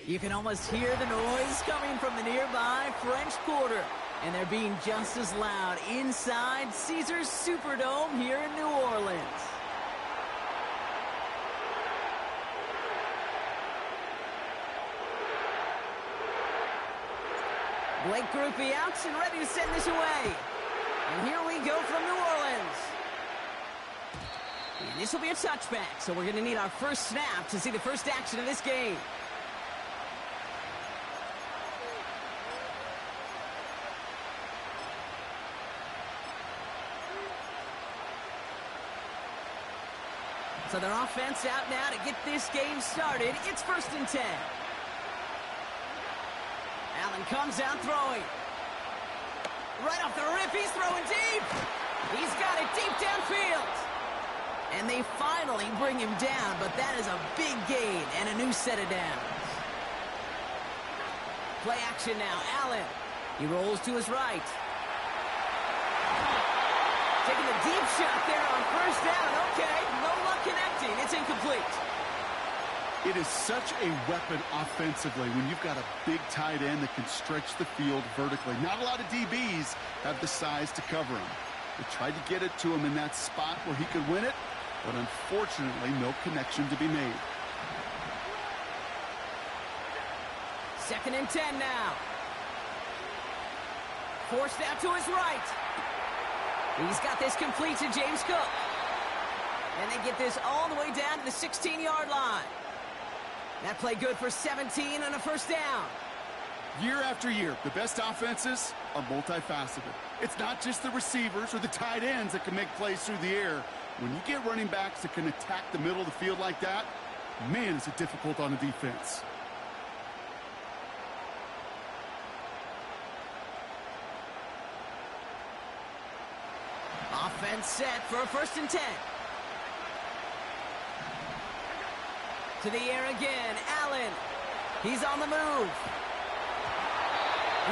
You can almost hear the noise coming from the nearby French Quarter. And they're being just as loud inside Caesars Superdome here in New Orleans. Blake Groupie out and ready to send this away. And here we go from New Orleans. And this will be a touchback, so we're going to need our first snap to see the first action of this game. So their offense out now to get this game started. It's 1st and 10. Allen comes out throwing. Right off the rip, he's throwing deep. He's got it deep downfield. And they finally bring him down, but that is a big gain and a new set of downs. Play action now, Allen. He rolls to his right. Taking the deep shot there on 1st down. Okay, no luck connecting. It's incomplete. It is such a weapon offensively when you've got a big tight end that can stretch the field vertically. Not a lot of DBs have the size to cover him. They tried to get it to him in that spot where he could win it, but unfortunately, no connection to be made. 2nd and 10 now. Forced out to his right. He's got this complete to James Cook. And they get this all the way down to the 16-yard line. That play good for 17 and a 1st down. Year after year, the best offenses are multifaceted. It's not just the receivers or the tight ends that can make plays through the air. When you get running backs that can attack the middle of the field like that, man, is it difficult on a defense. Offense set for a 1st and 10. To the air again, Allen. He's on the move.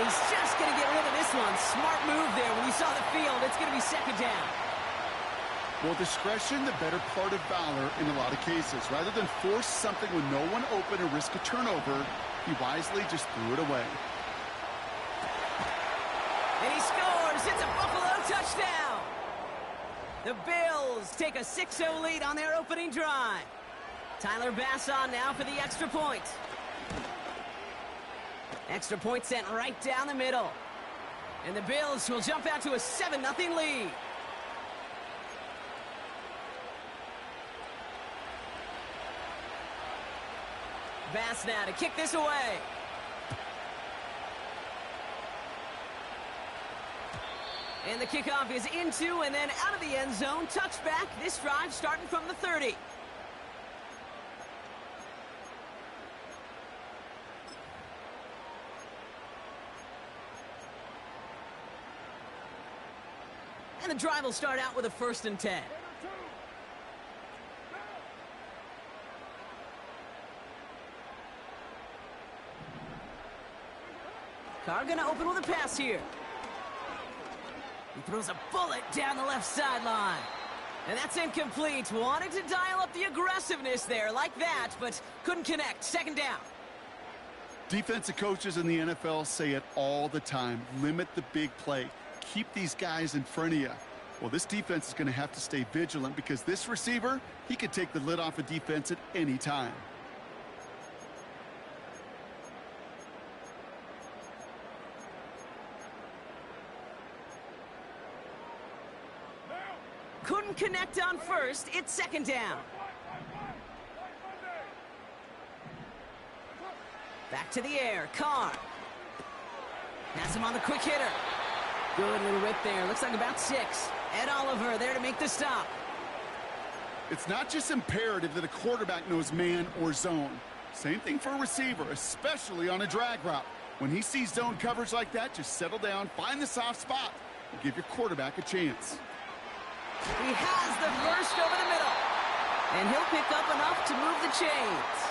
He's just going to get rid of this one. Smart move there when he saw the field. It's going to be 2nd down. Well, discretion, the better part of valor in a lot of cases. Rather than force something with no one open or risk a turnover, he wisely just threw it away. And he scores. It's a Buffalo touchdown. The Bills take a 6-0 lead on their opening drive. Tyler Bass on now for the extra point. Extra point sent right down the middle. And the Bills will jump out to a 7-0 lead. Bass now to kick this away. And the kickoff is into and then out of the end zone. Touchback. This drive starting from the 30. And the drive will start out with a 1st and 10. Carr gonna open with a pass here. He throws a bullet down the left sideline. And that's incomplete. Wanted to dial up the aggressiveness there like that, but couldn't connect. 2nd down. Defensive coaches in the NFL say it all the time. Limit the big play. Keep these guys in front of you. Well, this defense is going to have to stay vigilant because this receiver, he could take the lid off a defense at any time. Couldn't connect on 1st. It's 2nd down. Back to the air. Carr. Has him on the quick hitter. Good little rip there. Looks like about 6. Ed Oliver there to make the stop. It's not just imperative that a quarterback knows man or zone. Same thing for a receiver, especially on a drag route. When he sees zone coverage like that, just settle down, find the soft spot, and give your quarterback a chance. He has the first over the middle. And he'll pick up enough to move the chains.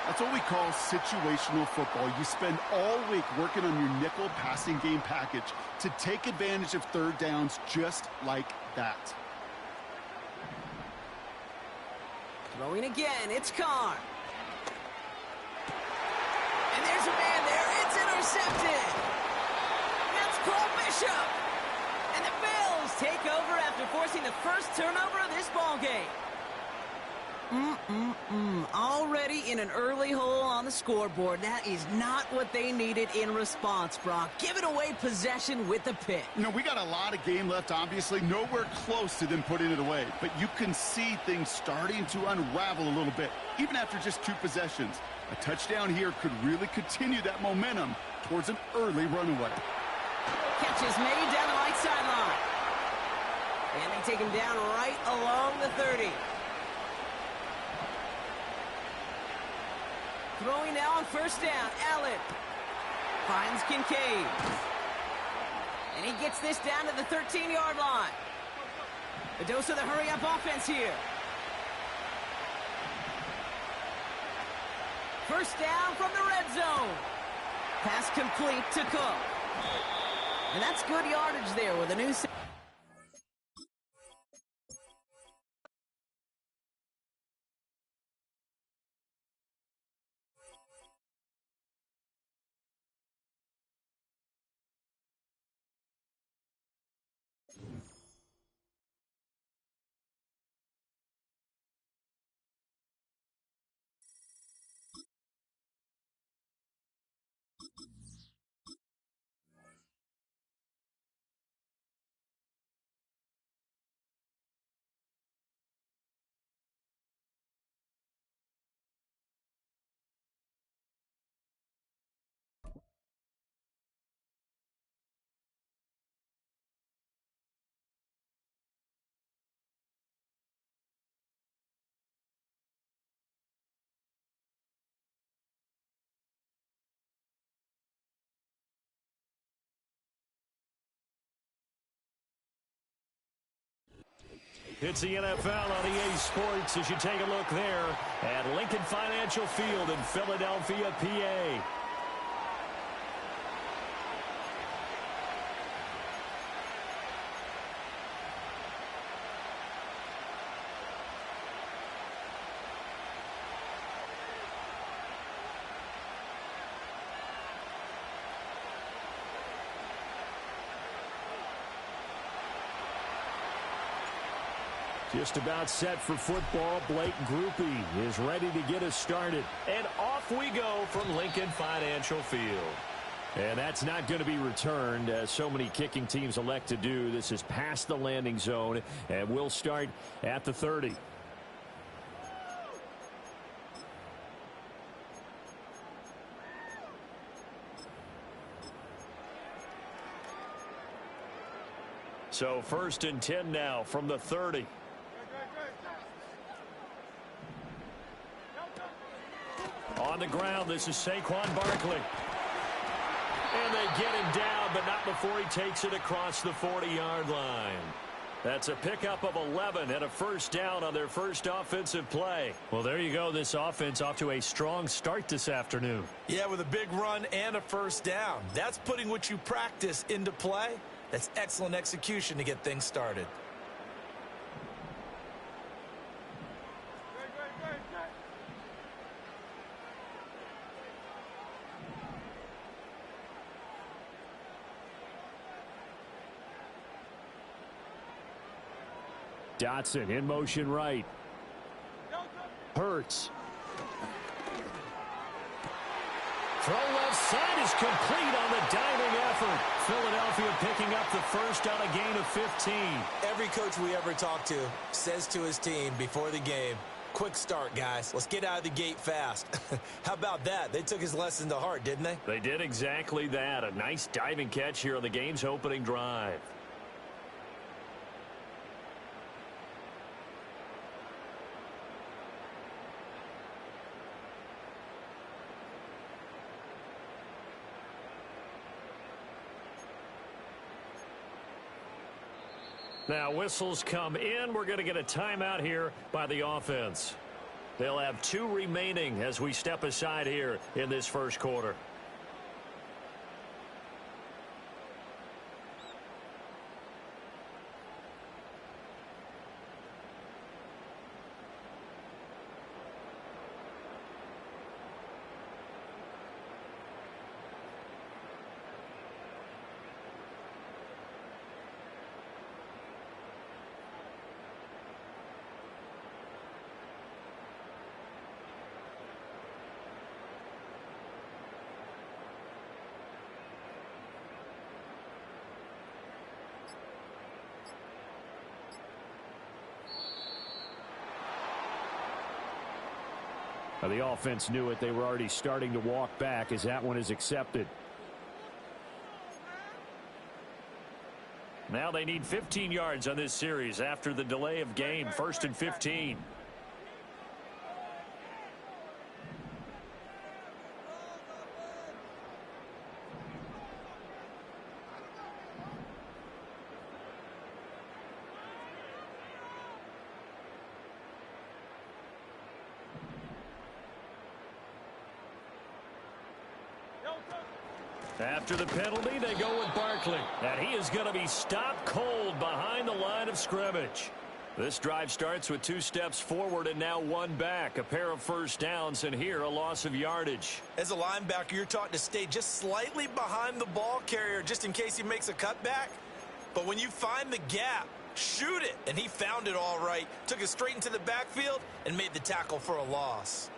That's what we call situational football. You spend all week working on your nickel passing game package to take advantage of 3rd downs just like that. Throwing again, it's Carr. there's a man there. It's intercepted. That's Cole Bishop. And the Bills take over after forcing the first turnover of this ballgame. Already in an early hole on the scoreboard. That is not what they needed in response, Brock. Giving away possession with the pick. You know, we got a lot of game left, obviously. Nowhere close to them putting it away. But you can see things starting to unravel a little bit, even after just 2 possessions. A touchdown here could really continue that momentum towards an early runaway. Catch is made down the right sideline. And they take him down right along the 30. Throwing now on first down. Allen finds Kincaid. And he gets this down to the 13-yard line. A dose of the hurry-up offense here. First down from the red zone. Pass complete to Cook. And that's good yardage there with a new... It's the NFL on EA Sports as you take a look there at Lincoln Financial Field in Philadelphia, PA. Just about set for football. Blake Groupie is ready to get us started. And off we go from Lincoln Financial Field. And that's not going to be returned, as so many kicking teams elect to do. This is past the landing zone, and we'll start at the 30. So 1st and 10 now from the 30. On the ground, this is Saquon Barkley. And they get him down, but not before he takes it across the 40-yard line. That's a pickup of 11 and a first down on their first offensive play. Well, there you go. This offense off to a strong start this afternoon. Yeah, with a big run and a first down. That's putting what you practice into play. That's excellent execution to get things started. Dotson in motion right. Hurts. Throw left side is complete on the diving effort. Philadelphia picking up the first on a gain of 15. Every coach we ever talk to says to his team before the game, quick start, guys. Let's get out of the gate fast. How about that? They took his lesson to heart, didn't they? They did exactly that. A nice diving catch here on the game's opening drive. Now whistles come in. We're going to get a timeout here by the offense. They'll have 2 remaining as we step aside here in this first quarter. The offense knew it. They were already starting to walk back as that one is accepted. Now they need 15 yards on this series after the delay of game. 1st and 15. After the penalty, they go with Barkley. And he is going to be stopped cold behind the line of scrimmage. This drive starts with 2 steps forward and now 1 back. A pair of first downs, and here a loss of yardage. As a linebacker, you're taught to stay just slightly behind the ball carrier just in case he makes a cutback. But when you find the gap, shoot it. And he found it all right. Took it straight into the backfield and made the tackle for a loss.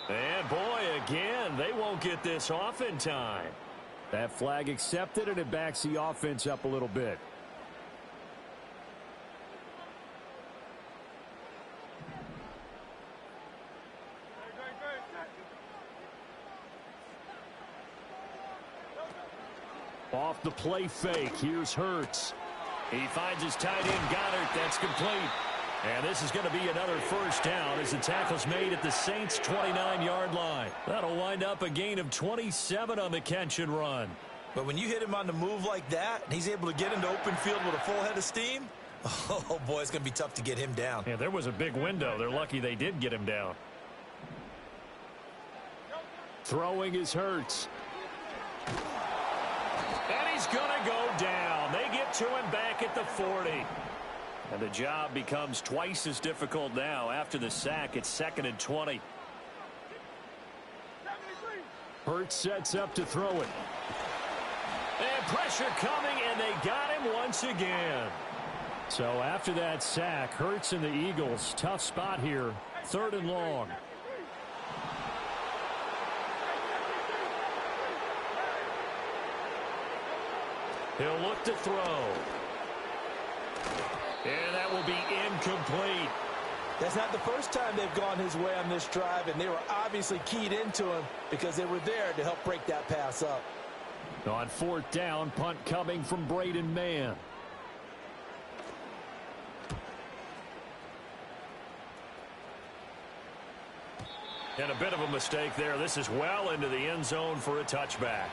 And boy, again, they won't get this off in time. That flag accepted, and it backs the offense up a little bit. Off the play fake, here's Hurts. He finds his tight end, Goddard. That's complete. And this is going to be another first down as the tackle's made at the Saints' 29-yard line. That'll wind up a gain of 27 on the catch and run. But when you hit him on the move like that, and he's able to get into open field with a full head of steam, oh, boy, it's going to be tough to get him down. Yeah, there was a big window. They're lucky they did get him down. Throwing is Hurts. And he's going to go down. They get to him back at the 40. And the job becomes twice as difficult now. After the sack, it's 2nd and 20. Hurts sets up to throw it. And pressure coming, and they got him once again. So after that sack, Hurts and the Eagles, tough spot here. 3rd and long. He'll look to throw. And that will be incomplete. That's not the first time they've gone his way on this drive, and they were obviously keyed into him because they were there to help break that pass up. On 4th down, punt coming from Braden Mann. And a bit of a mistake there. This is well into the end zone for a touchback.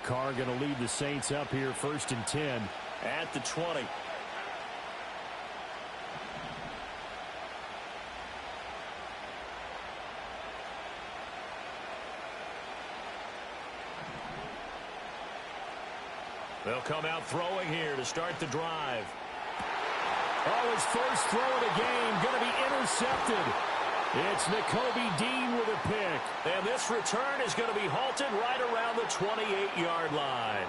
Carr going to lead the Saints up here, 1st and 10 at the 20. They'll come out throwing here to start the drive. Oh, his first throw of the game going to be intercepted. It's Nakobe Dean with a pick. And this return is going to be halted right around the 28-yard line.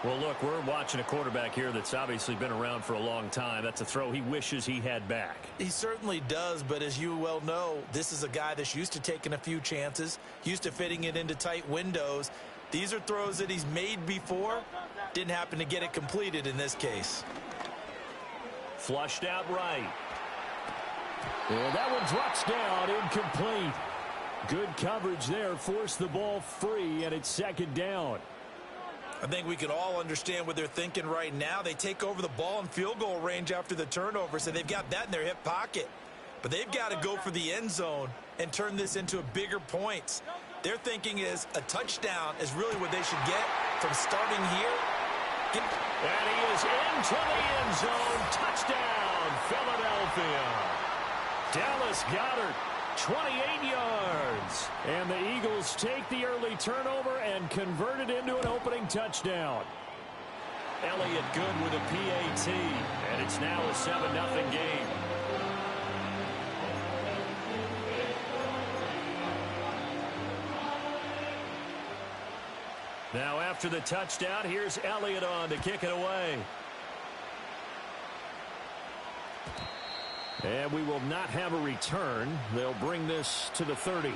Well, look, we're watching a quarterback here that's obviously been around for a long time. That's a throw he wishes he had back. He certainly does, but as you well know, this is a guy that's used to taking a few chances, used to fitting it into tight windows. These are throws that he's made before. Didn't happen to get it completed in this case. Flushed out right. And that one drops down, incomplete. Good coverage there, forced the ball free, and it's 2nd down. I think we can all understand what they're thinking right now. They take over the ball in field goal range after the turnover, so they've got that in their hip pocket. But they've got to go for the end zone and turn this into a bigger points. Their thinking is a touchdown is really what they should get from starting here. And he is into the end zone. Touchdown, Philadelphia. Dallas Goedert, 28 yards. And the Eagles take the early turnover and convert it into an opening touchdown. Elliott good with a PAT. And it's now a 7-0 game. after the touchdown. Here's Elliott on to kick it away. And we will not have a return. They'll bring this to the 30.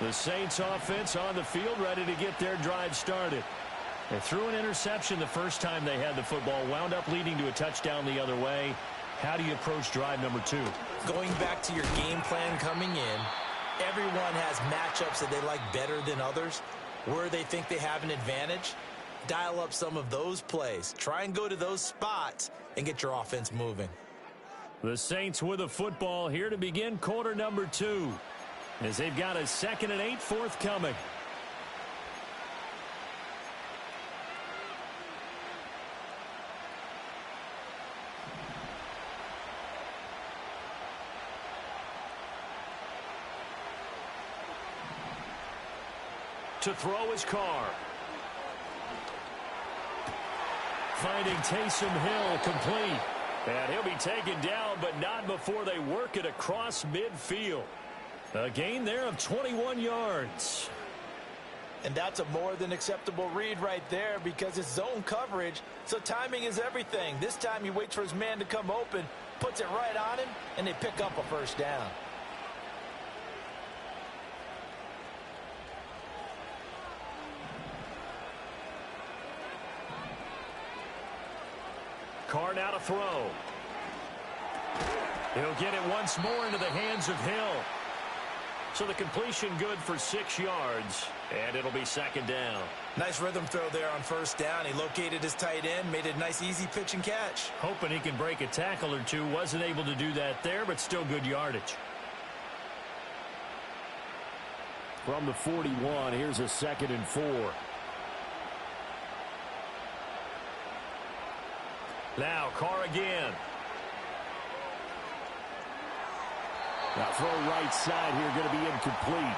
The Saints offense on the field, ready to get their drive started. They threw an interception the first time they had the football, wound up leading to a touchdown the other way. How do you approach drive number 2? Going back to your game plan coming in, everyone has matchups that they like better than others. Where they think they have an advantage, dial up some of those plays. Try and go to those spots and get your offense moving. The Saints with a football here to begin quarter number 2. As they've got a 2nd and 8 forthcoming. To throw his Carr. Finding Taysom Hill complete. And he'll be taken down, but not before they work it across midfield. A gain there of 21 yards. And that's a more than acceptable read right there because it's zone coverage, so timing is everything. This time he waits for his man to come open, puts it right on him, and they pick up a first down. Carr now to throw. He'll get it once more into the hands of Hill. So the completion good for 6 yards, and it'll be 2nd down. Nice rhythm throw there on first down. He located his tight end, made a nice easy pitch and catch. Hoping he can break a tackle or two. Wasn't able to do that there, but still good yardage. From the 41, here's a 2nd and 4. Now Carr again. Now throw right side here, going to be incomplete.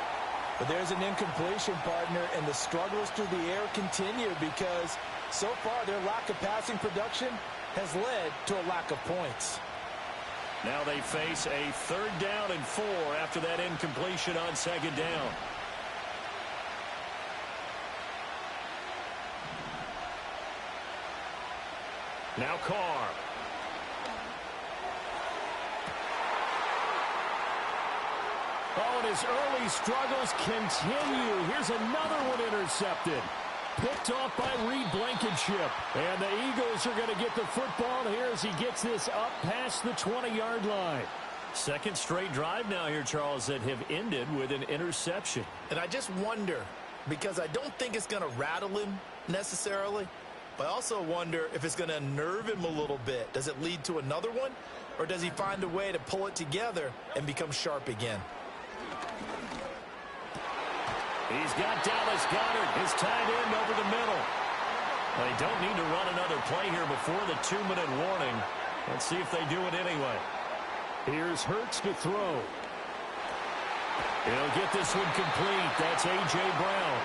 But there's an incompletion, partner, and the struggles through the air continue because so far their lack of passing production has led to a lack of points. Now they face a 3rd down and 4 after that incompletion on 2nd down. Now Carr. Oh, and his early struggles continue. Here's another one intercepted. Picked off by Reed Blankenship. And the Eagles are going to get the football here as he gets this up past the 20-yard line. 2nd straight drive now here, Charles, that have ended with an interception. And I just wonder, because I don't think it's going to rattle him necessarily, but I also wonder if it's going to unnerve him a little bit. Does it lead to another one? Or does he find a way to pull it together and become sharp again? He's got Dallas Goedert, his tight end, over the middle. They don't need to run another play here before the 2-minute warning. Let's see if they do it anyway. Here's Hurts to throw. He'll get this one complete. That's A.J. Brown.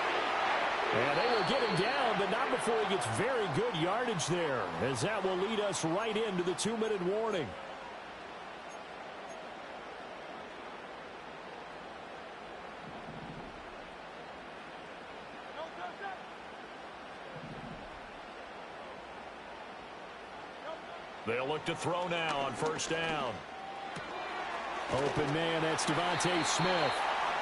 And they will get him down, but not before he gets very good yardage there, as that will lead us right into the 2-minute warning. They'll look to throw now on 1st down. Open man, that's Devontae Smith.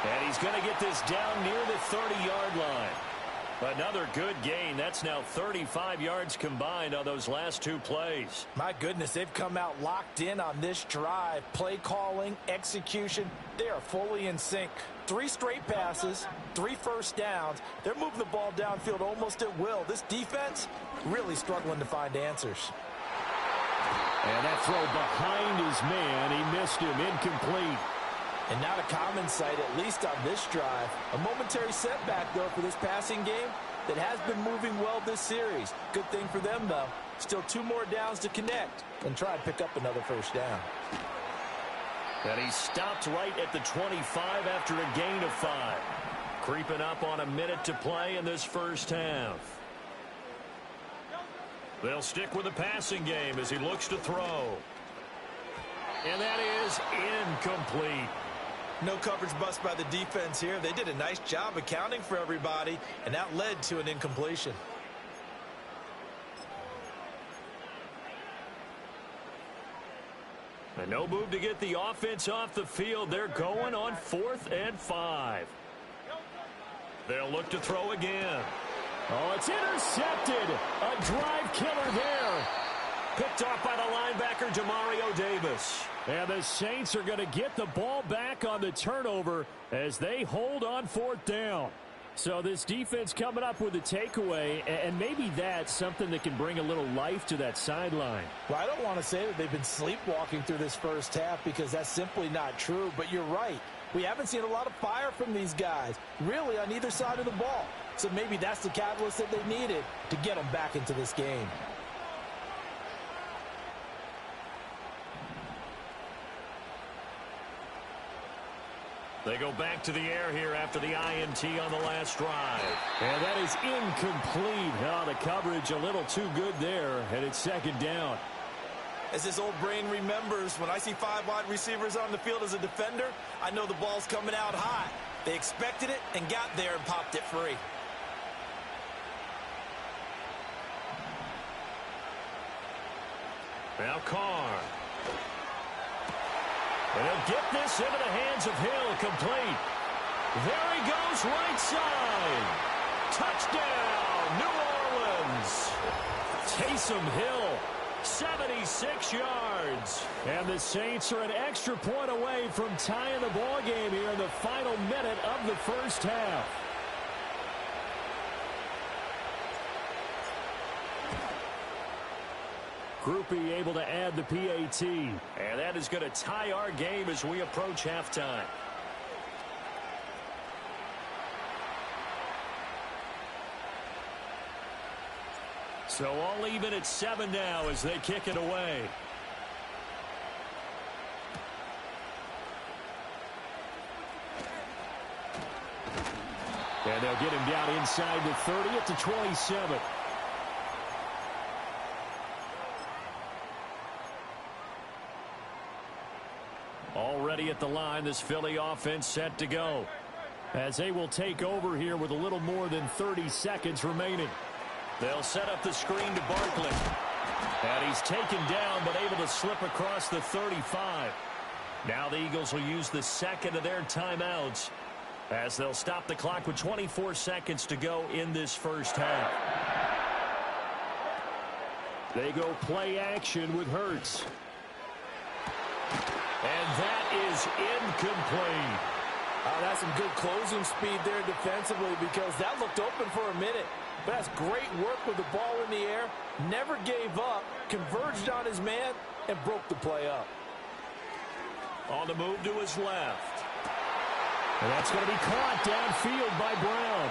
And he's going to get this down near the 30-yard line. Another good gain. That's now 35 yards combined on those last 2 plays. My goodness, they've come out locked in on this drive. Play calling, execution, they are fully in sync. 3 straight passes, 3 first downs. They're moving the ball downfield almost at will. This defense really struggling to find answers. And that throw behind his man. He missed him. Incomplete. And not a common sight, at least on this drive. A momentary setback, though, for this passing game that has been moving well this series. Good thing for them, though. Still 2 more downs to connect and try and pick up another first down. And he stopped right at the 25 after a gain of 5. Creeping up on a minute to play in this first half. They'll stick with the passing game as he looks to throw. And that is incomplete. No coverage bust by the defense here. They did a nice job accounting for everybody, and that led to an incompletion. And no move to get the offense off the field. They're going on 4th and 5. They'll look to throw again. Oh, it's intercepted. A drive killer there. Picked off by the linebacker, Demario Davis. And the Saints are going to get the ball back on the turnover as they hold on 4th down. So this defense coming up with a takeaway, and maybe that's something that can bring a little life to that sideline. Well, I don't want to say that they've been sleepwalking through this first half because that's simply not true, but you're right. We haven't seen a lot of fire from these guys, really on either side of the ball. So maybe that's the catalyst that they needed to get them back into this game. They go back to the air here after the INT on the last drive. And that is incomplete. Oh, the coverage a little too good there, and it's 2nd down. As this old brain remembers, when I see 5 wide receivers on the field as a defender, I know the ball's coming out hot. They expected it and got there and popped it free. Now Carr. And he'll get this into the hands of Hill, complete. There he goes, right side. Touchdown, New Orleans. Taysom Hill, 76 yards. And the Saints are an extra point away from tying the ball game here in the final minute of the first half. Groupie able to add the PAT. And that is going to tie our game as we approach halftime. So all even at 7 now as they kick it away. And they'll get him down inside the 30 at the 27. Already at the line, this Philly offense set to go. As they will take over here with a little more than 30 seconds remaining. They'll set up the screen to Barkley. And he's taken down but able to slip across the 35. Now the Eagles will use the second of their timeouts as they'll stop the clock with 24 seconds to go in this first half. They go play action with Hurts. And that is incomplete. That's some good closing speed there defensively because that looked open for a minute. But that's great work with the ball in the air. Never gave up, converged on his man, and broke the play up. On the move to his left. And that's going to be caught downfield by Brown.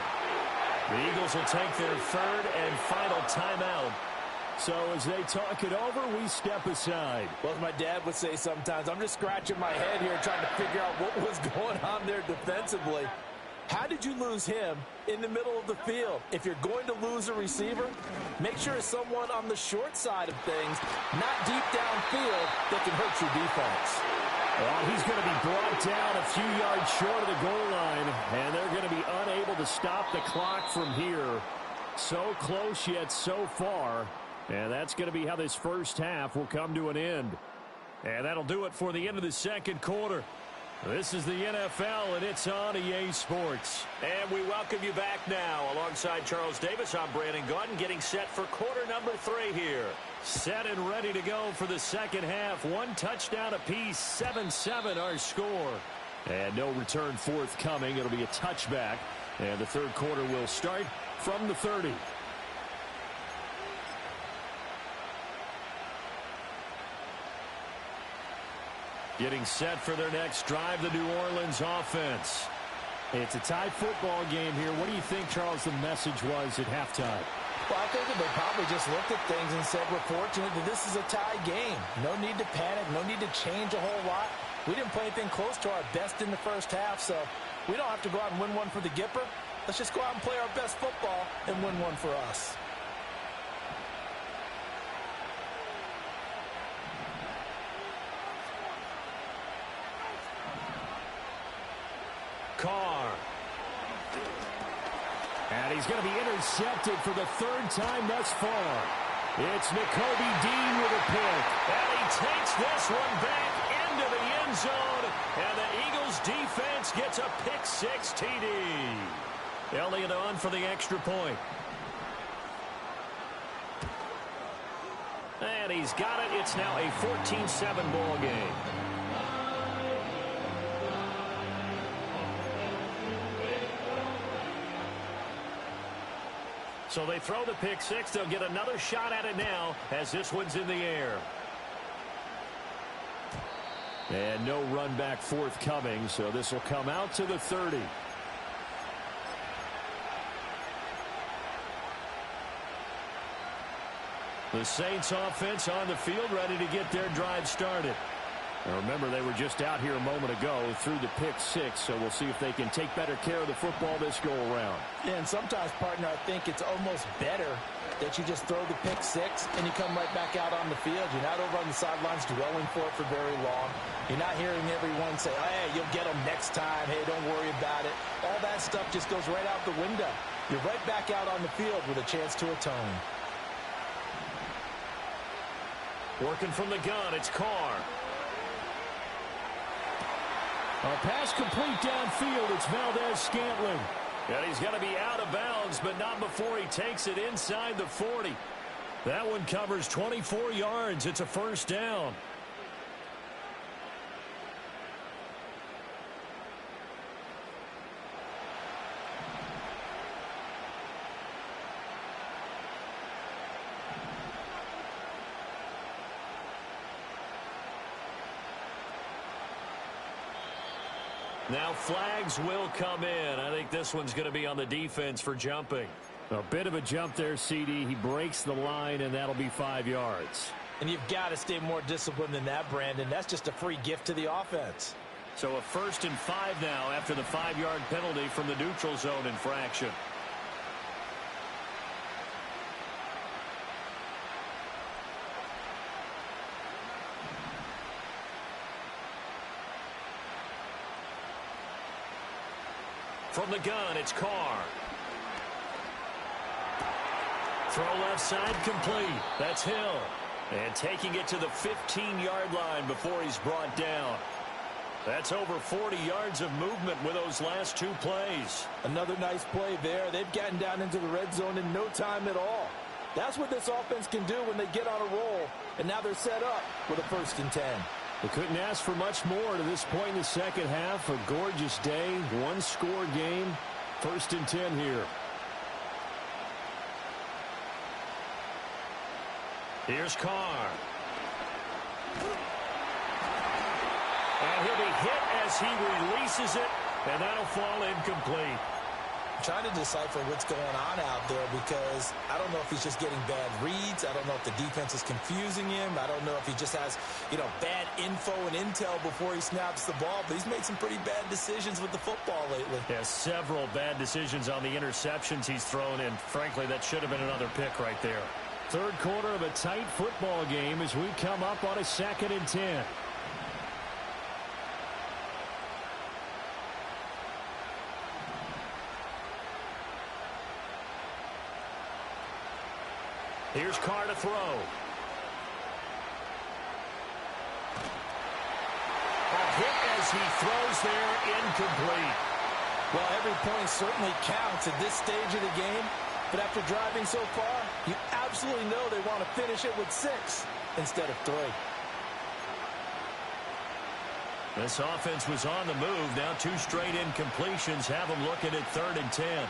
The Eagles will take their 3rd and final timeout. So as they talk it over, we step aside. Well, as my dad would say sometimes, I'm just scratching my head here trying to figure out what was going on there defensively. How did you lose him in the middle of the field? If you're going to lose a receiver, make sure it's someone on the short side of things, not deep downfield, that can hurt your defense. Well, he's going to be brought down a few yards short of the goal line, and they're going to be unable to stop the clock from here. So close yet so far. And that's going to be how this first half will come to an end. And that'll do it for the end of the second quarter. This is the NFL, and it's on EA Sports. And we welcome you back now. Alongside Charles Davis, I'm Brandon Gaudin, getting set for quarter number 3 here. Set and ready to go for the second half. 1 touchdown apiece, 7-7 our score. And no return forthcoming. It'll be a touchback. And the third quarter will start from the 30. Getting set for their next drive, the New Orleans offense. It's a tie football game here. What do you think, Charles, the message was at halftime? Well, I think that they probably just looked at things and said, we're fortunate that this is a tie game. No need to panic, no need to change a whole lot. We didn't play anything close to our best in the first half, so we don't have to go out and win one for the Gipper. Let's just go out and play our best football and win one for us. Carr. And he's going to be intercepted for the third time thus far. It's Nakobe Dean with a pick. And he takes this one back into the end zone. And the Eagles defense gets a pick-6 TD. Elliott on for the extra point. And he's got it. It's now a 14-7 ball game. So they throw the pick-6. They'll get another shot at it now as this one's in the air. And no run back forthcoming, so this will come out to the 30. The Saints offense on the field ready to get their drive started. Now remember, they were just out here a moment ago through the pick-6, so we'll see if they can take better care of the football this go-around. Yeah, and sometimes, partner, I think it's almost better that you just throw the pick-6 and you come right back out on the field. You're not over on the sidelines dwelling for it for very long. You're not hearing everyone say, oh, hey, you'll get them next time. Hey, don't worry about it. All that stuff just goes right out the window. You're right back out on the field with a chance to atone. Working from the gun, it's Carr. A pass complete downfield. It's Valdez-Scantling. And he's going to be out of bounds, but not before he takes it inside the 40. That one covers 24 yards. It's a first down. Now flags will come in. I think this one's going to be on the defense for jumping. A bit of a jump there, CD. He breaks the line, and that'll be 5 yards. And you've got to stay more disciplined than that, Brandon. That's just a free gift to the offense. So a 1st and 5 now after the 5-yard penalty from the neutral zone infraction. From the gun, it's Carr. Throw left side complete. That's Hill. And taking it to the 15-yard line before he's brought down. That's over 40 yards of movement with those last 2 plays. Another nice play there. They've gotten down into the red zone in no time at all. That's what this offense can do when they get on a roll. And now they're set up with a 1st and 10. They couldn't ask for much more to this point in the second half. A gorgeous day, 1-score game. 1st and 10 here. Here's Carr. And he'll be hit as he releases it, and that'll fall incomplete. Trying to decipher what's going on out there because I don't know if he's just getting bad reads. I don't know if the defense is confusing him. I don't know if he just has, bad info and intel before he snaps the ball. But he's made some pretty bad decisions with the football lately. Yeah, several bad decisions on the interceptions he's thrown in. Frankly, that should have been another pick right there. Third quarter of a tight football game as we come up on a 2nd and 10. Here's Carr to throw. A hit as he throws there, incomplete. Well, every point certainly counts at this stage of the game. But after driving so far, you absolutely know they want to finish it with 6 instead of 3. This offense was on the move. Now 2 straight incompletions have them looking at 3rd and 10.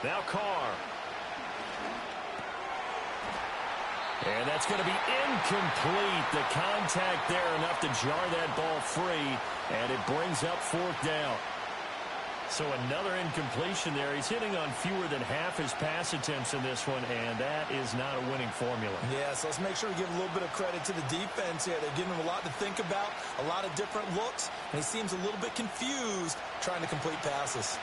Now Carr. And that's going to be incomplete. The contact there enough to jar that ball free, and it brings up 4th down. So another incompletion there. He's hitting on fewer than half his pass attempts in this one, and that is not a winning formula. Yeah, so let's make sure we give a little bit of credit to the defense here. They're giving him a lot to think about, a lot of different looks, and he seems a little bit confused trying to complete passes.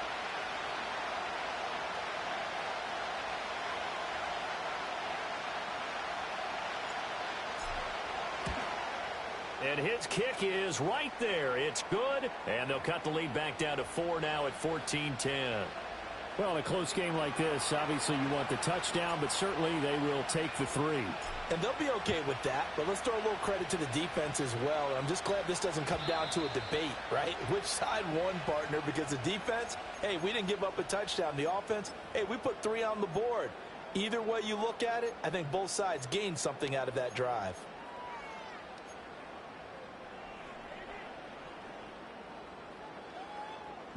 And his kick is right there. It's good, and they'll cut the lead back down to 4 now at 14-10. Well, in a close game like this, obviously you want the touchdown, but certainly they will take the 3. And they'll be okay with that, but let's throw a little credit to the defense as well. And I'm just glad this doesn't come down to a debate, right? Which side won, partner? Because the defense, hey, we didn't give up a touchdown. The offense, hey, we put 3 on the board. Either way you look at it, I think both sides gained something out of that drive.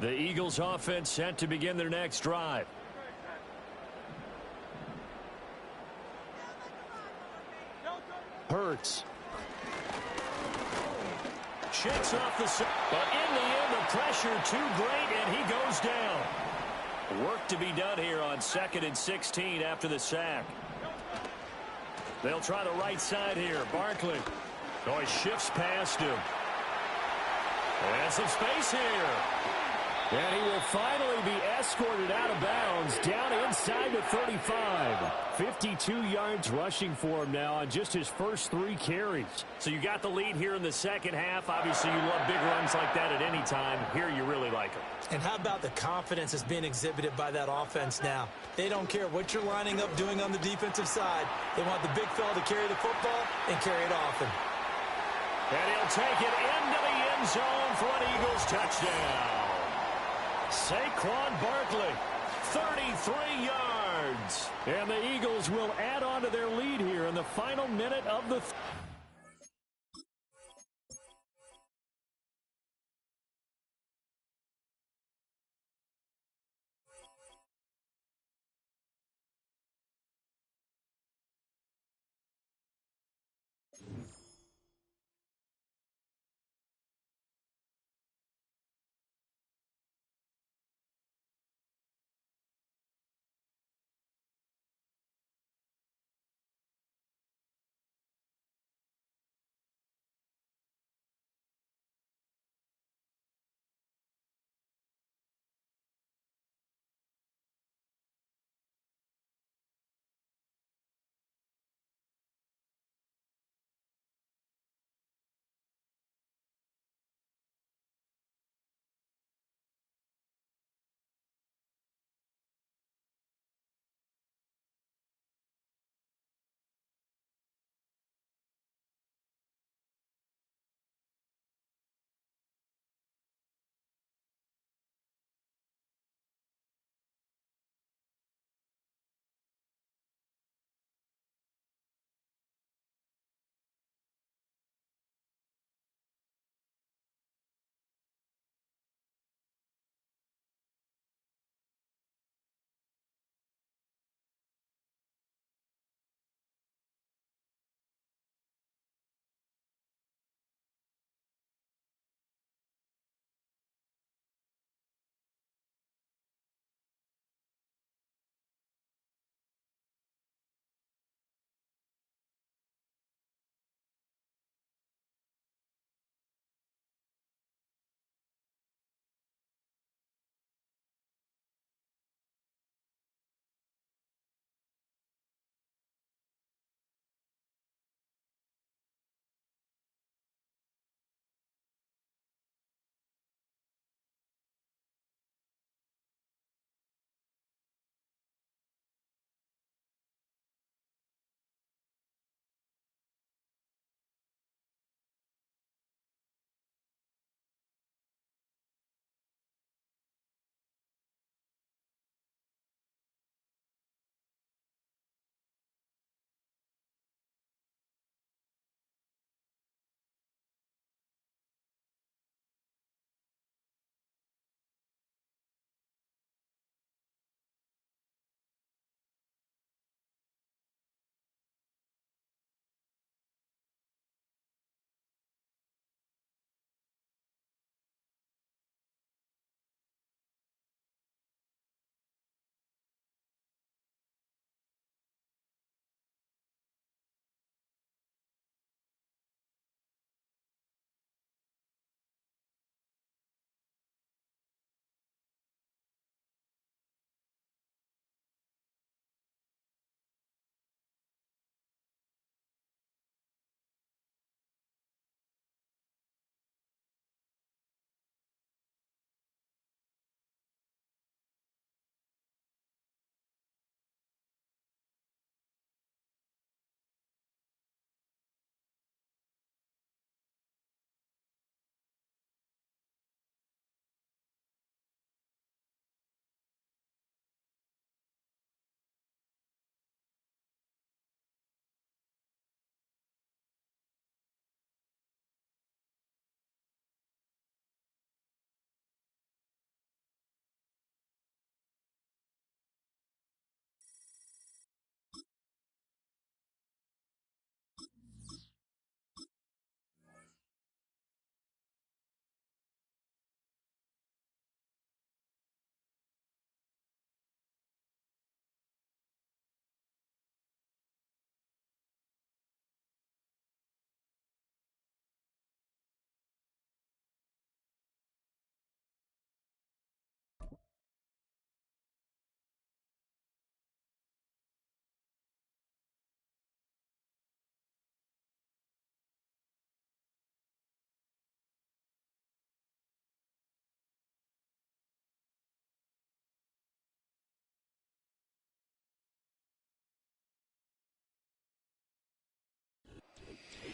The Eagles offense set to begin their next drive. Hurts. Shakes off the side, but in the end, the pressure too great, and he goes down. Work to be done here on 2nd and 16 after the sack. They'll try the right side here. Barkley. Oh, he shifts past him. And some space here. And he will finally be escorted out of bounds down inside the 35. 52 yards rushing for him now on just his first 3 carries. So you got the lead here in the second half. Obviously, you love big runs like that at any time. Here, you really like them. And how about the confidence that's being exhibited by that offense now? They don't care what you're lining up doing on the defensive side. They want the big fella to carry the football and carry it often. And he'll take it into the end zone for an Eagles touchdown. Saquon Barkley, 33 yards. And the Eagles will add on to their lead here in the final minute of the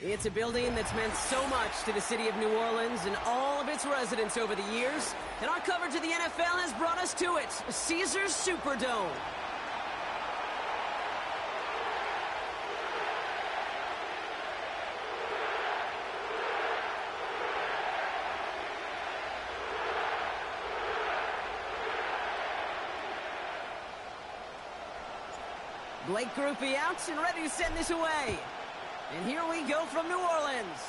It's a building that's meant so much to the city of New Orleans and all of its residents over the years. And our coverage of the NFL has brought us to it, Caesars Superdome. Blake Groupie out and ready to send this away. And here we go from New Orleans.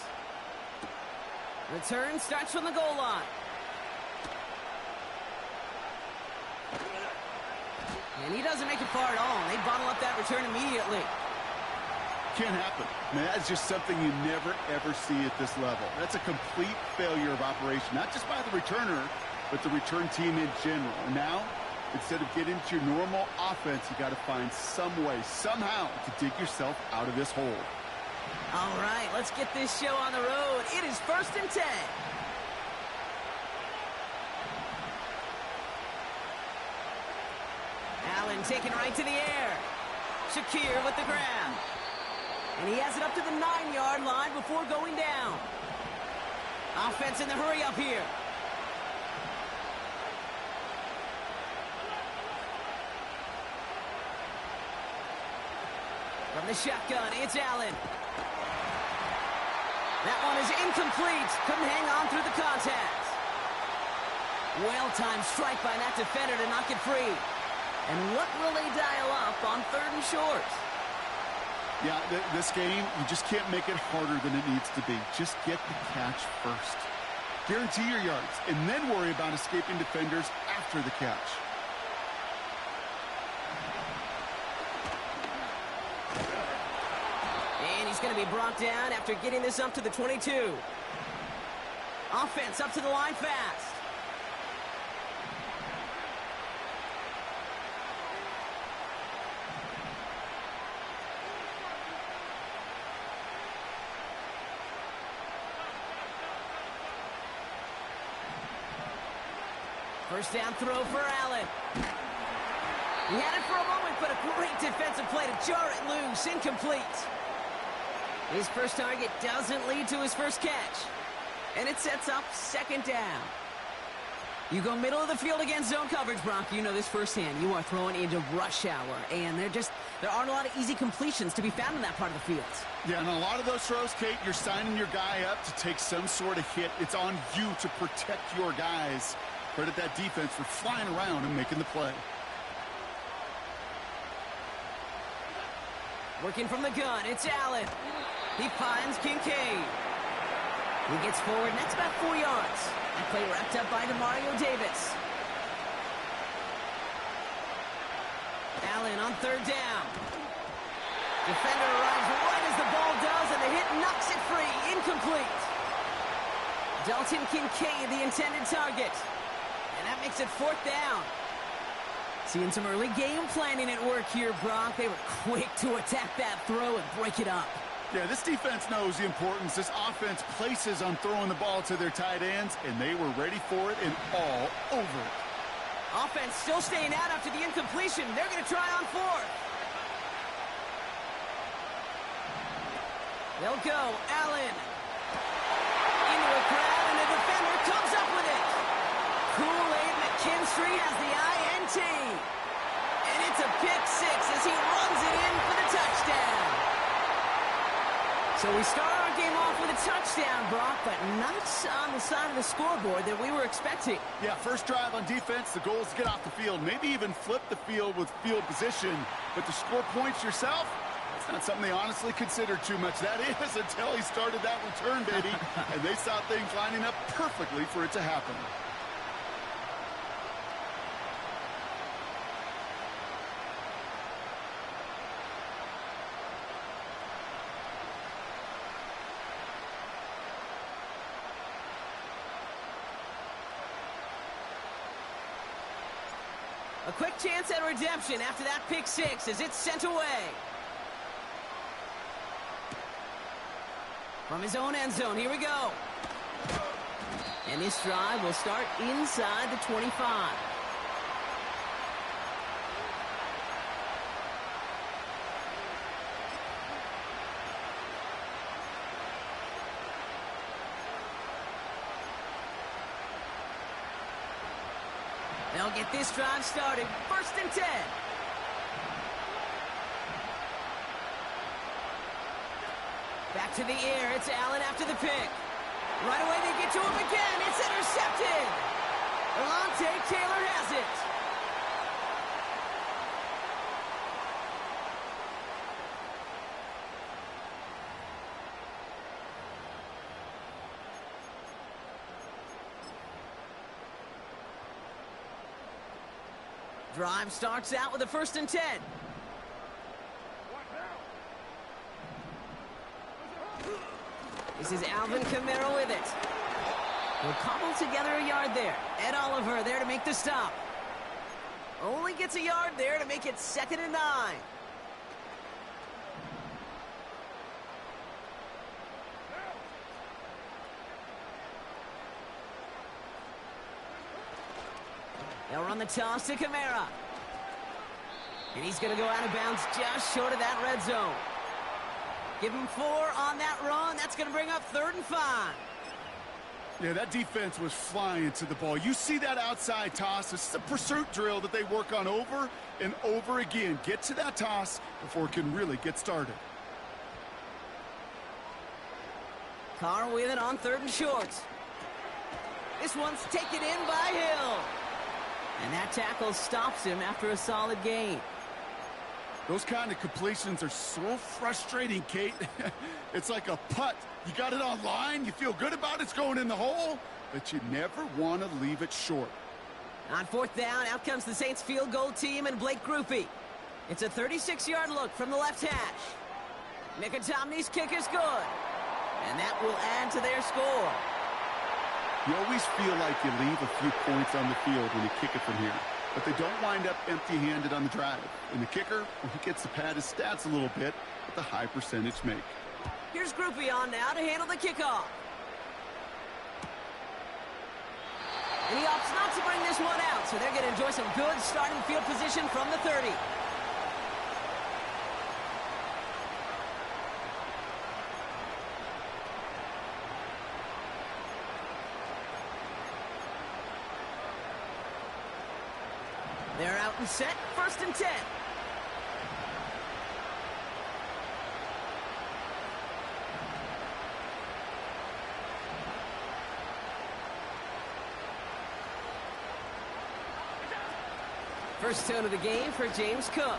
Return starts from the goal line. And he doesn't make it far at all. They bottle up that return immediately. Can't happen. Man, that's just something you never, ever see at this level. That's a complete failure of operation, not just by the returner, but the return team in general. And now, instead of getting to your normal offense, you got to find some way, somehow, to dig yourself out of this hole. All right, let's get this show on the road. It is 1st and 10. Allen taken right to the air. Shakir with the grab. And he has it up to the 9-yard line before going down. Offense in the hurry up here. From the shotgun, it's Allen. That one is incomplete. Couldn't hang on through the contact. Well-timed strike by that defender to knock it free. And what will they dial up on 3rd and short? Yeah, this game, you just can't make it harder than it needs to be. Just get the catch first. Guarantee your yards, and then worry about escaping defenders after the catch. And he's going to be brought down after getting this up to the 22. Offense up to the line fast. First down throw for Allen. He had it for a moment, but a great defensive play to jar it loose. Incomplete. His first target doesn't lead to his first catch. And it sets up 2nd down. You go middle of the field against zone coverage, Brock. You know this firsthand. You are throwing into rush hour. And there aren't a lot of easy completions to be found in that part of the field. Yeah, and a lot of those throws, Kate, you're signing your guy up to take some sort of hit. It's on you to protect your guys. Credit that defense for flying around and making the play. Working from the gun, it's Allen. He finds Kincaid. He gets forward, and that's about 4 yards. That play wrapped up by Demario Davis. Allen on 3rd down. Defender arrives right as the ball does, and the hit knocks it free. Incomplete. Dalton Kincaid, the intended target. And that makes it 4th down. Seeing some early game planning at work here, Brock. They were quick to attack that throw and break it up. Yeah, this defense knows the importance this offense places on throwing the ball to their tight ends, and they were ready for it and all over it. Offense still staying out after the incompletion. They're going to try on 4th. They'll go. Allen. Into a crowd, and the defender comes up with it. Kool-Aid McKinstry has the INT. And it's a pick 6 as he runs it in for the touchdown. So we start our game off with a touchdown, Brock, but not on the side of the scoreboard that we were expecting. Yeah, first drive on defense, the goal is to get off the field, maybe even flip the field with field position. But to score points yourself, it's not something they honestly consider too much. That is until he started that return, baby. And they saw things lining up perfectly for it to happen. A quick chance at redemption after that pick 6 as it's sent away. From his own end zone, here we go. And this drive will start inside the 25. They'll get this drive started. 1st and 10. Back to the air. It's Allen after the pick. Right away they get to him again. It's intercepted. Alontae Taylor has it. Drive starts out with a 1st and 10. This is Alvin Kamara with it. He'll cobble together a yard there. Ed Oliver there to make the stop. Only gets a yard there to make it 2nd and 9. They'll run the toss to Kamara. And he's going to go out of bounds just short of that red zone. Give him 4 on that run. That's going to bring up 3rd and 5. Yeah, that defense was flying to the ball. You see that outside toss. This is a pursuit drill that they work on over and over again. Get to that toss before it can really get started. Carr with it on 3rd and short. This one's taken in by Hill. And that tackle stops him after a solid gain. Those kind of completions are so frustrating, Kate. It's like a putt. You got it on line, you feel good about it's going in the hole, but you never want to leave it short. On 4th down, out comes the Saints field goal team and Blake Grupe. It's a 36-yard look from the left hash. Mickey kick is good. And that will add to their score. You always feel like you leave a few points on the field when you kick it from here. But they don't wind up empty-handed on the drive. And the kicker, well, he gets to pad his stats a little bit with a high percentage make. Here's Grupe on now to handle the kickoff. And he opts not to bring this one out, so they're going to enjoy some good starting field position from the 30. They're out and set, 1st and 10. First tone of the game for James Cook.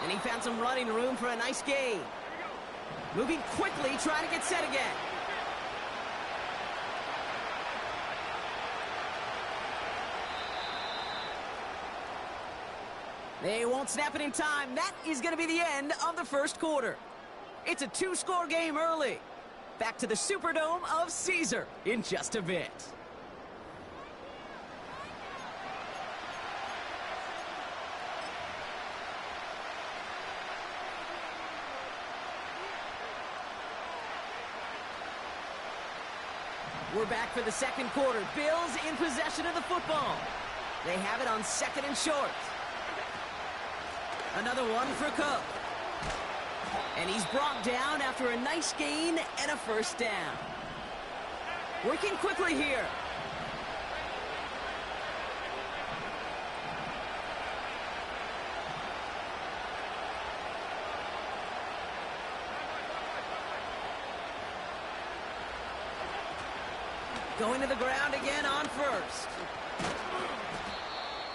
And he found some running room for a nice gain. Moving quickly, trying to get set again. They won't snap it in time. That is going to be the end of the 1st quarter. It's a 2-score game early. Back to the Superdome of Caesar in just a bit. We're back for the 2nd quarter. Bills in possession of the football. They have it on 2nd and short. Another one for Cook. And he's brought down after a nice gain and a 1st down. Working quickly here. Going to the ground again on 1st.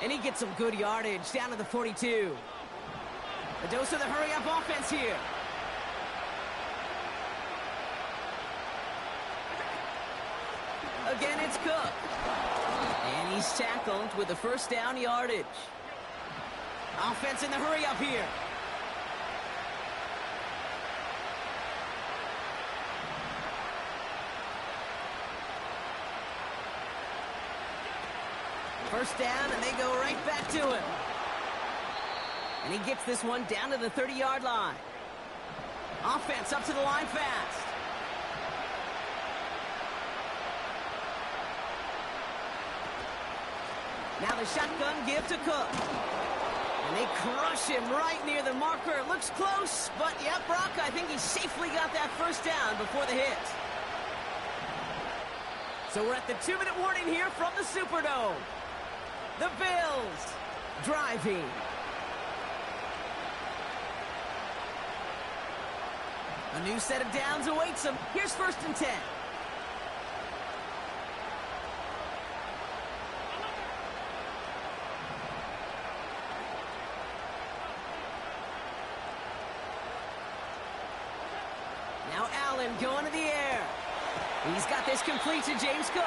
And he gets some good yardage down to the 42. A dose of the hurry-up offense here. Again, it's Cook. And he's tackled with the 1st down yardage. Offense in the hurry-up here. First down, and they go right back to him. And he gets this one down to the 30-yard line. Offense up to the line fast. Now the shotgun give to Cook. And they crush him right near the marker. It looks close, but yep, Brock, I think he safely got that 1st down before the hit. So we're at the 2-minute warning here from the Superdome. The Bills driving. A new set of downs awaits them. Here's 1st and 10. Now Allen going to the air. He's got this complete to James Cook.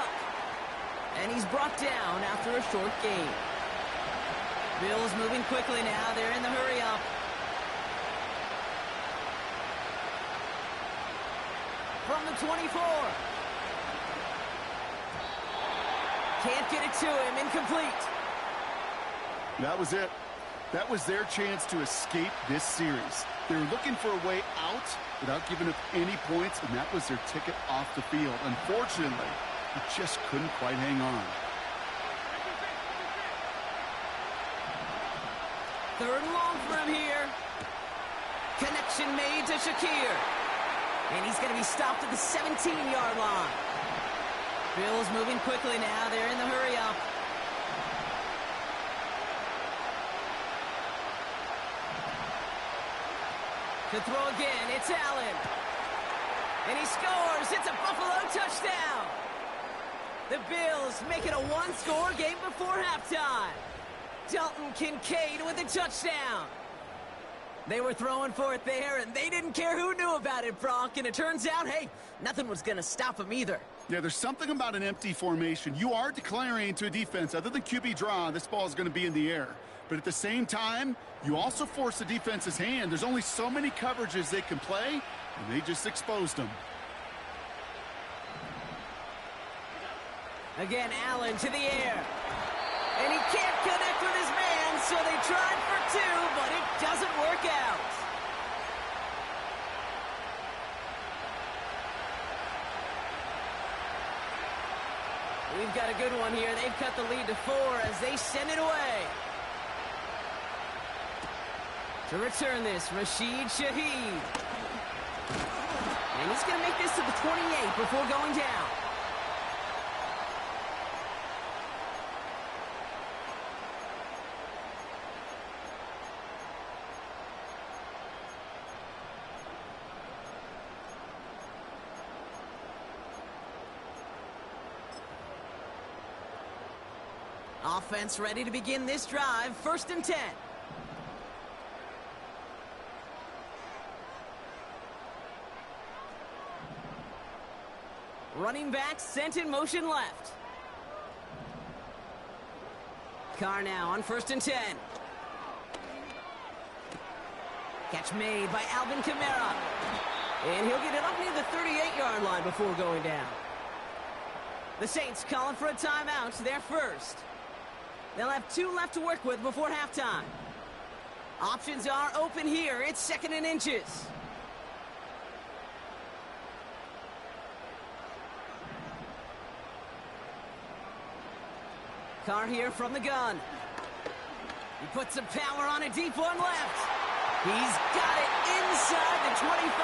And he's brought down after a short gain. Bills moving quickly now. They're in the hurry-up. From the 24. Can't get it to him. Incomplete. That was it. That was their chance to escape this series. They were looking for a way out without giving up any points, and that was their ticket off the field. Unfortunately, he just couldn't quite hang on. 3rd and long for him here. Connection made to Shakir. And he's going to be stopped at the 17-yard line. Bills moving quickly now. They're in the hurry-up. To throw again, it's Allen. And he scores. It's a Buffalo touchdown. The Bills make it a 1-score game before halftime. Dalton Kincaid with a touchdown. They were throwing for it there, and they didn't care who knew about it, Brock. And it turns out, hey, nothing was going to stop them either. Yeah, there's something about an empty formation. You are declaring to a defense, other than QB draw, this ball is going to be in the air. But at the same time, you also force the defense's hand. There's only so many coverages they can play, and they just exposed them. Again, Allen to the air. And he can't connect with his man, so they tried for 2, but it doesn't work out. We've got a good one here. They've cut the lead to 4 as they send it away. To return this, Rashid Shaheed. And he's going to make this to the 28 before going down. Offense ready to begin this drive. 1st and 10. Running back sent in motion left. Carr now on 1st and 10. Catch made by Alvin Kamara. And he'll get it up near the 38-yard line before going down. The Saints calling for a timeout. They're first. They'll have 2 left to work with before halftime. Options are open here. It's 2nd and inches. Carr here from the gun. He puts some power on a deep one left. He's got it inside the 25.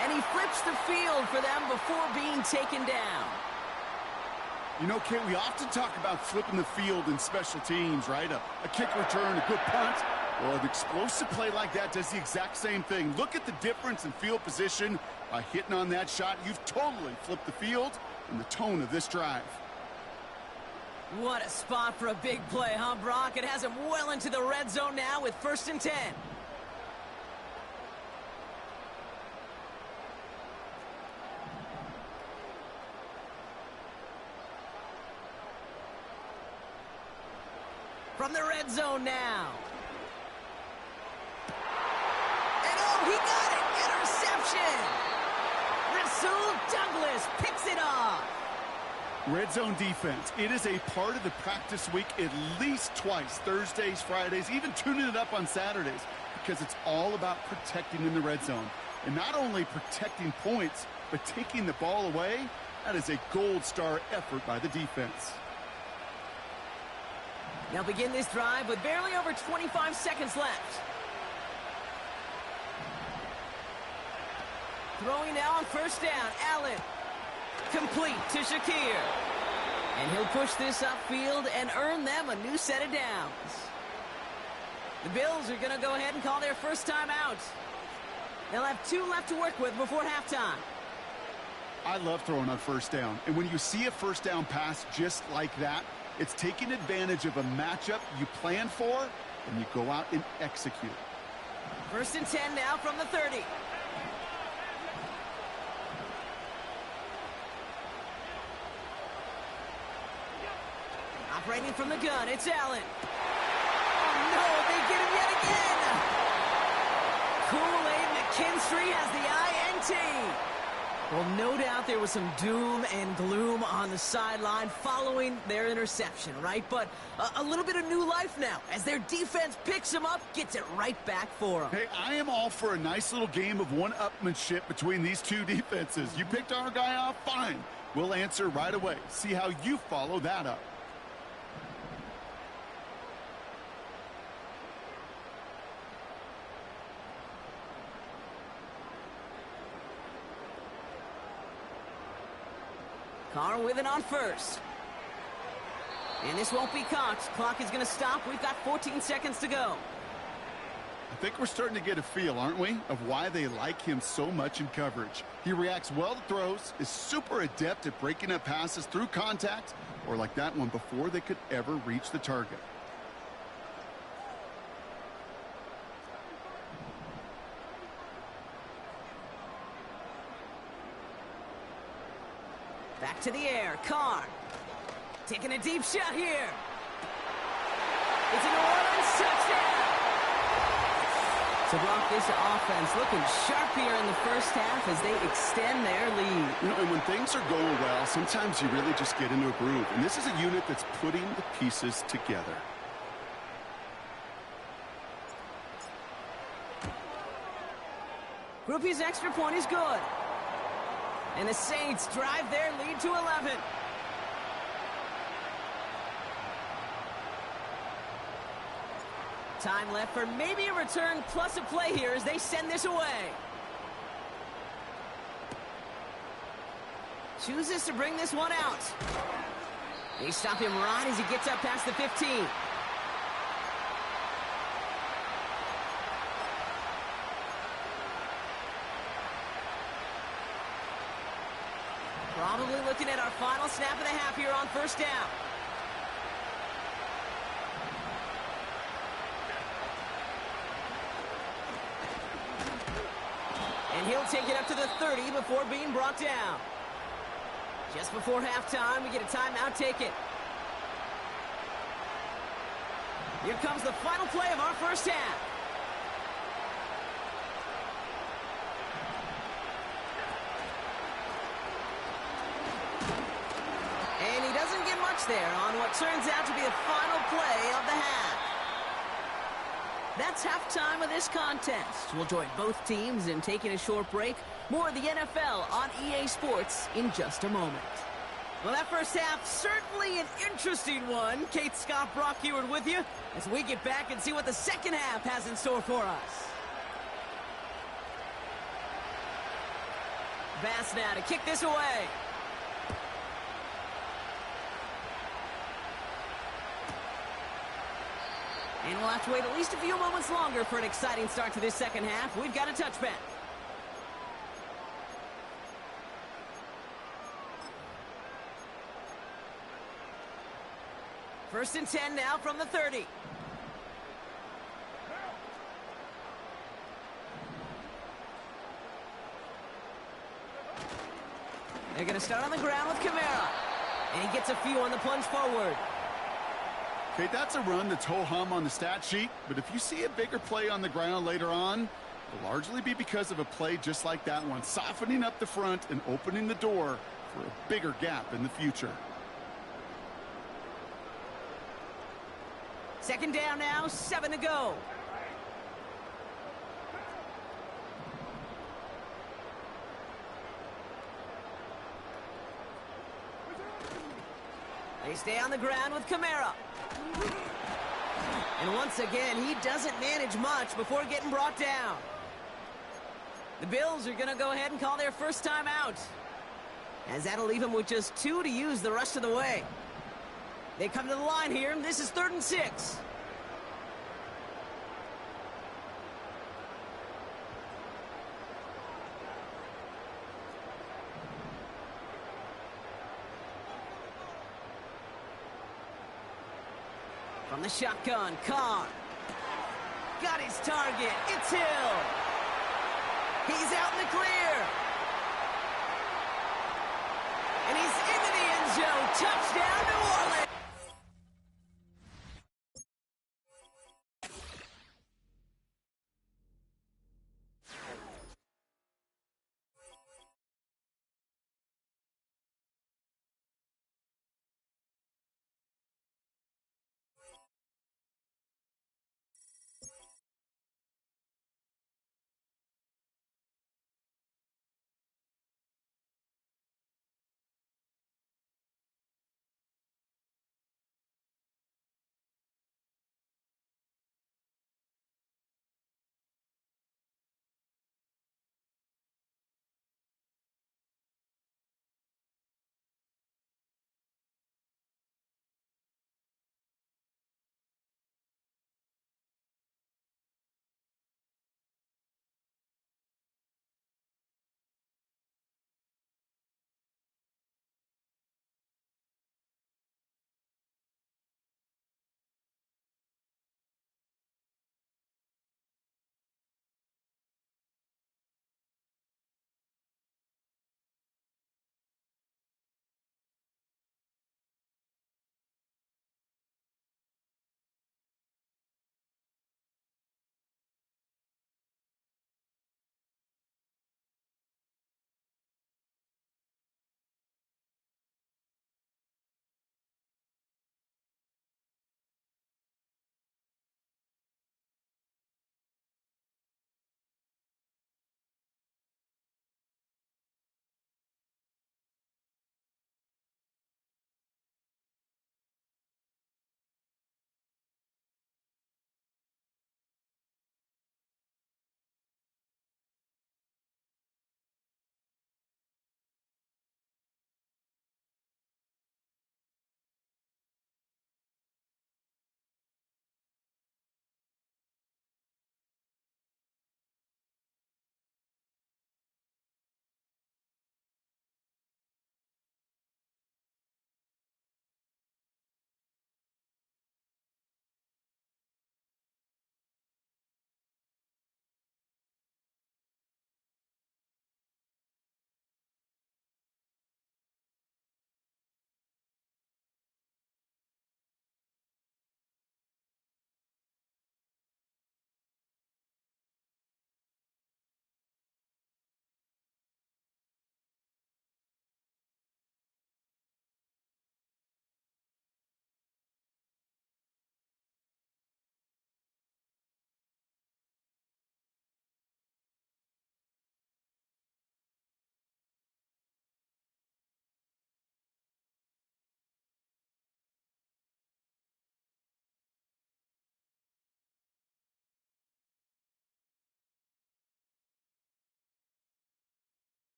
And he flips the field for them before being taken down. You know, Kate, we often talk about flipping the field in special teams, right? A kick return, a good punt. Well, an explosive play like that does the exact same thing. Look at the difference in field position by hitting on that shot. You've totally flipped the field and the tone of this drive. What a spot for a big play, huh, Brock? It has him well into the red zone now with 1st and 10. From the red zone now. And oh, he got it! Interception! Rasul Douglas picks it off. Red zone defense. It is a part of the practice week at least twice. Thursdays, Fridays, even tuning it up on Saturdays. Because it's all about protecting in the red zone. And not only protecting points, but taking the ball away. That is a gold star effort by the defense. They'll begin this drive with barely over 25 seconds left. Throwing now on 1st down. Allen. Complete to Shakir. And he'll push this upfield and earn them a new set of downs. The Bills are going to go ahead and call their first time out. They'll have 2 left to work with before halftime. I love throwing on first down. And when you see a first down pass just like that, it's taking advantage of a matchup you plan for, and you go out and execute. 1st and 10 now from the 30. Operating from the gun, it's Allen. Oh, no, they get him yet again. Kool-Aid McKinstry has the INT. Well, no doubt there was some doom and gloom on the sideline following their interception, right? But a little bit of new life now as their defense picks him up, gets it right back for them. Hey, I am all for a nice little game of one-upmanship between these two defenses. You picked our guy off, fine. We'll answer right away. See how you follow that up. Carr with it on first. And this won't be caught. Clock is going to stop. We've got 14 seconds to go. I think we're starting to get a feel, aren't we, of why they like him so much in coverage. He reacts well to throws, is super adept at breaking up passes through contact, or like that one before they could ever reach the target. Back to the air. Carr taking a deep shot here. It's a New Orleans touchdown. To block this offense, looking sharp here in the first half as they extend their lead. You know, and when things are going well, sometimes you really just get into a groove. And this is a unit that's putting the pieces together. Groupie's extra point is good. And the Saints drive their lead to 11. Time left for maybe a return plus a play here as they send this away. Chooses to bring this one out. They stop him right as he gets up past the 15. Probably looking at our final snap of the half here on first down. And he'll take it up to the 30 before being brought down. Just before halftime, we get a timeout taken. Here comes the final play of our first half. And he doesn't get much there on what turns out to be the final play of the half. That's halftime of this contest. We'll join both teams in taking a short break. More of the NFL on EA Sports in just a moment. Well, that first half, certainly an interesting one. Kate Scott, Brock Heward with you as we get back and see what the second half has in store for us. Bass now to kick this away. And we'll have to wait at least a few moments longer for an exciting start to this second half. We've got a touchback. First and 10 now from the 30. They're going to start on the ground with Kamara. And he gets a few on the plunge forward. Okay, that's a run that's ho-hum on the stat sheet, but if you see a bigger play on the ground later on, it'll largely be because of a play just like that one, softening up the front and opening the door for a bigger gap in the future. Second down now, 7 to go. They stay on the ground with Kamara. And once again, he doesn't manage much before getting brought down. The Bills are going to go ahead and call their first time out. as that'll leave him with just 2 to use the rest of the way. They come to the line here. This is 3rd and 6. From the shotgun, Carr. Got his target. It's Hill. He's out in the clear. And he's into the end zone. Touchdown, New Orleans.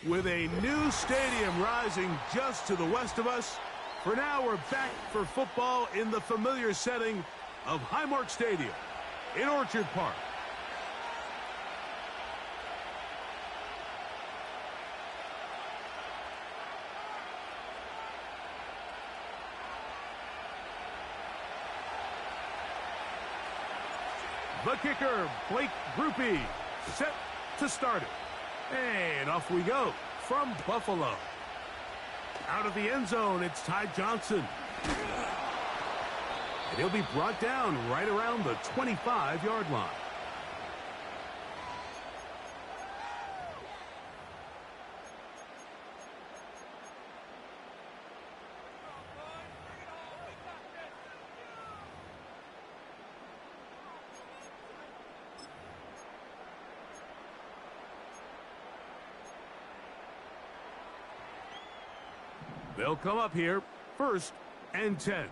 With a new stadium rising just to the west of us, for now we're back for football in the familiar setting of Highmark Stadium in Orchard Park. The kicker, Blake Grupe, set to start it. And off we go from Buffalo. Out of the end zone, it's Ty Johnson. And he'll be brought down right around the 25-yard line. They'll come up here, 1st and 10.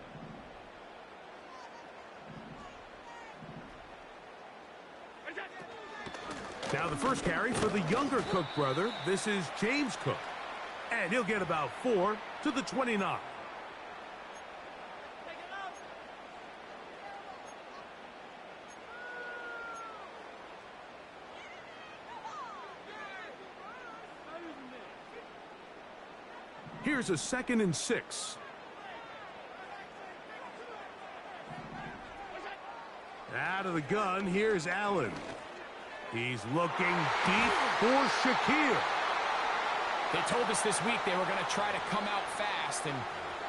Now the first carry for the younger Cook brother. This is James Cook. And he'll get about 4 to the 29. Here's a 2nd and 6. Out of the gun, here's Allen. He's looking deep for Shaquille. They told us this week they were going to try to come out fast, and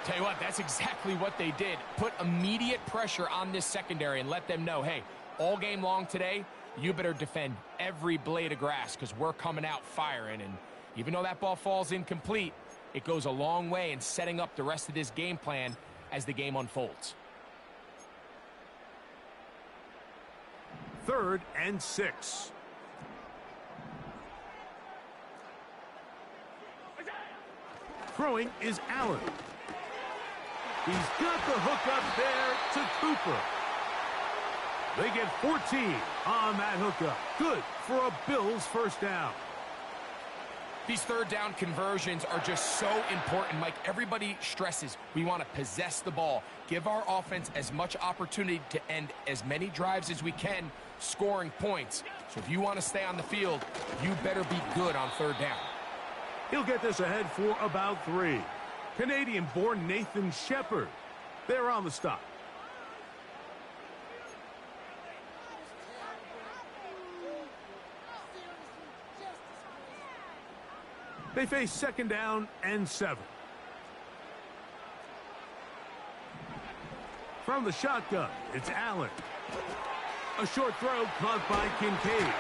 tell you what, that's exactly what they did. Put immediate pressure on this secondary and let them know, hey, all game long today, you better defend every blade of grass because we're coming out firing. And even though that ball falls incomplete, it goes a long way in setting up the rest of this game plan as the game unfolds. 3rd and 6. Throwing is Allen. He's got the hook up there to Cooper. They get 14 on that hookup. Good for a Bills first down. These 3rd down conversions are just so important. Mike, everybody stresses we want to possess the ball, give our offense as much opportunity to end as many drives as we can, scoring points. So if you want to stay on the field, you better be good on 3rd down. He'll get this ahead for about 3. Canadian-born Nathan Shepard. They're on the stop. They face 2nd down and 7. From the shotgun, it's Allen. A short throw caught by Kincaid.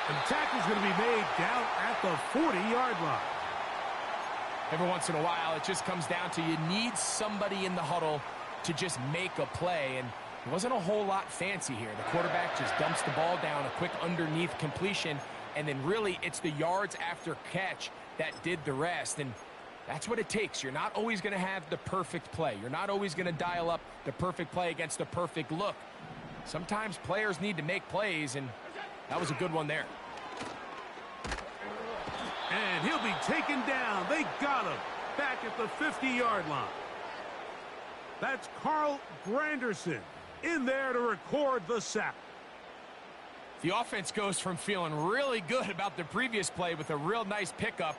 And the tackle's going to be made down at the 40-yard line. Every once in a while, it just comes down to you need somebody in the huddle to just make a play. And it wasn't a whole lot fancy here. The quarterback just dumps the ball down, a quick underneath completion. And then really it's the yards after catch that did the rest. And that's what it takes. You're not always going to have the perfect play. You're not always going to dial up the perfect play against the perfect look. Sometimes players need to make plays, and that was a good one there. And he'll be taken down. They got him back at the 50-yard line. That's Carl Granderson in there to record the sack. The offense goes from feeling really good about the previous play with a real nice pickup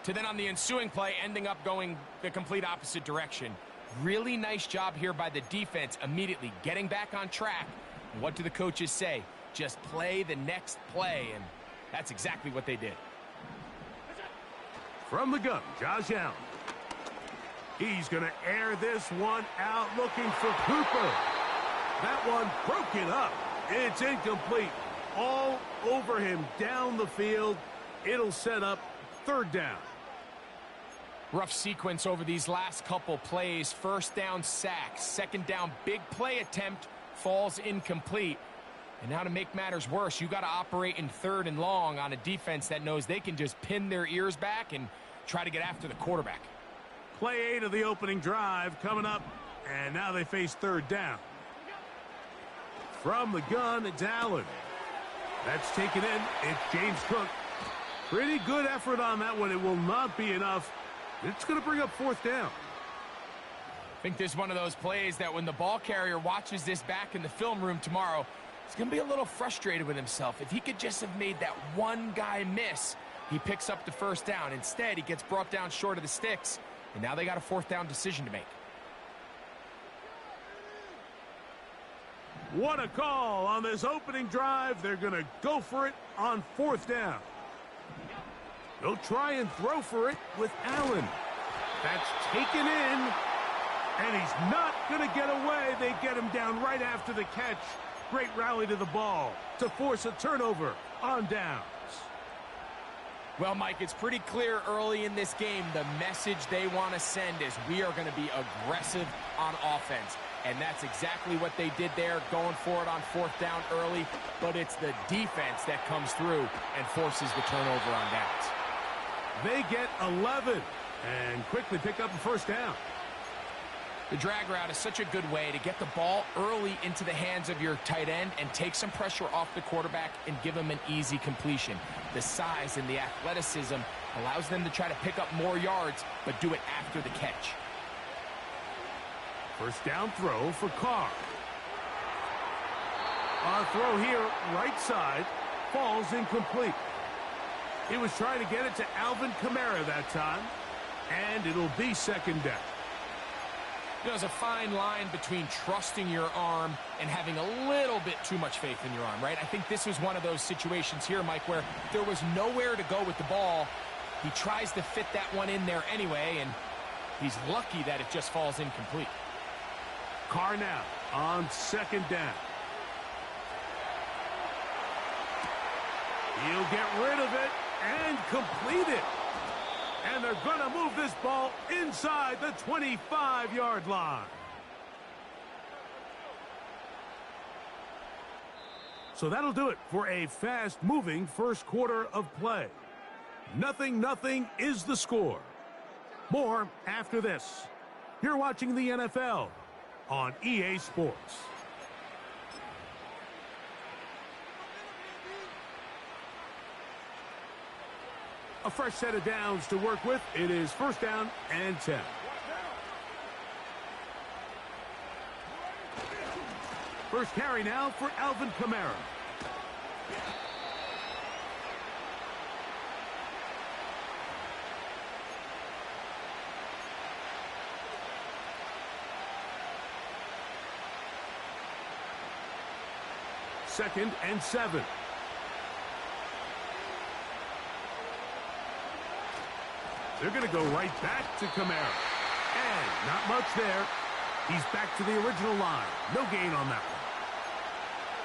to then on the ensuing play ending up going the complete opposite direction. Really nice job here by the defense immediately getting back on track. And what do the coaches say? Just play the next play, and that's exactly what they did. From the gun, Josh Allen. He's going to air this one out looking for Cooper. That one broken up. It's incomplete. All over him down the field. It'll set up 3rd down. Rough sequence over these last couple plays. 1st down sack. 2nd down big play attempt falls incomplete. And now to make matters worse, you got to operate in 3rd and long on a defense that knows they can just pin their ears back and try to get after the quarterback. Play 8 of the opening drive coming up. And now they face 3rd down. From the gun, it's Allen. That's taken in. It's James Cook. Pretty good effort on that one. It will not be enough. It's going to bring up fourth down. I think this is one of those plays that when the ball carrier watches this back in the film room tomorrow, he's going to be a little frustrated with himself. If he could just have made that one guy miss, he picks up the first down. Instead, he gets brought down short of the sticks, and now they got a fourth down decision to make. What a call on this opening drive. They're going to go for it on fourth down. They'll try and throw for it with Allen. That's taken in, and he's not going to get away. They get him down right after the catch. Great rally to the ball to force a turnover on downs. Well, Mike, it's pretty clear early in this game the message they want to send is we are going to be aggressive on offense. And that's exactly what they did there, going for it on fourth down early. But it's the defense that comes through and forces the turnover on downs. They get 11 and quickly pick up a first down. The drag route is such a good way to get the ball early into the hands of your tight end and take some pressure off the quarterback and give him an easy completion. The size and the athleticism allows them to try to pick up more yards, but do it after the catch. First down throw for Carr. On throw here, right side, falls incomplete. He was trying to get it to Alvin Kamara that time, and it'll be second down. There's a fine line between trusting your arm and having a little bit too much faith in your arm, right? I think this was one of those situations here, Mike, where there was nowhere to go with the ball. He tries to fit that one in there anyway, and he's lucky that it just falls incomplete. Carr now on second down. He'll get rid of it and complete it. And they're going to move this ball inside the 25-yard line. So that'll do it for a fast-moving first quarter of play. 0-0 is the score. More after this. You're watching the NFL on EA Sports. A fresh set of downs to work with. It is first down and 10. First carry now for Alvin Kamara. Second and 7. They're going to go right back to Kamara. And not much there. He's back to the original line. No gain on that one.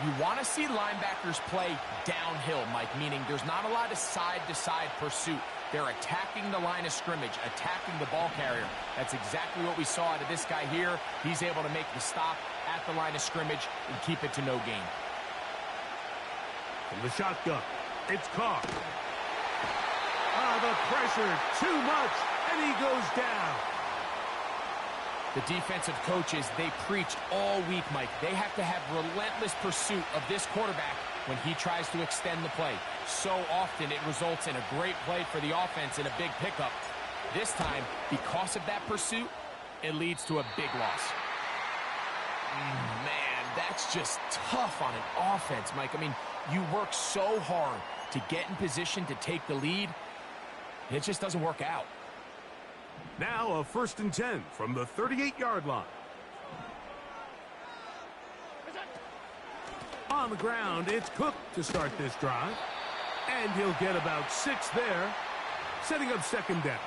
You want to see linebackers play downhill, Mike, meaning there's not a lot of side-to-side pursuit. They're attacking the line of scrimmage, attacking the ball carrier. That's exactly what we saw out of this guy here. He's able to make the stop at the line of scrimmage and keep it to no gain. From the shotgun, it's Carr. The pressure, too much, and he goes down. The defensive coaches, they preach all week, Mike. They have to have relentless pursuit of this quarterback when he tries to extend the play. So often it results in a great play for the offense and a big pickup. This time, because of that pursuit, it leads to a big loss. Man, that's just tough on an offense, Mike. I mean, you work so hard to get in position to take the lead. It just doesn't work out. Now a first and 10 from the 38-yard line. On the ground, it's Cook to start this drive. And he'll get about 6 there, setting up second down.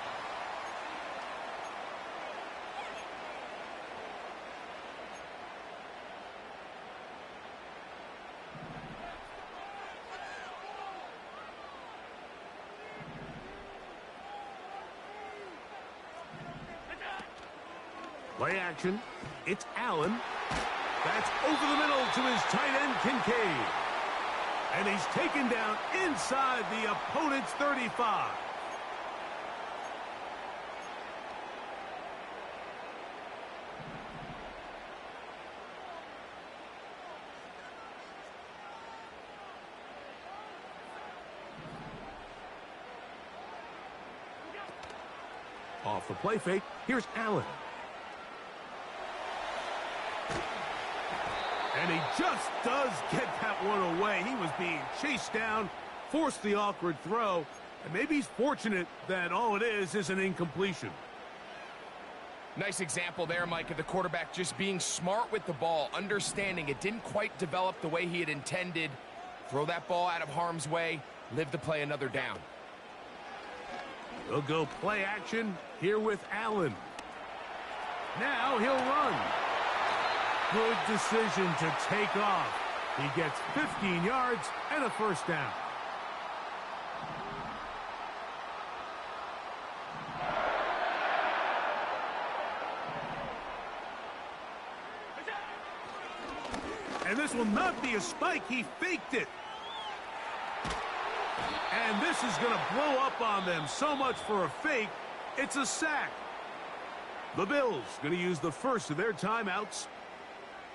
Play action. It's Allen. That's over the middle to his tight end, Kincaid. And he's taken down inside the opponent's 35. Off the play fake, here's Allen. And he just does get that one away. He was being chased down, forced the awkward throw, and maybe he's fortunate that all it is an incompletion. Nice example there, Mike, of the quarterback just being smart with the ball, understanding it didn't quite develop the way he had intended. Throw that ball out of harm's way, live to play another down. They'll go play action here with Allen. Now he'll run. Good decision to take off. He gets 15 yards and a first down. And this will not be a spike. He faked it. And this is going to blow up on them. So much for a fake. It's a sack. The Bills going to use the first of their timeouts.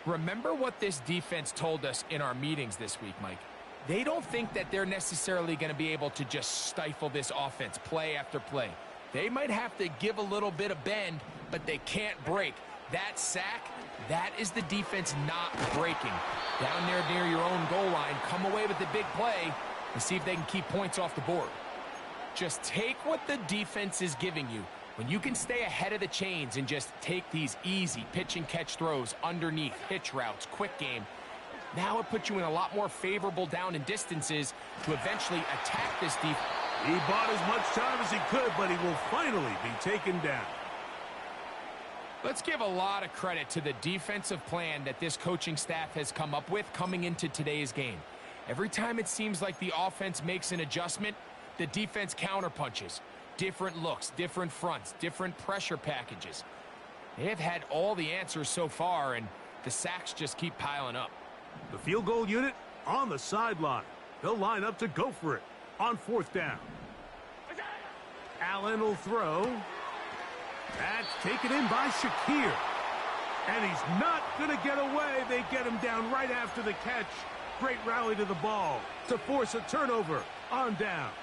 Remember what this defense told us in our meetings this week, Mike. They don't think that they're necessarily going to be able to just stifle this offense play after play. They might have to give a little bit of bend, but they can't break. That sack, that is the defense not breaking. Down there near your own goal line, come away with the big play and see if they can keep points off the board. Just take what the defense is giving you. When you can stay ahead of the chains and just take these easy pitch and catch throws underneath, hitch routes, quick game, now it puts you in a lot more favorable down and distances to eventually attack this defense. He bought as much time as he could, but he will finally be taken down. Let's give a lot of credit to the defensive plan that this coaching staff has come up with coming into today's game. Every time it seems like the offense makes an adjustment, the defense counterpunches. Different looks, different fronts, different pressure packages. They have had all the answers so far, and the sacks just keep piling up. The field goal unit on the sideline. They'll line up to go for it on fourth down. Allen will throw. That's taken in by Shakir. And he's not going to get away. They get him down right after the catch. Great rally to the ball to force a turnover on downs.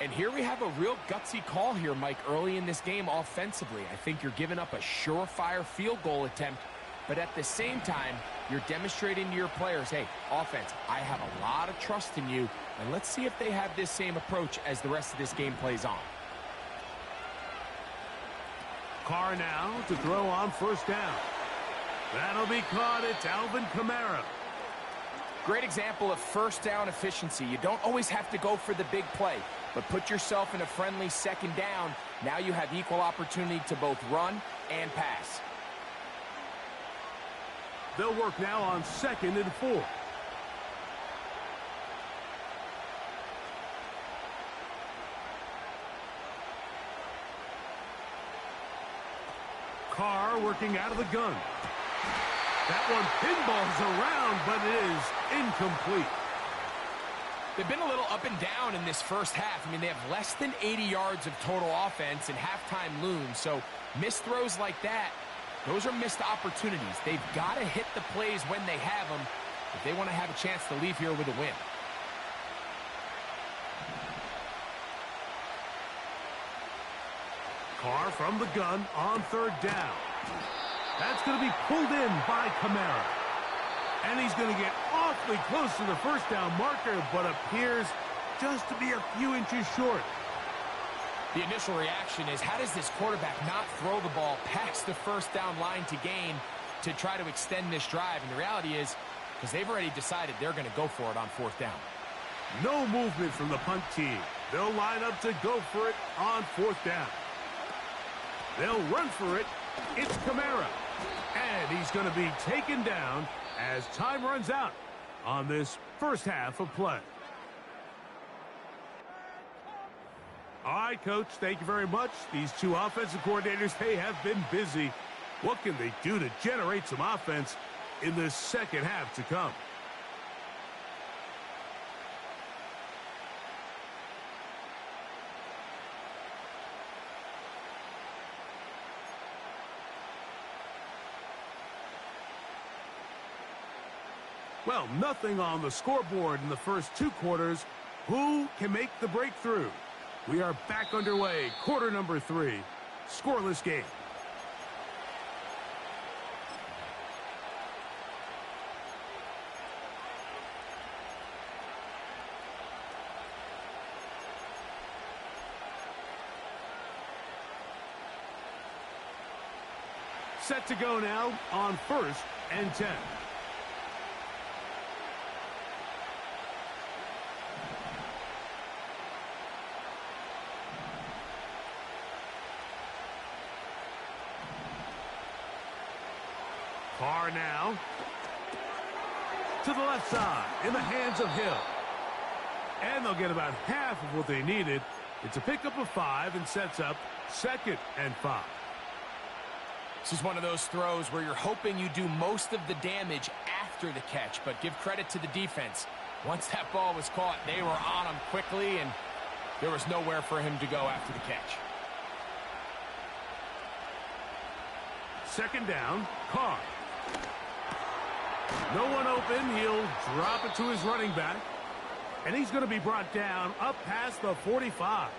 And here we have a real gutsy call here, Mike, early in this game offensively. I think you're giving up a surefire field goal attempt, but at the same time, you're demonstrating to your players, hey, offense, I have a lot of trust in you, and let's see if they have this same approach as the rest of this game plays on. Carr now to throw on first down. That'll be caught. It's Alvin Kamara. Great example of first down efficiency. You don't always have to go for the big play, but put yourself in a friendly second down. Now you have equal opportunity to both run and pass. They'll work now on 2nd and 4. Carr working out of the gun. That one pinballs around, but it is incomplete. They've been a little up and down in this first half. I mean, they have less than 80 yards of total offense and halftime looms. So missed throws like that, those are missed opportunities. They've got to hit the plays when they have them if they want to have a chance to leave here with a win. Carr from the gun on 3rd down. That's going to be pulled in by Kamara. And he's going to get awfully close to the first down marker, but appears just to be a few inches short. The initial reaction is, how does this quarterback not throw the ball past the first down line to gain to try to extend this drive? And the reality is, because they've already decided they're going to go for it on 4th down. No movement from the punt team. They'll line up to go for it on 4th down. They'll run for it. It's Kamara. And he's going to be taken down as time runs out on this first half of play. All right, Coach, thank you very much. These two offensive coordinators, they have been busy. What can they do to generate some offense in the second half to come? Well, nothing on the scoreboard in the first 2 quarters. Who can make the breakthrough? We are back underway. Quarter number 3. Scoreless game. Set to go now on 1st and 10. Carr now to the left side in the hands of Hill. And they'll get about half of what they needed. It's a pickup of 5 and sets up 2nd and 5. This is one of those throws where you're hoping you do most of the damage after the catch, but give credit to the defense. Once that ball was caught, they were on him quickly, and there was nowhere for him to go after the catch. 2nd down, Carr. No one open. He'll drop it to his running back. And he's going to be brought down up past the 45.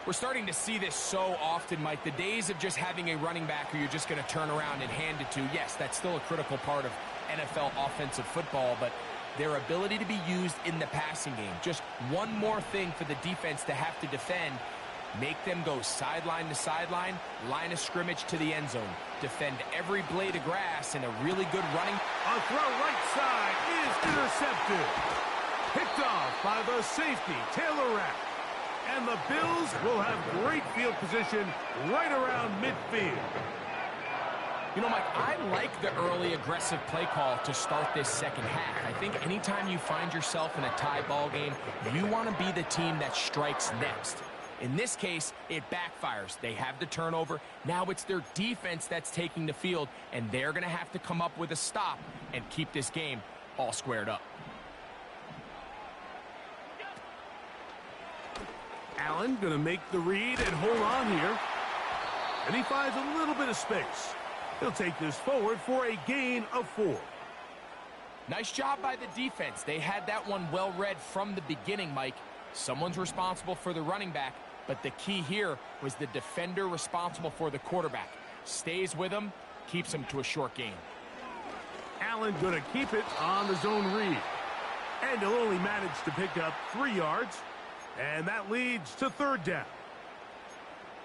We're starting to see this so often, Mike. The days of just having a running back who you're just going to turn around and hand it to, yes, that's still a critical part of NFL offensive football, but their ability to be used in the passing game. Just one more thing for the defense to have to defend. Make them go sideline to sideline, line of scrimmage to the end zone. Defend every blade of grass and a really good running. A throw right side is intercepted. Picked off by the safety, Taylor Rapp. And the Bills will have great field position right around midfield. You know, Mike, I like the early aggressive play call to start this second half. I think anytime you find yourself in a tie ball game, you want to be the team that strikes next. In this case, it backfires. They have the turnover. Now it's their defense that's taking the field, and they're going to have to come up with a stop and keep this game all squared up. Allen going to make the read and hold on here. And he finds a little bit of space. He'll take this forward for a gain of 4. Nice job by the defense. They had that one well read from the beginning, Mike. Someone's responsible for the running back, but the key here was the defender responsible for the quarterback. Stays with him, keeps him to a short gain. Allen going to keep it on the zone read. And he'll only manage to pick up 3 yards. And that leads to 3rd down.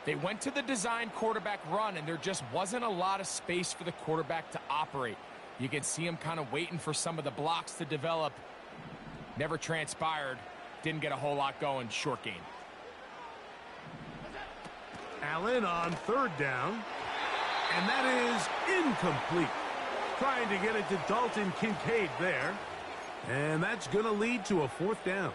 They went to the design quarterback run, and there just wasn't a lot of space for the quarterback to operate. You can see him kind of waiting for some of the blocks to develop. Never transpired. Didn't get a whole lot going. Short gain. Allen on 3rd down. And that is incomplete. Trying to get it to Dalton Kincaid there. And that's going to lead to a 4th down.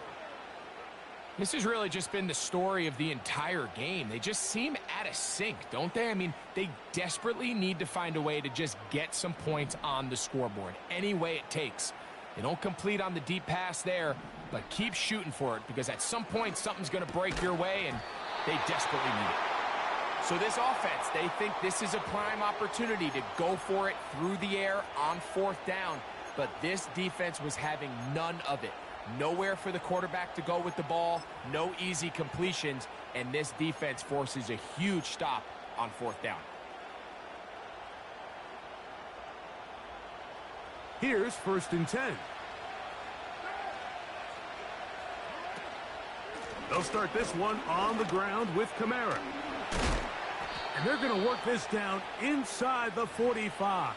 This has really just been the story of the entire game. They just seem out of sync, don't they? I mean, they desperately need to find a way to just get some points on the scoreboard, any way it takes. They don't complete on the deep pass there, but keep shooting for it, because at some point something's going to break your way, and they desperately need it. So this offense, they think this is a prime opportunity to go for it through the air on 4th down, but this defense was having none of it. Nowhere for the quarterback to go with the ball, no easy completions, and this defense forces a huge stop on 4th down. Here's 1st and 10. They'll start this one on the ground with Kamara. And they're going to work this down inside the 45.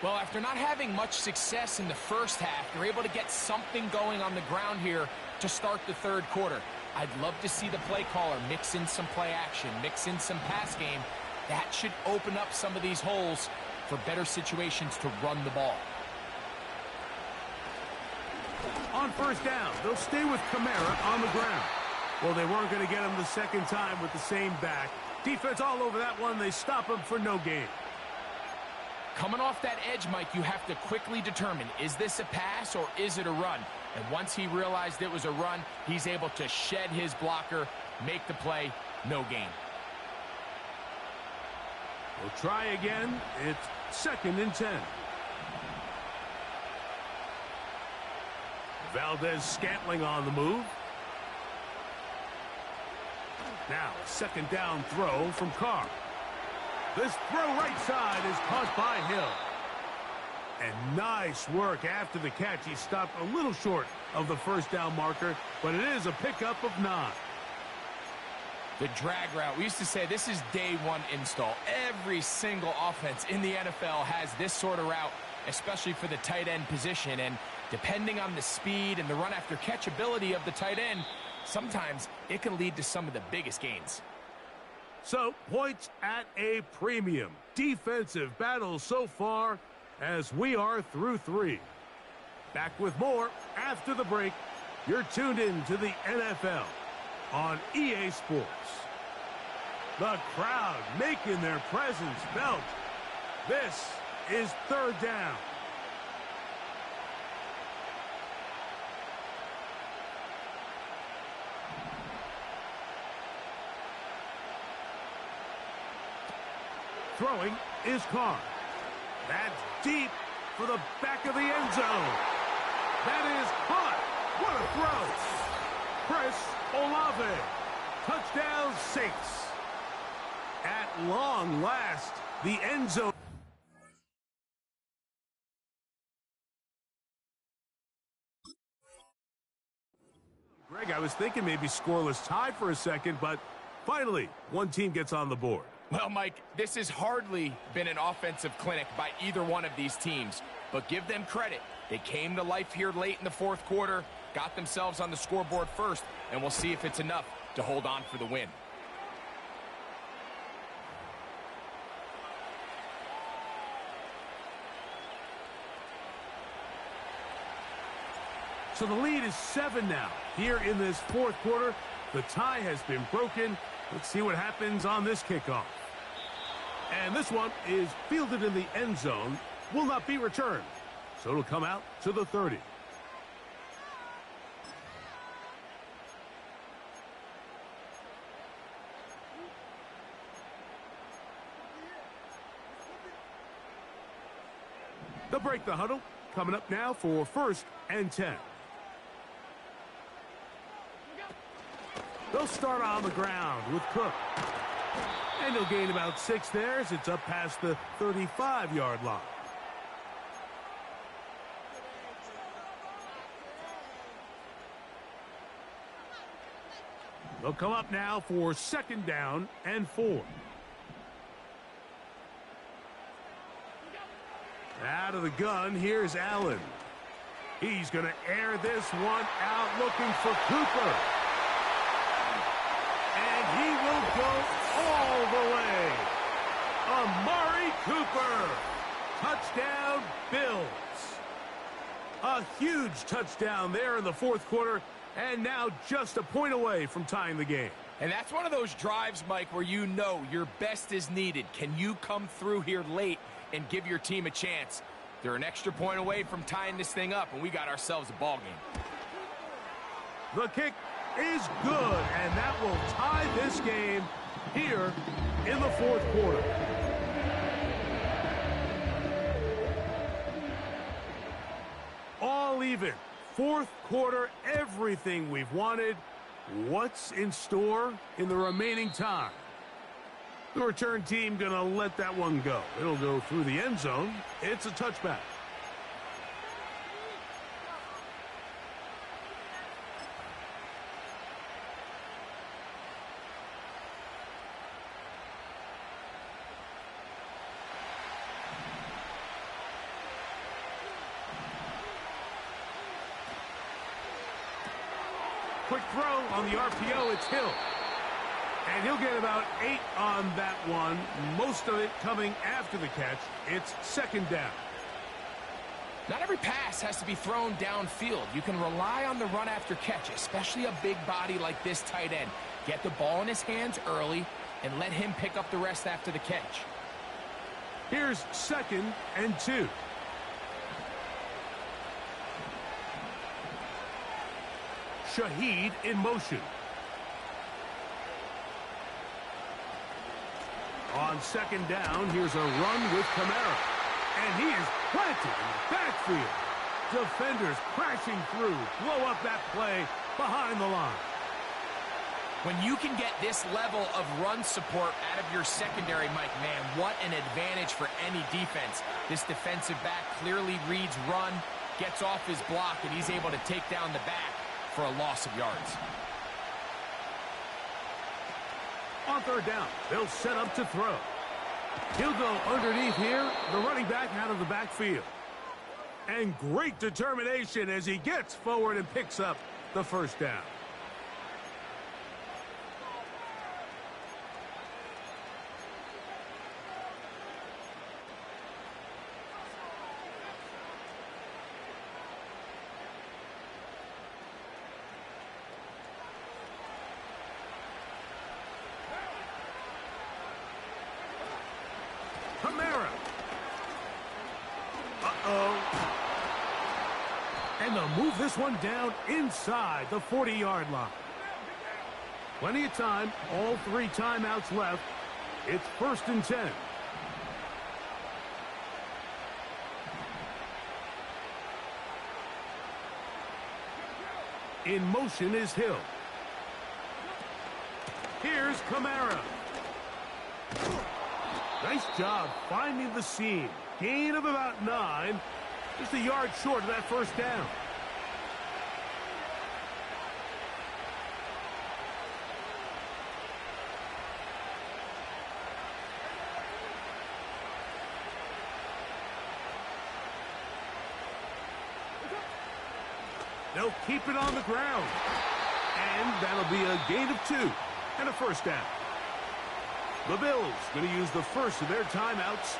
Well, after not having much success in the first half, they're able to get something going on the ground here to start the 3rd quarter. I'd love to see the play caller mix in some play action, mix in some pass game. That should open up some of these holes for better situations to run the ball. On 1st down, they'll stay with Kamara on the ground. Well, they weren't going to get him the 2nd time with the same back. Defense all over that one. They stop him for no gain. Coming off that edge, Mike, you have to quickly determine, is this a pass or is it a run? And once he realized it was a run, he's able to shed his blocker, make the play, no gain. We'll try again. It's 2nd and 10. Valdez Scantling on the move. Now, second down throw from Carr. This throw right side is caught by Hill. And nice work after the catch. He stopped a little short of the first down marker, but it is a pickup of 9. The drag route. We used to say this is day one install. Every single offense in the NFL has this sort of route, especially for the tight end position. And depending on the speed and the run after catch ability of the tight end, sometimes it can lead to some of the biggest gains. So, points at a premium. Defensive battle so far as we are through 3. Back with more after the break. You're tuned in to the NFL on EA Sports. The crowd making their presence felt. This is third down. Throwing is Carr. That's deep for the back of the end zone. That is caught. What a throw. Chris Olave. Touchdown Saints. At long last, the end zone. Greg, I was thinking maybe scoreless tie for a second, but finally, one team gets on the board. Well, Mike, this has hardly been an offensive clinic by either one of these teams, but give them credit. They came to life here late in the fourth quarter, got themselves on the scoreboard first, and we'll see if it's enough to hold on for the win. So the lead is 7 now. Here in this fourth quarter, the tie has been broken. Let's see what happens on this kickoff. And this one is fielded in the end zone, will not be returned. So it'll come out to the 30. They'll break the huddle. Coming up now for 1st and 10. They'll start on the ground with Cook. And he'll gain about 6 there as it's up past the 35-yard line. They'll come up now for 2nd down and 4. Out of the gun, here's Allen. He's going to air this one out looking for Cooper. And he will go all the way. Amari Cooper. Touchdown, Bills. A huge touchdown there in the fourth quarter, and now just a point away from tying the game. And that's one of those drives, Mike, where you know your best is needed. Can you come through here late and give your team a chance? They're an extra point away from tying this thing up, and we got ourselves a ball game. The kick is good, and that will tie this game here in the fourth quarter. All even. Fourth quarter, everything we've wanted. What's in store in the remaining time? The return team going to let that one go. It'll go through the end zone. It's a touchback. Quick throw on the RPO. It's Hill. And he'll get about 8 on that one, most of it coming after the catch. It's 2nd down. Not every pass has to be thrown downfield. You can rely on the run after catch, especially a big body like this tight end. Get the ball in his hands early and let him pick up the rest after the catch. Here's 2nd and 2. Shaheed in motion. On 2nd down, here's a run with Kamara. And he is planted in the backfield. Defenders crashing through, blow up that play behind the line. When you can get this level of run support out of your secondary, Mike, man, what an advantage for any defense. This defensive back clearly reads run, gets off his block, and he's able to take down the back for a loss of yards. On third down, they'll set up to throw. He'll go underneath here, the running back out of the backfield. And great determination as he gets forward and picks up the first down. And they'll move this one down inside the 40-yard line. Plenty of time, all 3 timeouts left. It's 1st and 10. In motion is Hill. Here's Kamara. Nice job finding the seam. Gain of about 9. Just a yard short of that first down. They'll keep it on the ground. And that'll be a gain of 2 and a first down. The Bills going to use the first of their timeouts.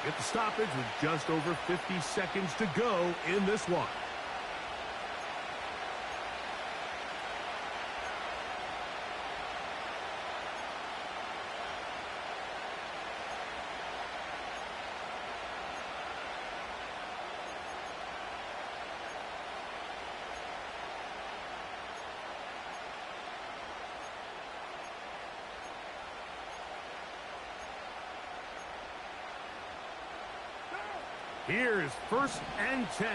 Get the stoppage with just over 50 seconds to go in this one. Here's 1st and 10.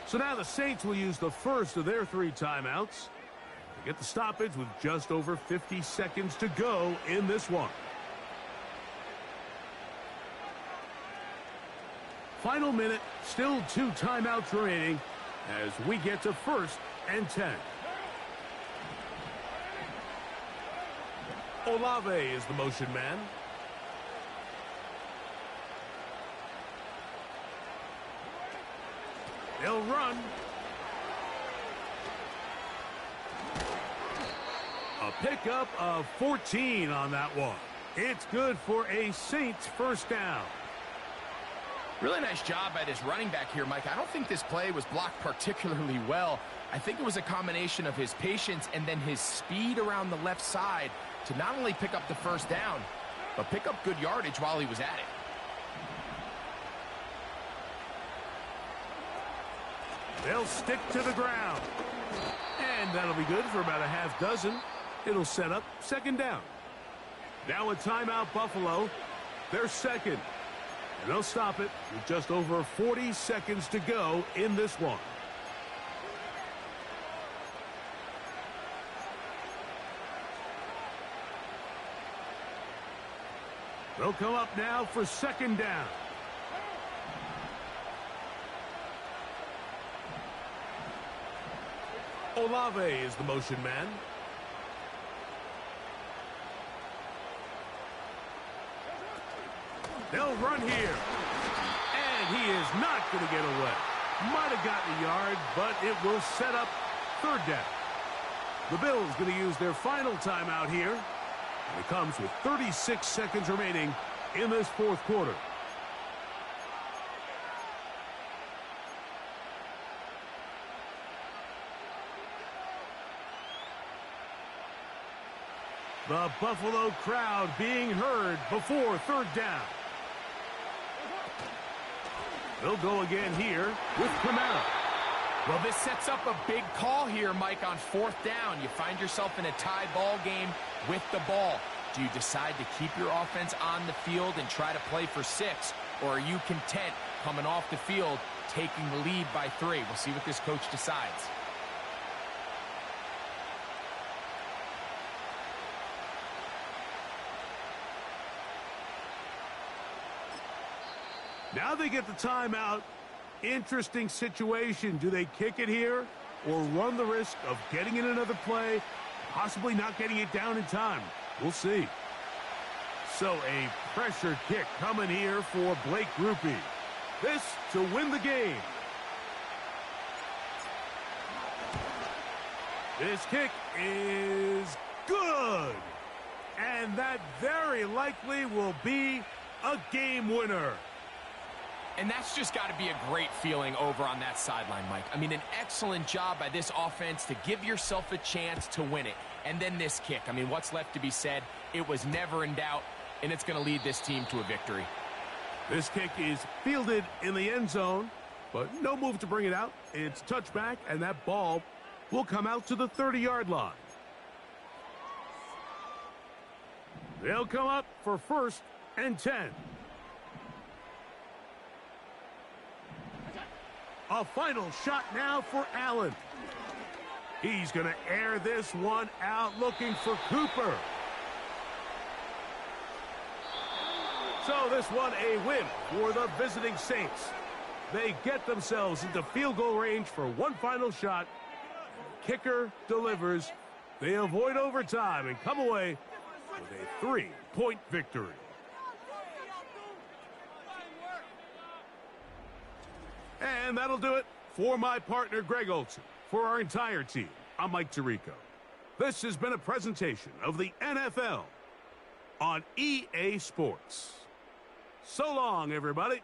So now the Saints will use the first of their 3 timeouts to get the stoppage with just over 50 seconds to go in this one. Final minute, still 2 timeouts remaining as we get to 1st and 10. Olave is the motion man. They'll run. A pickup of 14 on that one. It's good for a Saints first down. Really nice job by this running back here, Mike. I don't think this play was blocked particularly well. I think it was a combination of his patience and then his speed around the left side to not only pick up the first down, but pick up good yardage while he was at it. They'll stick to the ground. And that'll be good for about a half dozen. It'll set up 2nd down. Now a timeout, Buffalo. They're 2nd. And they'll stop it with just over 40 seconds to go in this one. They'll come up now for 2nd down. Olave is the motion man. They'll run here. And he is not going to get away. Might have gotten a yard, but it will set up 3rd down. The Bills going to use their final timeout here. And it comes with 36 seconds remaining in this 4th quarter. The Buffalo crowd being heard before 3rd down. They'll go again here with Kamara. Well, this sets up a big call here, Mike, on 4th down. You find yourself in a tie ball game with the ball. Do you decide to keep your offense on the field and try to play for 6? Or are you content coming off the field taking the lead by 3. We'll see what this coach decides. Now they get the timeout. Interesting situation. Do they kick it here or run the risk of getting in another play, possibly not getting it down in time? We'll see. So a pressure kick coming here for Blake Grupe. This to win the game. This kick is good. And that very likely will be a game winner. And that's just got to be a great feeling over on that sideline, Mike. I mean, an excellent job by this offense to give yourself a chance to win it. And then this kick. I mean, what's left to be said? It was never in doubt, and it's going to lead this team to a victory. This kick is fielded in the end zone, but no move to bring it out. It's touchback, and that ball will come out to the 30-yard line. They'll come up for 1st and 10. A final shot now for Allen. He's going to air this one out, looking for Cooper. So this one a win for the visiting Saints. They get themselves into field goal range for one final shot. Kicker delivers. They avoid overtime and come away with a 3-point victory. And that'll do it for my partner, Greg Olson. For our entire team, I'm Mike Tirico. This has been a presentation of the NFL on EA Sports. So long, everybody.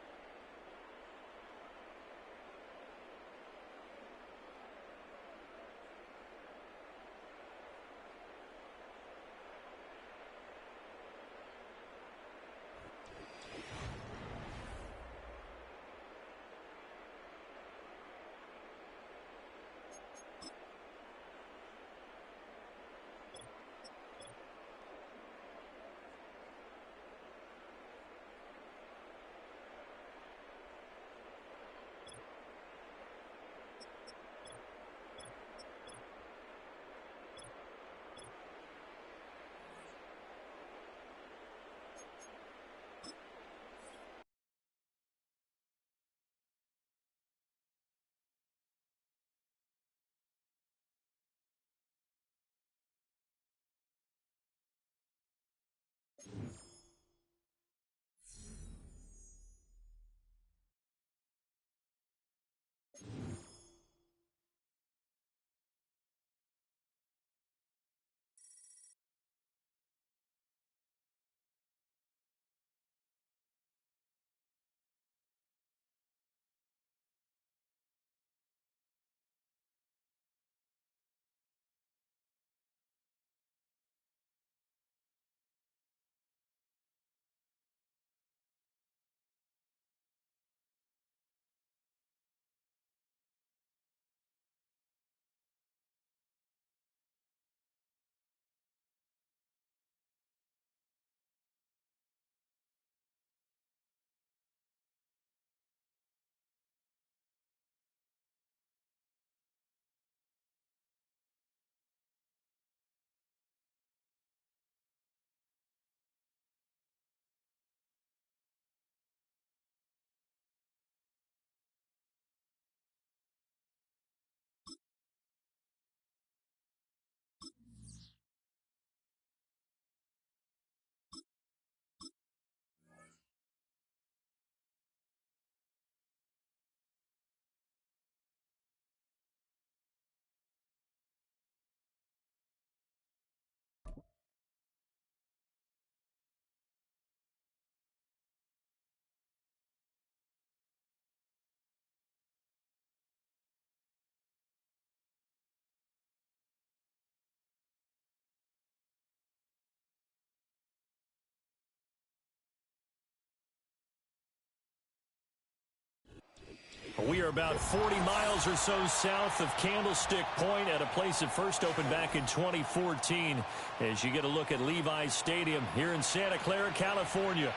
We are about 40 miles or so south of Candlestick Point at a place that first opened back in 2014 as you get a look at Levi's Stadium here in Santa Clara, California.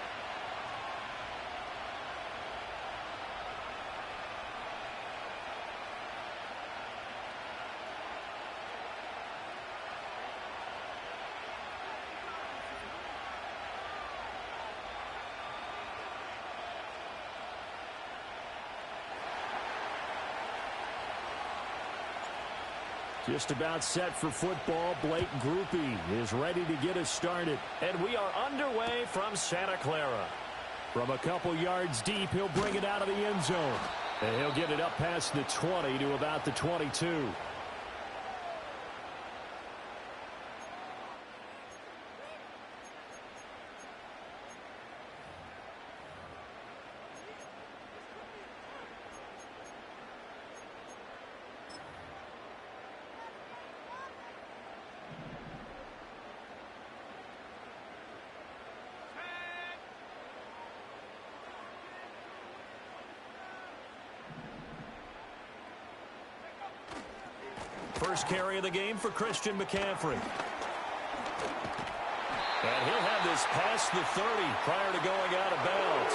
Just about set for football. Blake Groupie is ready to get us started. And we are underway from Santa Clara. From a couple yards deep, he'll bring it out of the end zone. And he'll get it up past the 20 to about the 22. First carry of the game for Christian McCaffrey. And he'll have this past the 30 prior to going out of bounds.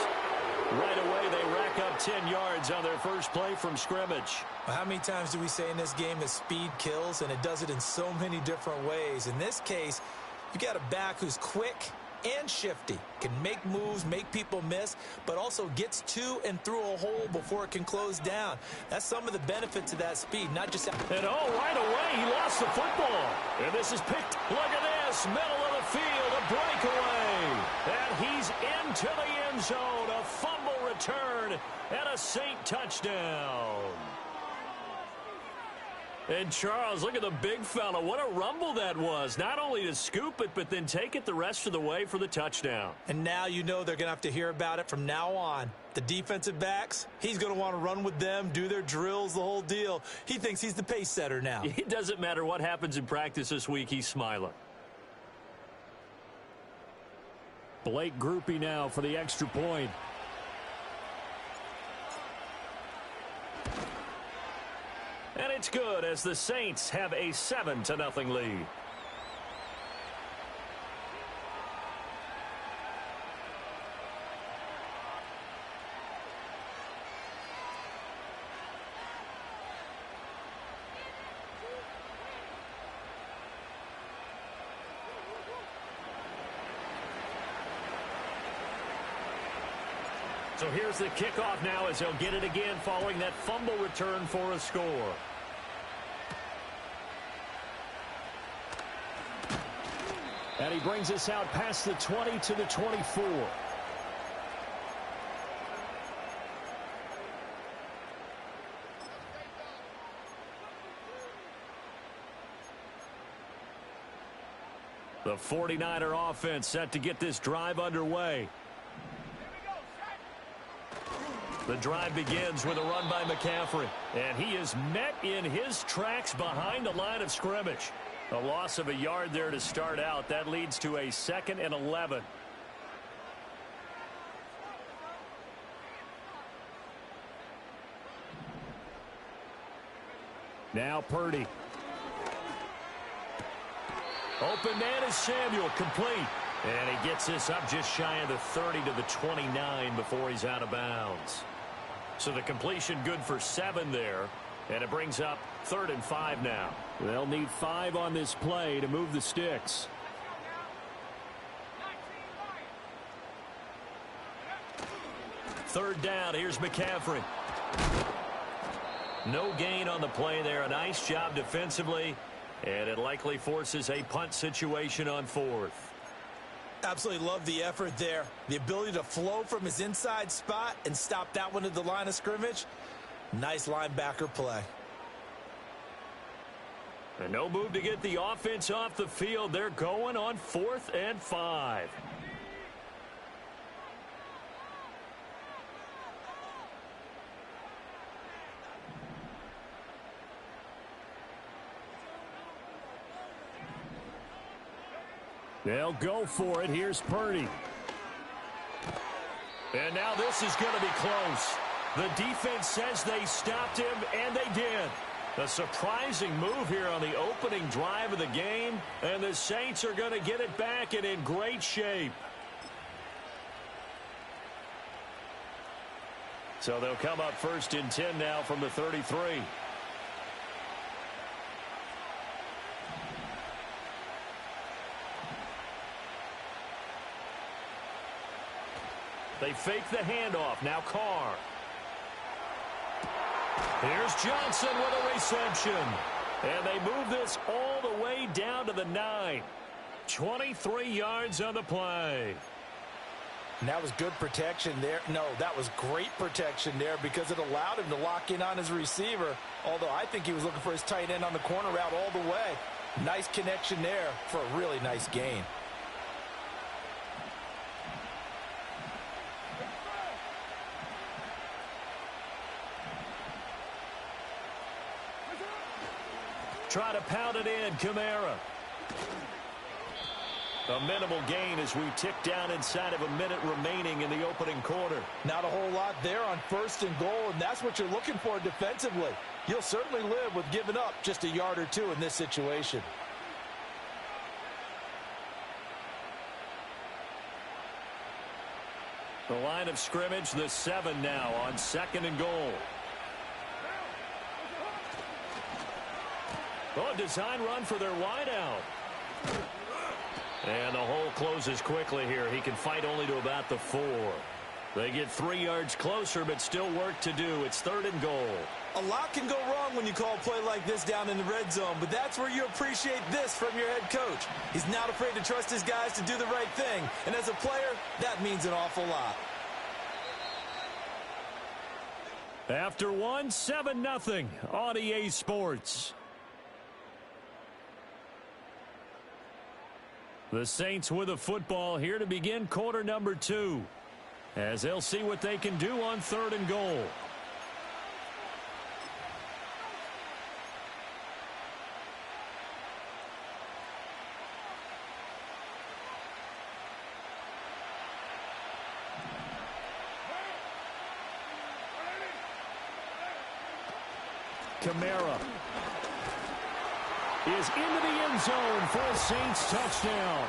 Right away, they rack up 10 yards on their first play from scrimmage. Well, how many times do we say in this game that speed kills, and it does it in so many different ways? In this case, you got a back who's quick and shifty, can make moves, make people miss, but also gets to and through a hole before it can close down. That's some of the benefits of that speed, not just... And right away, he lost the football. And this is picked. Look at this, middle of the field, a breakaway. And he's into the end zone, a fumble return, and a Saint touchdown. And Charles, look at the big fella. What a rumble that was. Not only to scoop it, but then take it the rest of the way for the touchdown. And now you know they're going to have to hear about it from now on. The defensive backs, he's going to want to run with them, do their drills, the whole deal. He thinks he's the pace setter now. It doesn't matter what happens in practice this week. He's smiling. Blake Groupie now for the extra point. And it's good as the Saints have a 7-0 lead. So here's the kickoff now as he'll get it again following that fumble return for a score. And he brings us out past the 20 to the 24. The 49er offense set to get this drive underway. The drive begins with a run by McCaffrey. And he is met in his tracks behind the line of scrimmage. A loss of a yard there to start out. That leads to a 2nd and 11. Now Purdy. Open man is Samuel, complete. And he gets this up just shy of the 30 to the 29 before he's out of bounds. So the completion good for 7 there. And it brings up 3rd and 5 now. They'll need 5 on this play to move the sticks. Third down, here's McCaffrey. No gain on the play there. A nice job defensively. And it likely forces a punt situation on 4th. Absolutely love the effort there. The ability to flow from his inside spot and stop that one at the line of scrimmage. Nice linebacker play. And no move to get the offense off the field. They're going on 4th and 5. They'll go for it. Here's Purdy. And now this is going to be close. The defense says they stopped him, and they did. A surprising move here on the opening drive of the game, and the Saints are going to get it back and in great shape. So they'll come up 1st and 10 now from the 33. They fake the handoff. Now Carr. Here's Johnson with a reception. And they move this all the way down to the 9. 23 yards on the play. And that was good protection there. No, that was great protection there because it allowed him to lock in on his receiver, although I think he was looking for his tight end on the corner route all the way. Nice connection there for a really nice gain. Try to pound it in, Kamara. A minimal gain as we tick down inside of a minute remaining in the opening quarter. Not a whole lot there on 1st and goal, and that's what you're looking for defensively. You'll certainly live with giving up just a yard or two in this situation. The line of scrimmage, the 7 now on 2nd and goal. Oh, a design run for their wideout. And the hole closes quickly here. He can fight only to about the 4. They get 3 yards closer, but still work to do. It's 3rd and goal. A lot can go wrong when you call a play like this down in the red zone, but that's where you appreciate this from your head coach. He's not afraid to trust his guys to do the right thing, and as a player, that means an awful lot. After 1, 7-0 on EA Sports. The Saints with a football here to begin quarter number 2, as they'll see what they can do on 3rd and goal. Kamara is into the end zone for a Saints touchdown.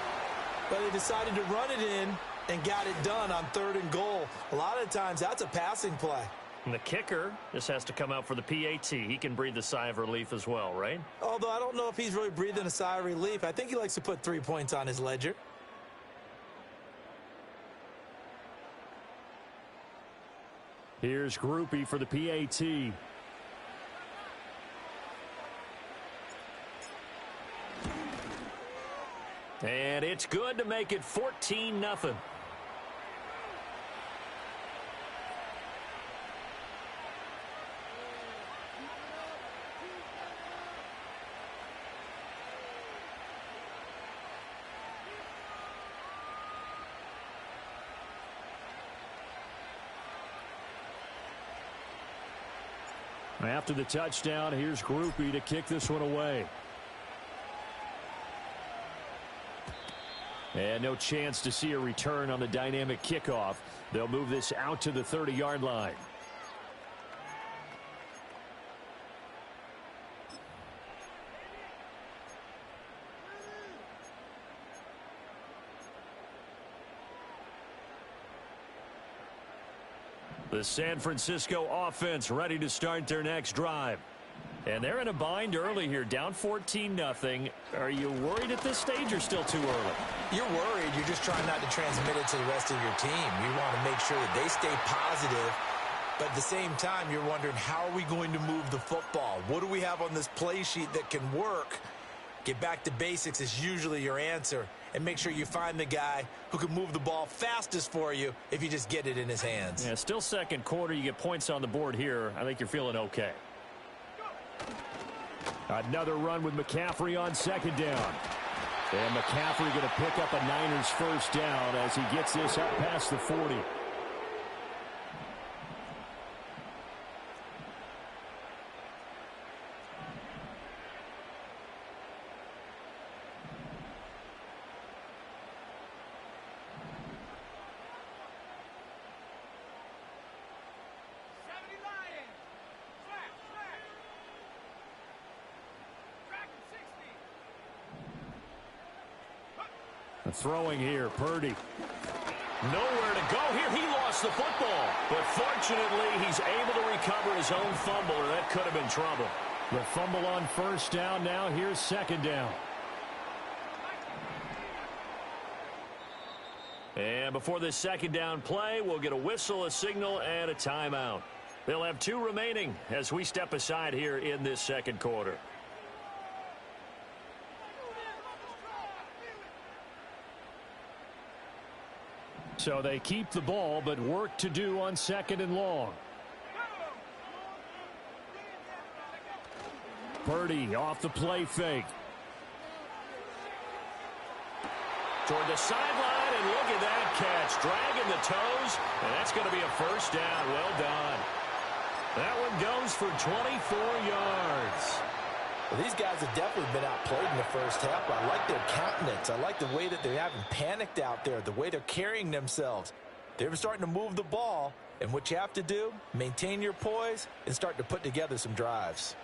But they decided to run it in and got it done on 3rd and goal. A lot of times that's a passing play. And the kicker just has to come out for the PAT. He can breathe a sigh of relief as well, right? Although I don't know if he's really breathing a sigh of relief. I think he likes to put 3 points on his ledger. Here's Groupie for the PAT. And it's good to make it 14-0. After the touchdown, here's Groupie to kick this one away. And no chance to see a return on the dynamic kickoff. They'll move this out to the 30-yard line. The San Francisco offense ready to start their next drive. And they're in a bind early here, down 14-0. Are you worried at this stage or still too early? You're worried. You're just trying not to transmit it to the rest of your team. You want to make sure that they stay positive. But at the same time, you're wondering, how are we going to move the football? What do we have on this play sheet that can work? Get back to basics is usually your answer. And make sure you find the guy who can move the ball fastest for you if you just get it in his hands. Yeah, still second quarter. You get points on the board here. I think you're feeling okay. Another run with McCaffrey on 2nd down. And McCaffrey going to pick up a Niners first down as he gets this up past the 40. Throwing here, Purdy. Nowhere to go here. He lost the football. But fortunately, he's able to recover his own fumble, or that could have been trouble. The fumble on 1st down now. Here's 2nd down. And before this 2nd down play, we'll get a whistle, a signal, and a timeout. They'll have 2 remaining as we step aside here in this 2nd quarter. So they keep the ball, but work to do on 2nd and long. Purdy off the play fake. Toward the sideline, and look at that catch. Dragging the toes, and that's going to be a first down. Well done. That one goes for 24 yards. Well, these guys have definitely been outplayed in the first half. I like their countenance. I like the way that they haven't panicked out there, the way they're carrying themselves. They're starting to move the ball, and what you have to do, maintain your poise and start to put together some drives.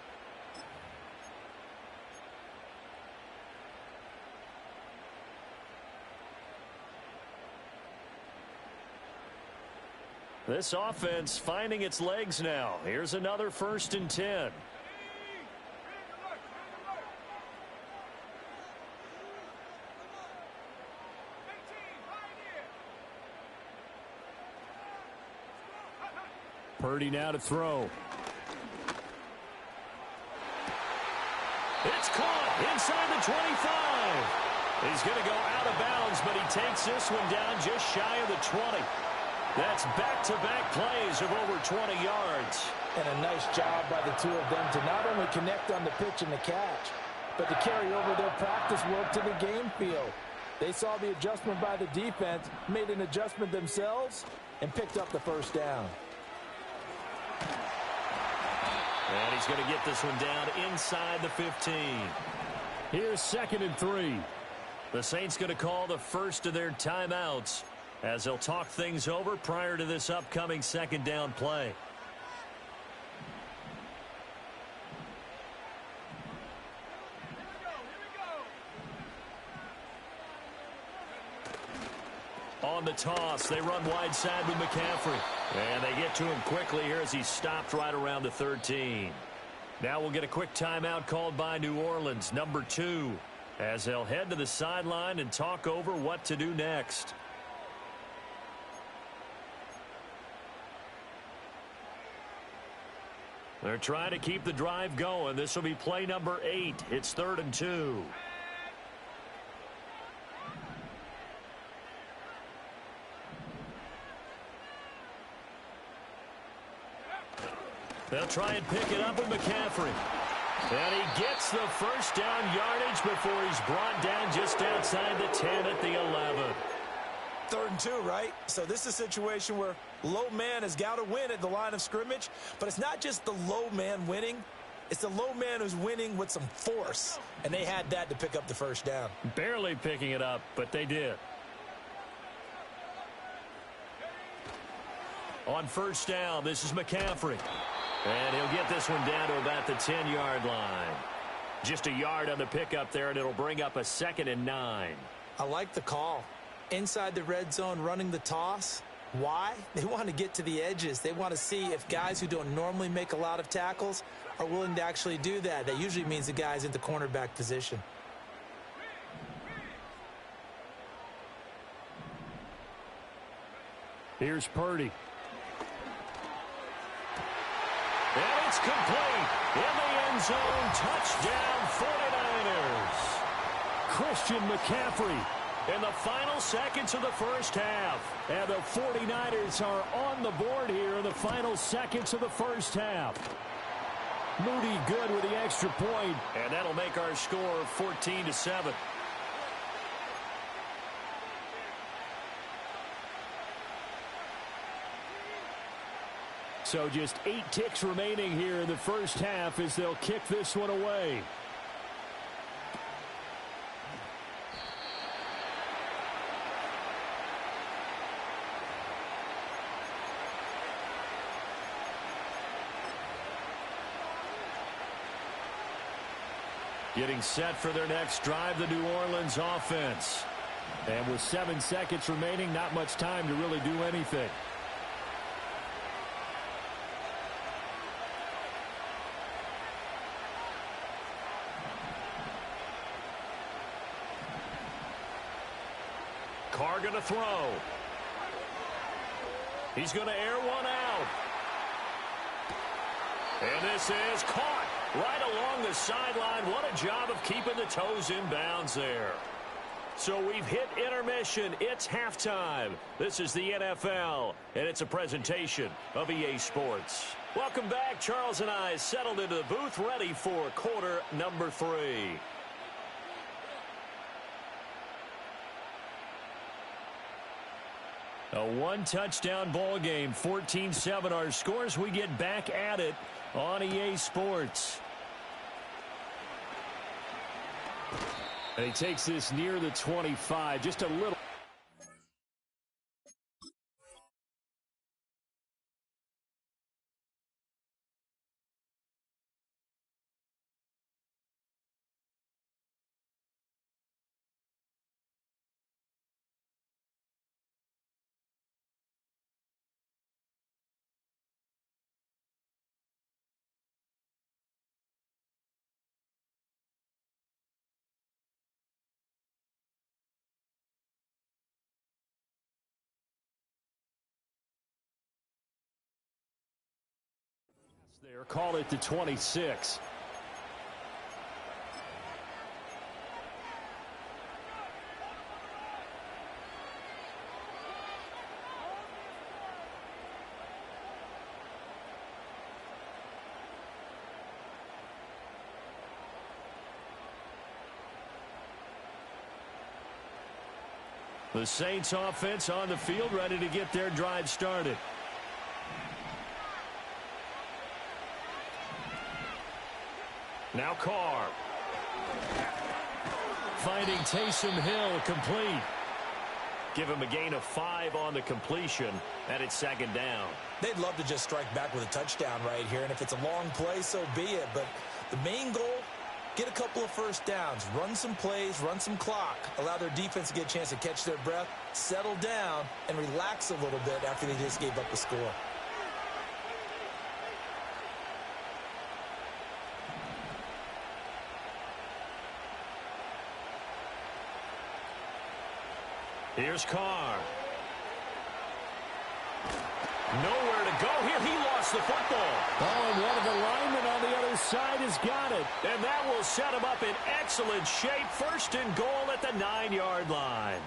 This offense finding its legs now. Here's another 1st and 10. Purdy now to throw. It's caught inside the 25. He's going to go out of bounds, but he takes this one down just shy of the 20. That's back-to-back plays of over 20 yards. And a nice job by the two of them to not only connect on the pitch and the catch, but to carry over their practice work to the game field. They saw the adjustment by the defense, made an adjustment themselves, and picked up the first down. And he's going to get this one down inside the 15. Here's 2nd and 3. The Saints going to call the first of their timeouts as they'll talk things over prior to this upcoming 2nd down play. On the toss, they run wide side with McCaffrey. And they get to him quickly here as he's stopped right around the 13. Now we'll get a quick timeout called by New Orleans, number 2, as they'll head to the sideline and talk over what to do next. They're trying to keep the drive going. This will be play number 8. It's 3rd and 2. They'll try and pick it up with McCaffrey. And he gets the first down yardage before he's brought down just outside the 10 at the 11. 3rd and 2, right? So this is a situation where low man has got to win at the line of scrimmage, but it's not just the low man winning. It's the low man who's winning with some force, and they had that to pick up the first down. Barely picking it up, but they did. On first down, this is McCaffrey. And he'll get this one down to about the 10-yard line. Just a yard on the pickup there, and it'll bring up a 2nd and 9. I like the call. Inside the red zone, running the toss. Why? They want to get to the edges. They want to see if guys who don't normally make a lot of tackles are willing to actually do that. That usually means the guy's in the cornerback position. Here's Purdy. And it's complete. In the end zone, touchdown 49ers. Christian McCaffrey in the final seconds of the first half. And the 49ers are on the board here in the final seconds of the first half. Moody good with the extra point, and that'll make our score 14-7. So just 8 ticks remaining here in the first half as they'll kick this one away. Getting set for their next drive, the New Orleans offense. And with 7 seconds remaining, not much time to really do anything. Carr going to throw. He's going to air one out. And this is caught right along the sideline. What a job of keeping the toes in bounds there. So we've hit intermission. It's halftime. This is the NFL, and it's a presentation of EA Sports. Welcome back. Charles and I settled into the booth, ready for quarter number 3. A one-touchdown ball game, 14-7 our scores. We get back at it on EA Sports. And he takes this near the 25, just a little. There, call it the 26. The Saints offense on the field, ready to get their drive started. Now Carr. Finding Taysom Hill, complete. Give him a gain of 5 on the completion, and it's second down. They'd love to just strike back with a touchdown right here, and if it's a long play, so be it. But the main goal, get a couple of first downs, run some plays, run some clock, allow their defense to get a chance to catch their breath, settle down, and relax a little bit after they just gave up the score. Here's Carr. Nowhere to go here. He lost the football. Oh, and one of the linemen on the other side has got it. And that will set him up in excellent shape. First and goal at the 9-yard line.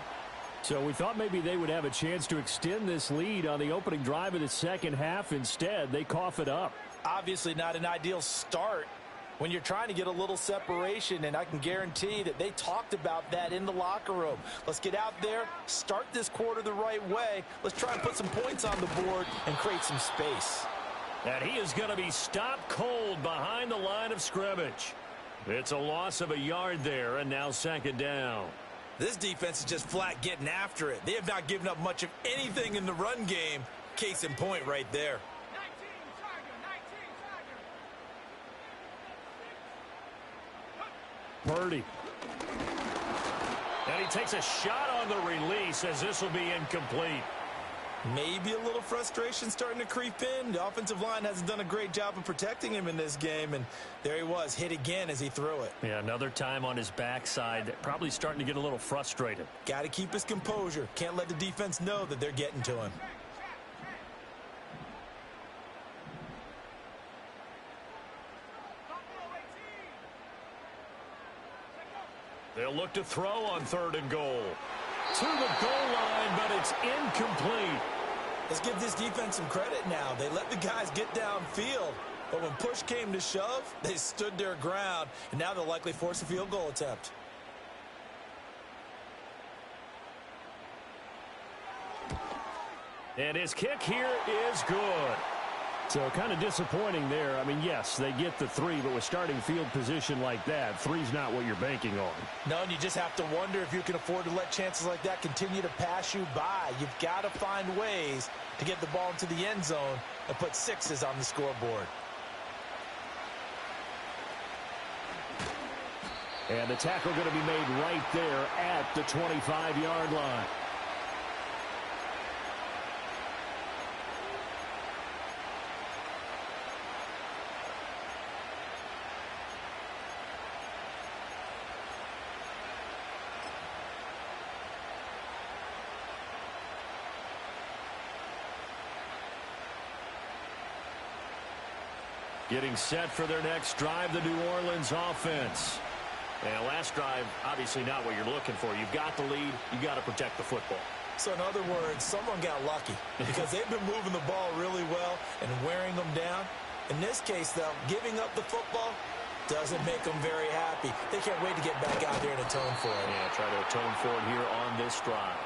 So we thought maybe they would have a chance to extend this lead on the opening drive of the second half. Instead, they cough it up. Obviously not an ideal start when you're trying to get a little separation, and I can guarantee that they talked about that in the locker room. Let's get out there, start this quarter the right way. Let's try and put some points on the board and create some space. And he is going to be stopped cold behind the line of scrimmage. It's a loss of a yard there, and now second down. This defense is just flat getting after it. They have not given up much of anything in the run game. Case in point right there. Purdy. And he takes a shot on the release as this will be incomplete. Maybe a little frustration starting to creep in. The offensive line hasn't done a great job of protecting him in this game, and there he was, hit again as he threw it. Yeah, another time on his backside, probably starting to get a little frustrated. Got to keep his composure. Can't let the defense know that they're getting to him. They'll look to throw on third and goal. To the goal line, but it's incomplete. Let's give this defense some credit now. They let the guys get downfield, but when push came to shove, they stood their ground, and now they'll likely force a field goal attempt. And his kick here is good. So kind of disappointing there. I mean, yes, they get the 3, but with starting field position like that, 3's not what you're banking on. No, and you just have to wonder if you can afford to let chances like that continue to pass you by. You've got to find ways to get the ball into the end zone and put 6s on the scoreboard. And the tackle going to be made right there at the 25-yard line. Getting set for their next drive, the New Orleans offense. And last drive, obviously not what you're looking for. You've got the lead. You've got to protect the football. So in other words, someone got lucky because they've been moving the ball really well and wearing them down. In this case, though, giving up the football doesn't make them very happy. They can't wait to get back out there and atone for it. Yeah, try to atone for it here on this drive.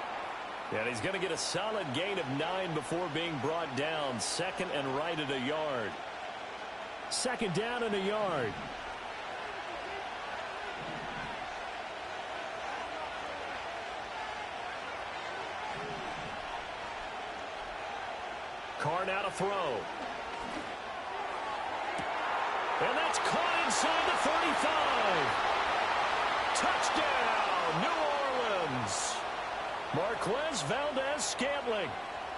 And he's going to get a solid gain of 9 before being brought down. Second and right at a yard. Second down and a yard. Carr now to throw. And that's caught inside the 35. Touchdown, New Orleans. Marquez Valdez-Scantling,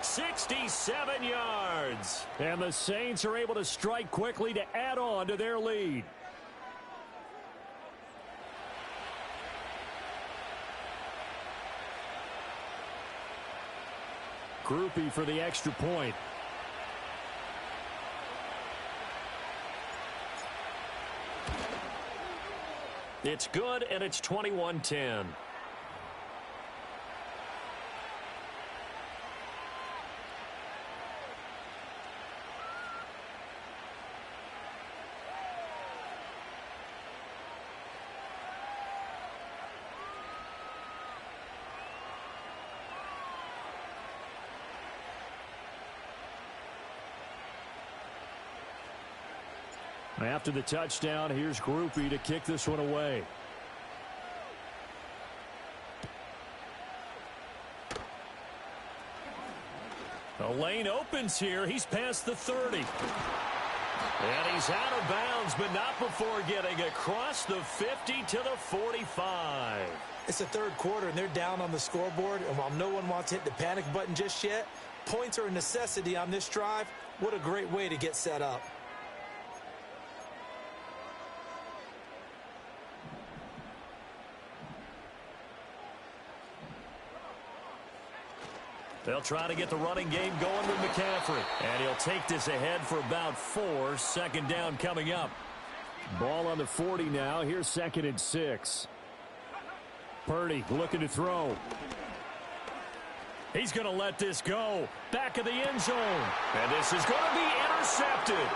67 yards. And the Saints are able to strike quickly to add on to their lead. Groupie for the extra point. It's good, and it's 21-10. After the touchdown, here's Groupie to kick this one away. The lane opens here. He's past the 30. And he's out of bounds, but not before getting across the 50 to the 45. It's the third quarter, and they're down on the scoreboard. And while no one wants to hit the panic button just yet, points are a necessity on this drive. What a great way to get set up. They'll try to get the running game going with McCaffrey. And he'll take this ahead for about 4. Second down coming up. Ball on the 40 now. Here's 2nd and 6. Purdy looking to throw. He's going to let this go. Back of the end zone. And this is going to be intercepted.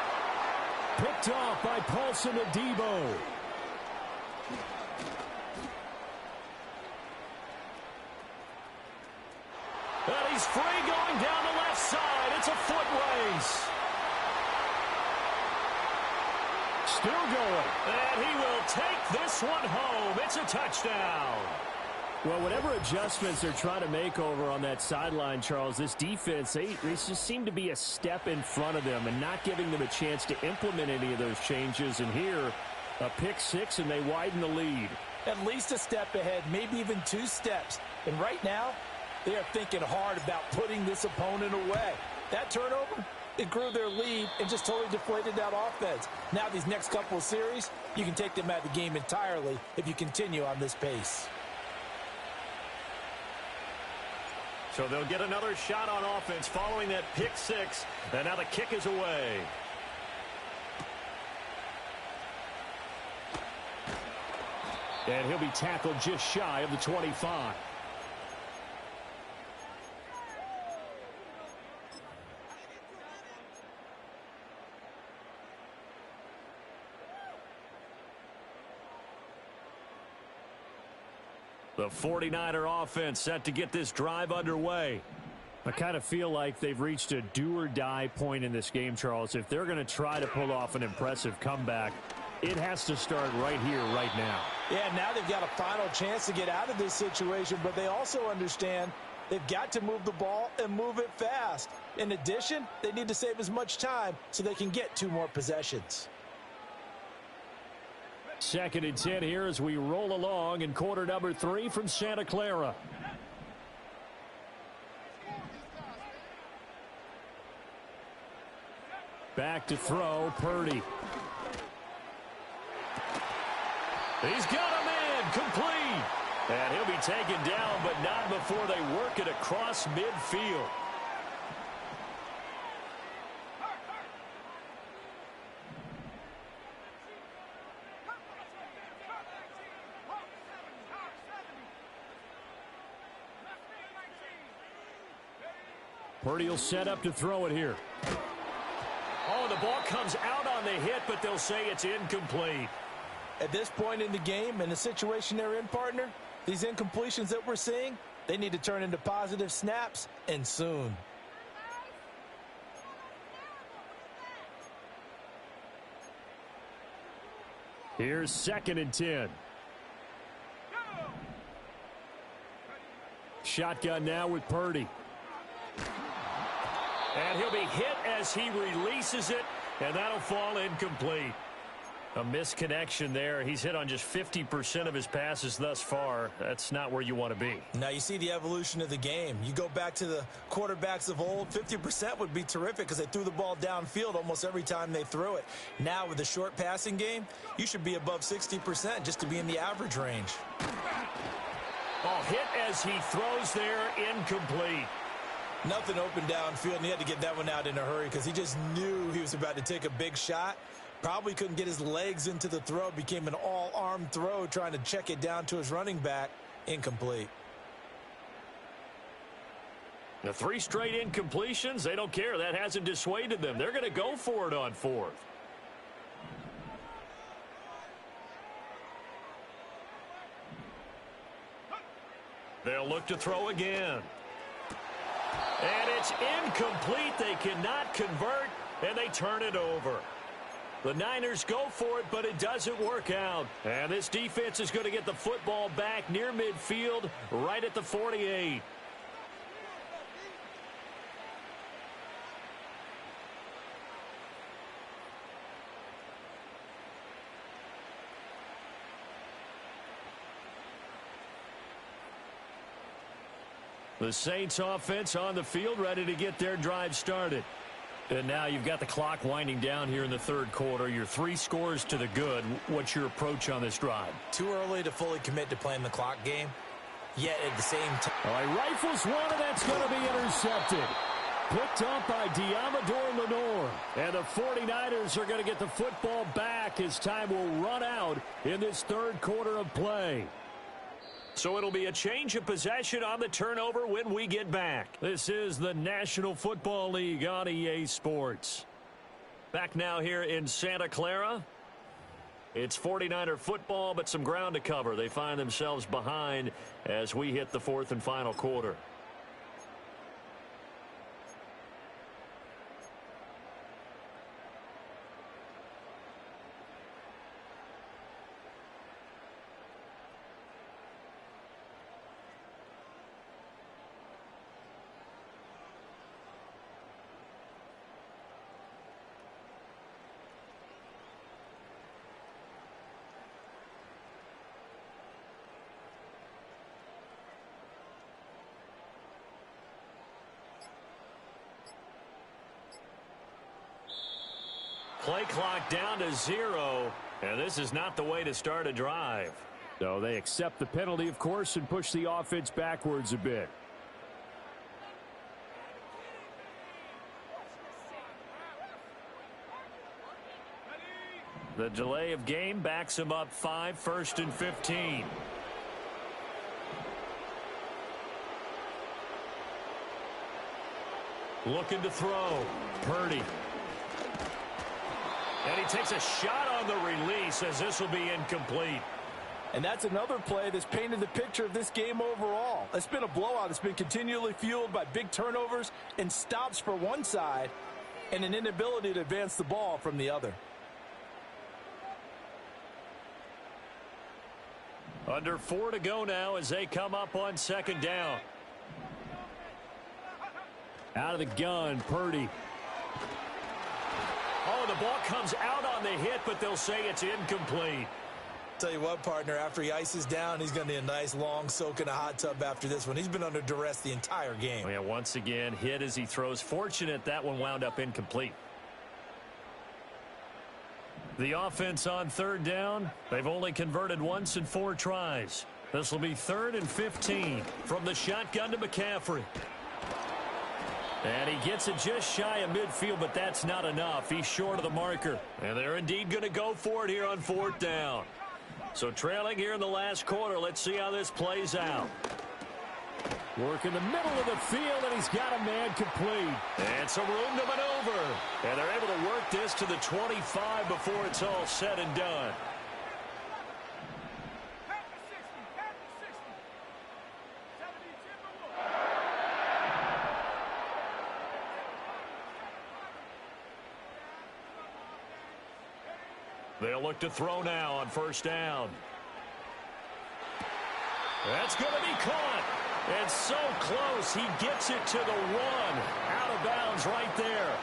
Picked off by Paulson Adebo. And he's free going down the left side. It's a foot race. Still going. And he will take this one home. It's a touchdown. Well, whatever adjustments they're trying to make over on that sideline, Charles, this defense, they just seem to be a step in front of them and not giving them a chance to implement any of those changes. And here, a pick 6, and they widen the lead. At least a step ahead, maybe even 2 steps. And right now, they are thinking hard about putting this opponent away. That turnover, it grew their lead and just totally deflated that offense. Now these next couple of series, you can take them out of the game entirely if you continue on this pace. So they'll get another shot on offense following that pick 6. And now the kick is away. And he'll be tackled just shy of the 25. The 49er offense set to get this drive underway. I kind of feel like they've reached a do-or-die point in this game, Charles. If they're going to try to pull off an impressive comeback, it has to start right here, right now. Yeah, now they've got a final chance to get out of this situation, but they also understand they've got to move the ball and move it fast. In addition, they need to save as much time so they can get 2 more possessions. 2nd and 10 here as we roll along in quarter number 3 from Santa Clara. Back to throw, Purdy. He's got him in, complete. And he'll be taken down, but not before they work it across midfield. Purdy will set up to throw it here. Oh, the ball comes out on the hit, but they'll say it's incomplete. At this point in the game, in the situation they're in, partner, these incompletions that we're seeing, they need to turn into positive snaps, and soon. Here's 2nd and 10. Shotgun now with Purdy. And he'll be hit as he releases it, and that'll fall incomplete. A misconnection there. He's hit on just 50% of his passes thus far. That's not where you want to be. Now you see the evolution of the game. You go back to the quarterbacks of old, 50% would be terrific because they threw the ball downfield almost every time they threw it. Now with the short passing game, you should be above 60% just to be in the average range. Oh, hit as he throws there, incomplete. Nothing open downfield, and he had to get that one out in a hurry because he just knew he was about to take a big shot. Probably couldn't get his legs into the throw. Became an all-arm throw trying to check it down to his running back. Incomplete. The 3 straight incompletions, they don't care. That hasn't dissuaded them. They're going to go for it on 4th. They'll look to throw again. And it's incomplete. They cannot convert, and they turn it over. The Niners go for it, but it doesn't work out. And this defense is going to get the football back near midfield, right at the 48. The Saints offense on the field, ready to get their drive started. And now you've got the clock winding down here in the 3rd quarter. Your 3 scores to the good. What's your approach on this drive? Too early to fully commit to playing the clock game. Yet at the same time. All right, rifles one, and that's going to be intercepted. Picked up by Diamador Lenore. And the 49ers are going to get the football back as time will run out in this 3rd quarter of play. So it'll be a change of possession on the turnover when we get back. This is the National Football League on EA Sports. Back now here in Santa Clara. It's 49er football, but some ground to cover. They find themselves behind as we hit the 4th and final quarter. Play clock down to 0, and this is not the way to start a drive. So they accept the penalty, of course, and push the offense backwards a bit. The delay of game backs him up 5, 1st and 15. Looking to throw. Purdy. And he takes a shot on the release as this will be incomplete. And that's another play that's painted the picture of this game overall. It's been a blowout. It's been continually fueled by big turnovers and stops for one side and an inability to advance the ball from the other. Under 4 to go now as they come up on 2nd down. Out of the gun, Purdy. Oh, the ball comes out on the hit, but they'll say it's incomplete. Tell you what, partner, after he ices down, he's going to need a nice long soak in a hot tub after this one. He's been under duress the entire game. Oh, yeah, once again, hit as he throws. Fortunate that one wound up incomplete. The offense on 3rd down, they've only converted once in 4 tries. This will be 3rd and 15 from the shotgun to McCaffrey. And he gets it just shy of midfield, but that's not enough. He's short of the marker. And they're indeed going to go for it here on 4th down. So trailing here in the last quarter, let's see how this plays out. Work in the middle of the field, and he's got a man complete. And some room to maneuver. And they're able to work this to the 25 before it's all said and done. They'll look to throw now on first down. That's going to be caught. And so close, he gets it to the one. Out of bounds right there.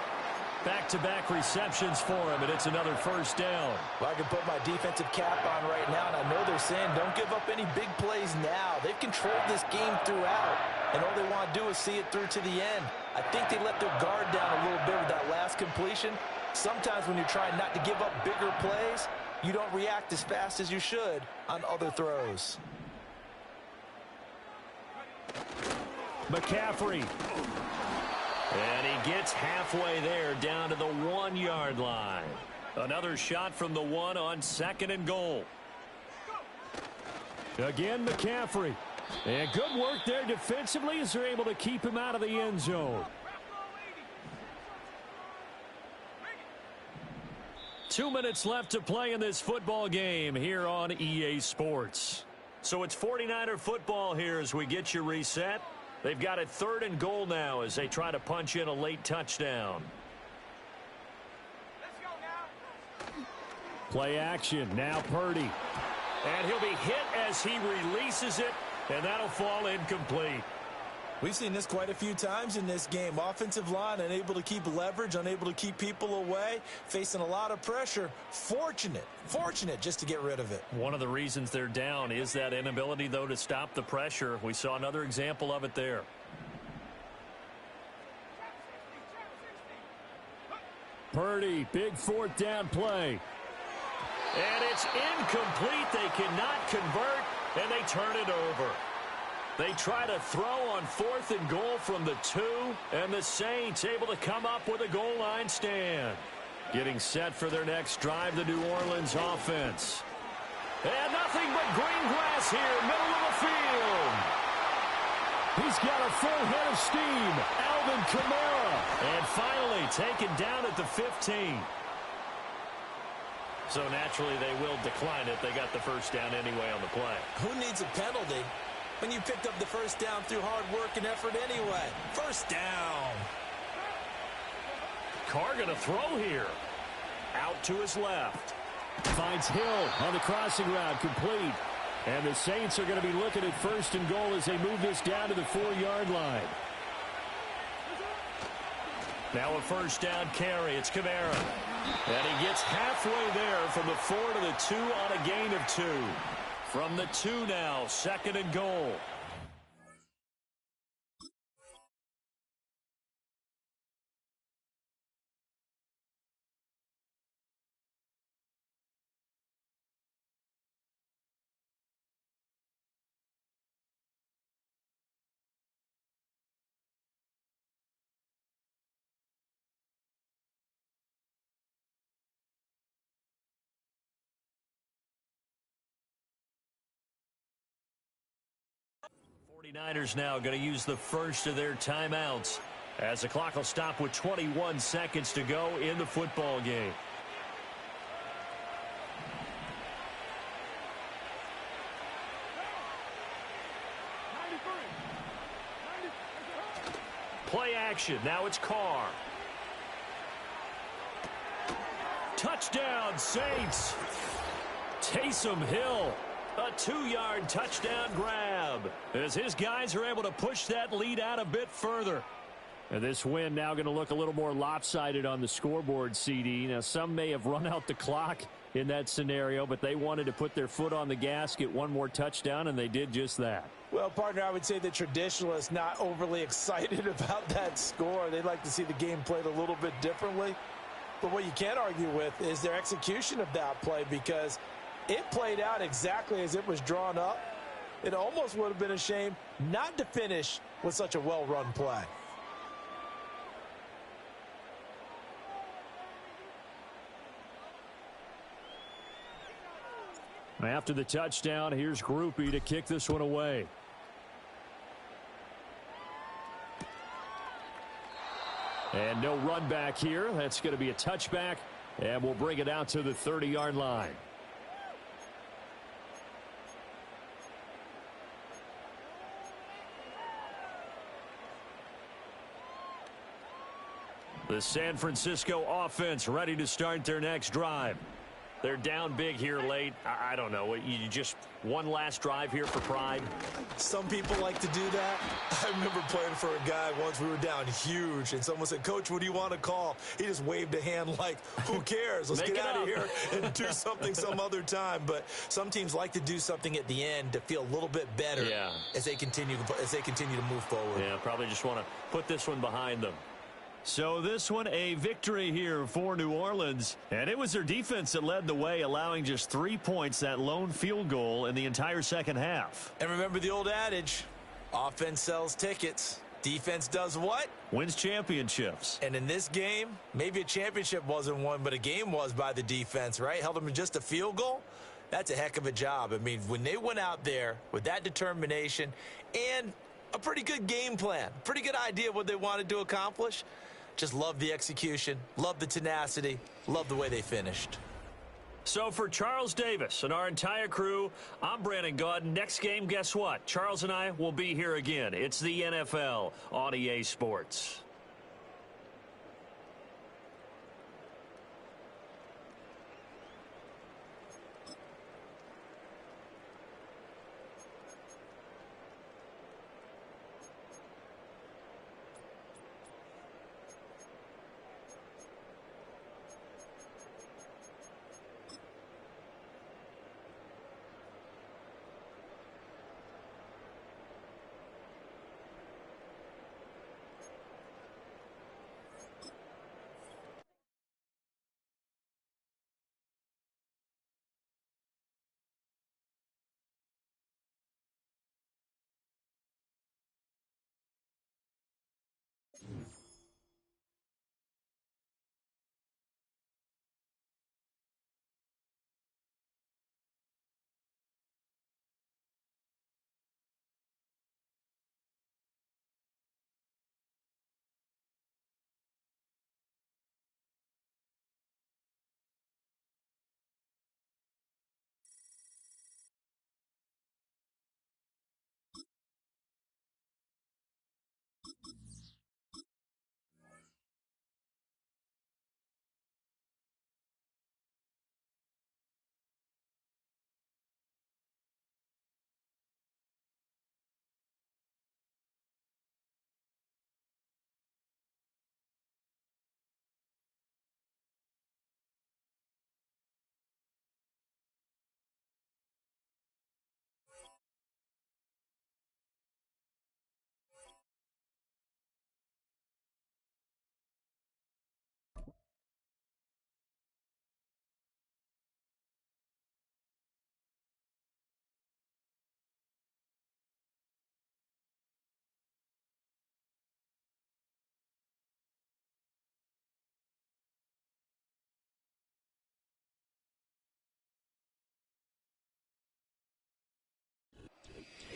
Back-to-back receptions for him, and it's another first down. Well, I can put my defensive cap on right now, and I know they're saying don't give up any big plays now. They've controlled this game throughout, and all they want to do is see it through to the end. I think they let their guard down a little bit with that last completion. Sometimes when you're trying not to give up bigger plays, you don't react as fast as you should on other throws. McCaffrey. And he gets halfway there down to the 1 yard line. Another shot from the one on second and goal. Again, McCaffrey. And good work there defensively as they're able to keep him out of the end zone. 2 minutes left to play in this football game here on EA Sports. So it's 49er football here as we get you reset. They've got it 3rd and goal now as they try to punch in a late touchdown. Play action. Now Purdy. And he'll be hit as he releases it, and that'll fall incomplete. We've seen this quite a few times in this game. Offensive line unable to keep leverage, unable to keep people away, facing a lot of pressure. Fortunate just to get rid of it. One of the reasons they're down is that inability, though, to stop the pressure. We saw another example of it there. Purdy, big 4th down play. And it's incomplete. They cannot convert, and they turn it over. They try to throw on 4th and goal from the 2, and the Saints able to come up with a goal line stand. Getting set for their next drive, the New Orleans offense. And nothing but green grass here, middle of the field. He's got a full head of steam. Alvin Kamara. And finally taken down at the 15. So naturally they will decline it. They got the first down anyway on the play. Who needs a penalty when you picked up the first down through hard work and effort anyway? First down. Carr going to throw here. Out to his left. Finds Hill on the crossing route, complete. And the Saints are going to be looking at 1st and goal as they move this down to the 4-yard line. Now a first down carry. It's Kamara. And he gets halfway there from the 4 to the 2 on a gain of 2. From the 2 now, 2nd and goal. The 49ers now going to use the first of their timeouts as the clock will stop with 21 seconds to go in the football game. Play action. Now it's Carr. Touchdown, Saints. Taysom Hill. A 2-yard touchdown grab as his guys are able to push that lead out a bit further. And this win now going to look a little more lopsided on the scoreboard, CD. Now, some may have run out the clock in that scenario, but they wanted to put their foot on the gas, get one more touchdown, and they did just that. Well, partner, I would say the traditionalists not overly excited about that score. They'd like to see the game played a little bit differently. But what you can't argue with is their execution of that play, because it played out exactly as it was drawn up. It almost would have been a shame not to finish with such a well-run play. After the touchdown, here's Groupie to kick this one away. And no run back here. That's going to be a touchback, and we'll bring it out to the 30-yard line. The San Francisco offense ready to start their next drive. They're down big here late. I don't know. You just one last drive here for pride? Some people like to do that. I remember playing for a guy once. We were down huge, and someone said, "Coach, what do you want to call?" He just waved a hand like, who cares? Let's get out of here and do something some other time. But some teams like to do something at the end to feel a little bit better as they continue to move forward. Yeah, probably just want to put this one behind them. So this one, a victory here for New Orleans. And it was their defense that led the way, allowing just 3 points, that lone field goal in the entire second half. And remember the old adage, offense sells tickets. Defense does what? Wins championships. And in this game, maybe a championship wasn't won, but a game was by the defense, right? Held them to just a field goal. That's a heck of a job. I mean, when they went out there with that determination and a pretty good game plan, pretty good idea of what they wanted to accomplish, just love the execution, love the tenacity, love the way they finished. So for Charles Davis and our entire crew, I'm Brandon Gaudin. Next game, guess what? Charles and I will be here again. It's the NFL on EA Sports.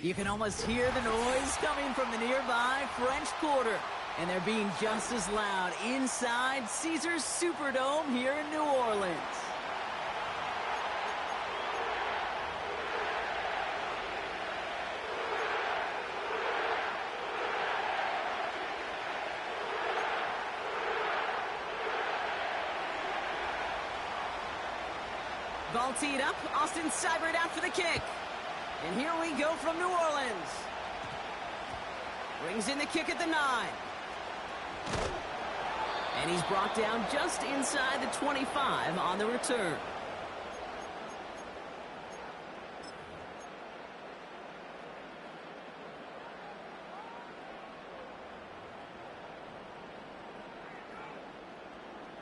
You can almost hear the noise coming from the nearby French Quarter. And they're being just as loud inside Caesars Superdome here in New Orleans. Ball teed up. Austin Seibert out for the kick. And here we go from New Orleans. Brings in the kick at the 9. And he's brought down just inside the 25 on the return.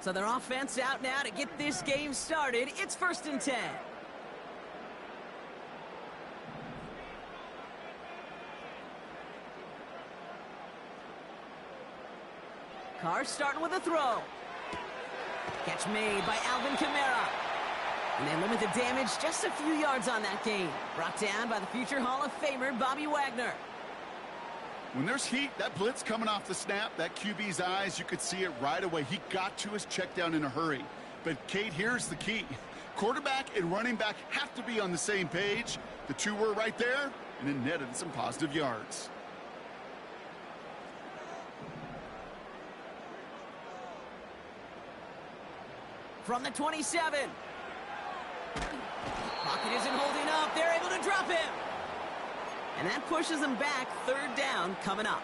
So their offense out now to get this game started. It's 1st and 10. Carr starting with a throw. Catch made by Alvin Kamara. And they limit the damage just a few yards on that game. Brought down by the future Hall of Famer Bobby Wagner. When there's heat, that blitz coming off the snap, that QB's eyes, you could see it right away. He got to his check down in a hurry. But, Kate, here's the key. Quarterback and running back have to be on the same page. The two were right there, and it netted some positive yards. From the 27. Pocket isn't holding up. They're able to drop him. And that pushes them back. Third down coming up.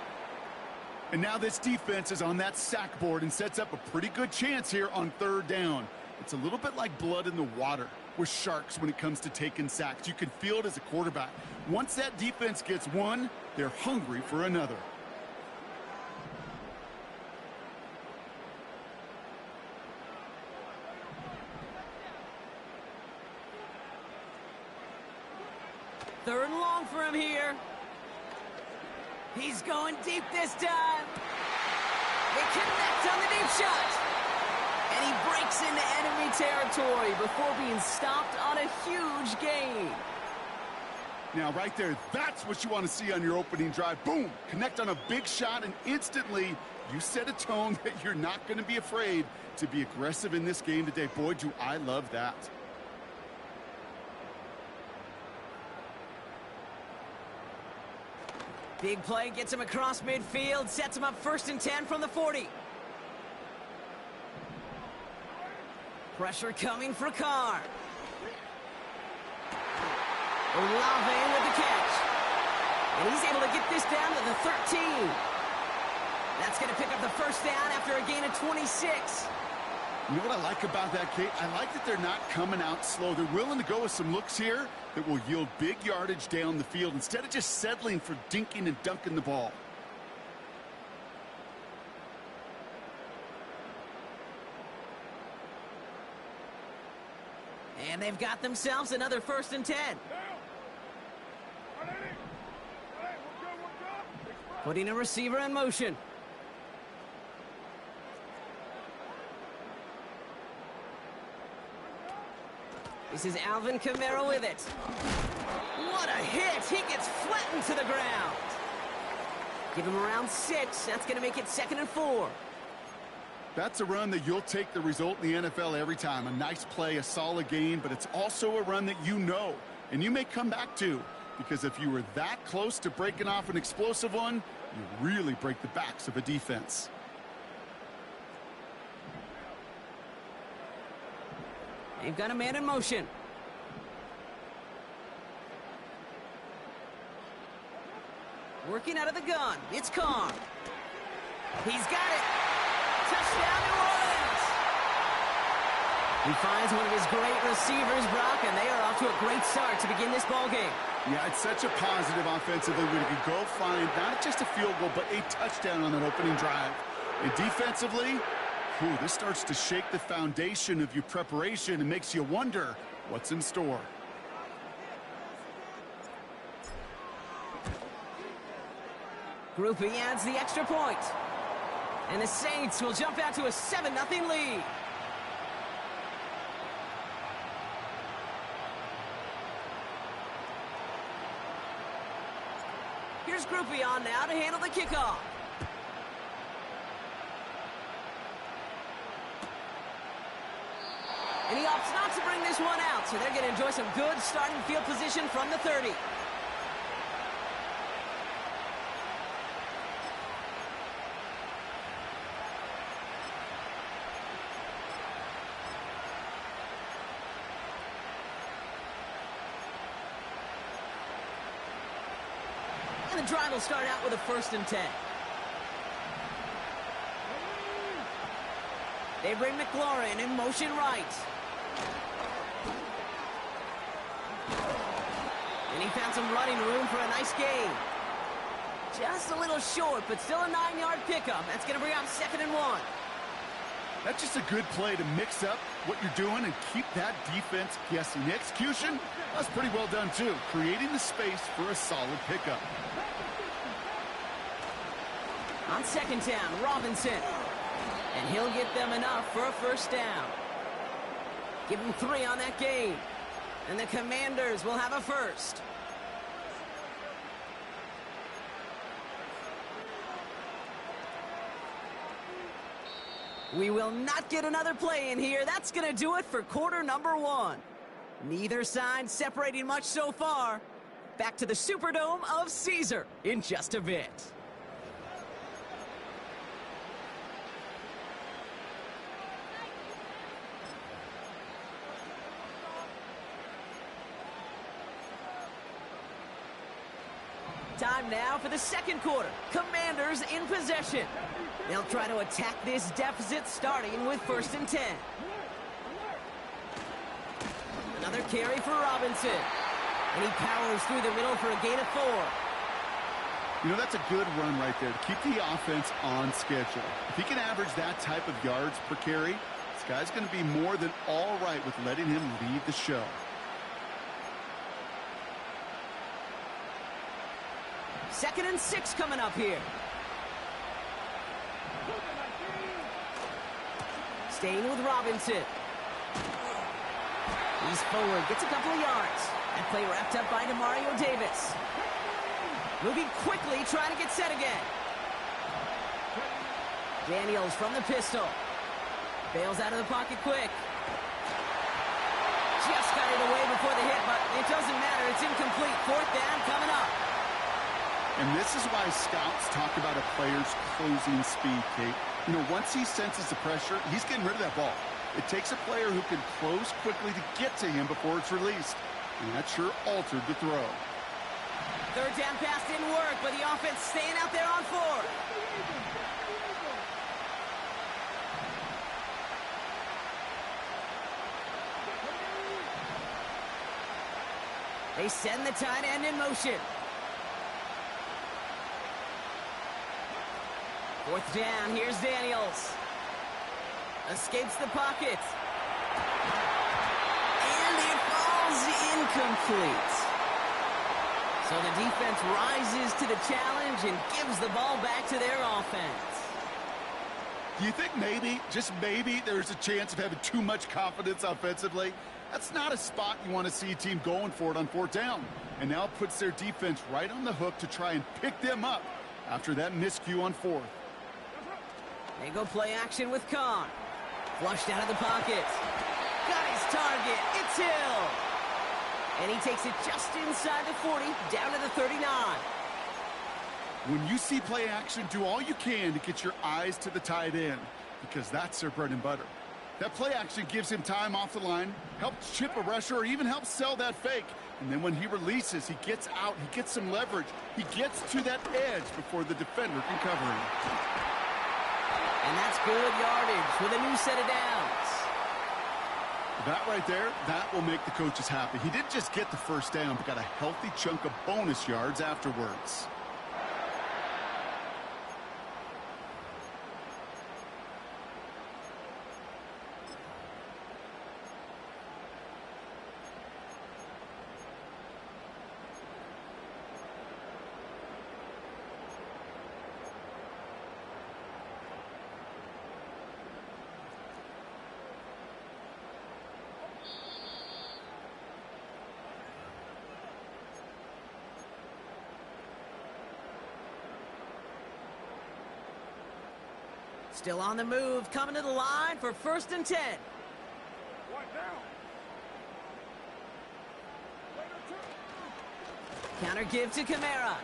And now this defense is on that sack board and sets up a pretty good chance here on third down. It's a little bit like blood in the water with sharks when it comes to taking sacks. You can feel it as a quarterback. Once that defense gets one, they're hungry for another. Third and long for him here. He's going deep this time. They connect on the deep shot. And he breaks into enemy territory before being stopped on a huge gain. Now, right there, that's what you want to see on your opening drive. Boom! Connect on a big shot, and instantly you set a tone that you're not going to be afraid to be aggressive in this game today. Boy, do I love that. Big play gets him across midfield, sets him up 1st and 10 from the 40. Pressure coming for Carr. Olave with the catch. And he's able to get this down to the 13. That's going to pick up the first down after a gain of 26. You know what I like about that, Kate? I like that they're not coming out slow. They're willing to go with some looks here that will yield big yardage down the field instead of just settling for dinking and dunking the ball. And they've got themselves another 1st and 10. Putting a receiver in motion. This is Alvin Kamara with it. What a hit! He gets flattened to the ground. Give him around 6. That's going to make it 2nd and 4. That's a run that you'll take the result in the NFL every time. A nice play, a solid gain, but it's also a run that you know, and you may come back to, because if you were that close to breaking off an explosive one, you really break the backs of a defense. They've got a man in motion. Working out of the gun. It's Carr. He's got it. Touchdown, New Orleans. He finds one of his great receivers, Brock, and they are off to a great start to begin this ball game. Yeah, it's such a positive offensively when you can go find not just a field goal, but a touchdown on that opening drive. And defensively, this starts to shake the foundation of your preparation and makes you wonder what's in store. Groupie adds the extra point. And the Saints will jump out to a 7-0 lead. Here's Groupie on now to handle the kickoff. And he opts not to bring this one out, so they're going to enjoy some good starting field position from the 30. And the drive will start out with a 1st and 10. They bring McLaurin in motion right. And he found some running room for a nice gain. Just a little short, but still a 9-yard pickup. That's going to bring up 2nd and 1. That's just a good play to mix up what you're doing and keep that defense guessing. The execution, that's pretty well done too, creating the space for a solid pickup. On 2nd down, Robinson. And he'll get them enough for a 1st down. Give him 3 on that gain. And the Commanders will have a 1st. We will not get another play in here. That's going to do it for quarter number 1. Neither side separating much so far. Back to the Superdome of Caesar in just a bit. Time now for the second quarter. Commanders in possession. They'll try to attack this deficit starting with 1st and 10. Another carry for Robinson. And he powers through the middle for a gain of 4. You know, that's a good run right there to keep the offense on schedule. If he can average that type of yards per carry, this guy's going to be more than all right with letting him lead the show. Second and 6 coming up here. Staying with Robinson. He's forward, gets a couple of yards. That play wrapped up by Demario Davis. Moving quickly, trying to get set again. Daniels from the pistol. Bails out of the pocket quick. Just got it away before the hit, but it doesn't matter. It's incomplete. 4th down coming up. And this is why scouts talk about a player's closing speed, Kate. You know, once he senses the pressure, he's getting rid of that ball. It takes a player who can close quickly to get to him before it's released. And that sure altered the throw. 3rd down pass didn't work, but the offense staying out there on 4th. They send the tight end in motion. 4th down, here's Daniels. Escapes the pocket. And it falls incomplete. So the defense rises to the challenge and gives the ball back to their offense. Do you think maybe, just maybe, there's a chance of having too much confidence offensively? That's not a spot you want to see a team going for it on 4th down. And now it puts their defense right on the hook to try and pick them up after that miscue on 4th. They go play action with Kahn. Flushed out of the pocket. Got his target. It's Hill. And he takes it just inside the 40, down to the 39. When you see play action, do all you can to get your eyes to the tight end, because that's their bread and butter. That play action gives him time off the line, helps chip a rusher, or even helps sell that fake. And then when he releases, he gets out, he gets some leverage. He gets to that edge before the defender can cover him. And that's good yardage with a new set of downs. That right there, that will make the coaches happy. He didn't just get the 1st down, but got a healthy chunk of bonus yards afterwards. Still on the move, coming to the line for 1st and 10. Counter give to Kamara.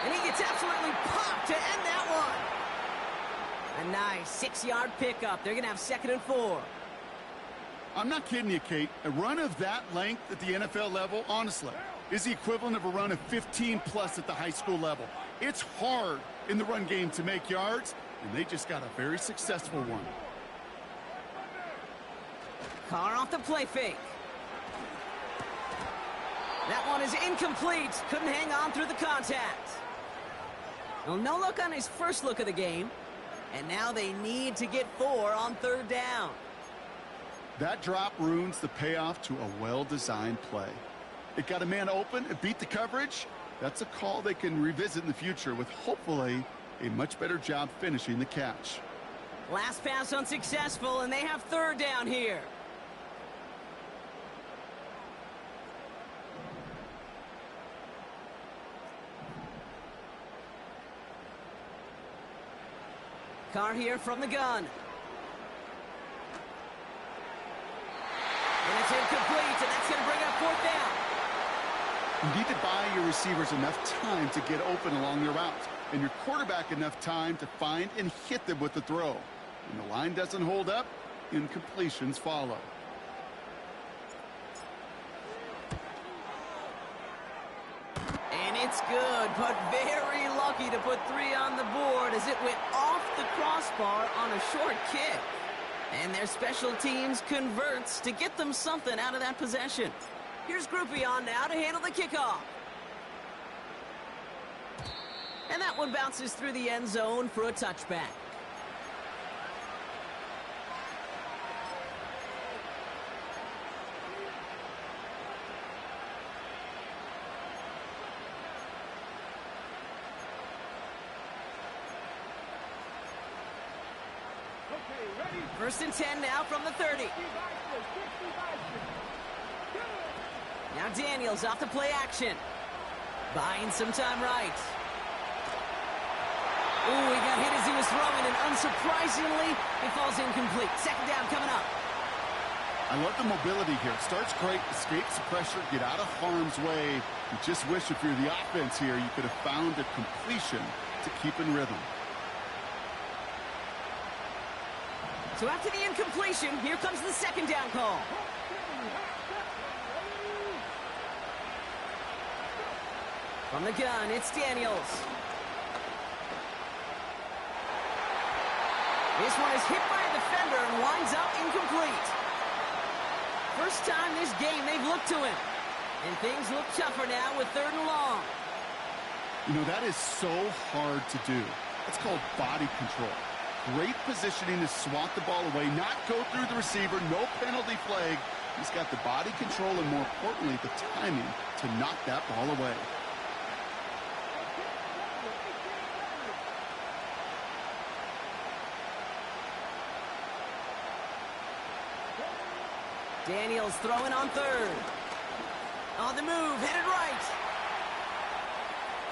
And he gets absolutely popped to end that one. A nice 6-yard pickup. They're going to have 2nd and 4. I'm not kidding you, Kate. A run of that length at the NFL level, honestly, is the equivalent of a run of 15-plus at the high school level. It's hard in the run game to make yards, and they just got a very successful one. Carr off the play fake. That one is incomplete. Couldn't hang on through the contact. Well, no look on his first look of the game. And now they need to get 4 on 3rd down. That drop ruins the payoff to a well-designed play. It got a man open, it beat the coverage. That's a call they can revisit in the future with hopefully a much better job finishing the catch. Last pass unsuccessful, and they have 3rd down here. Carr here from the gun. And it's incomplete, and that's going to bring up fourth down. You need to buy your receivers enough time to get open along their routes, and your quarterback enough time to find and hit them with the throw. When the line doesn't hold up, incompletions follow. And it's good, but very lucky to put 3 on the board as it went off the crossbar on a short kick. And their special teams converts to get them something out of that possession. Here's Groupie on now to handle the kickoff. And that one bounces through the end zone for a touchback. First and 10 now from the 30. Now Daniels off to play action. Buying some time right. Ooh, he got hit as he was throwing, and unsurprisingly, it falls incomplete. Second down coming up. I love the mobility here. Starts great, escapes the pressure, get out of harm's way. You just wish if you're the offense here, you could have found a completion to keep in rhythm. So after the incompletion, here comes the second down call. From the gun, it's Daniels. This one is hit by a defender and winds up incomplete. First time this game they've looked to him. And things look tougher now with 3rd and long. You know, that is so hard to do. It's called body control. Great positioning to swat the ball away, not go through the receiver, no penalty flag. He's got the body control and, more importantly, the timing to knock that ball away. Daniels throwing on 3rd. On the move, headed right.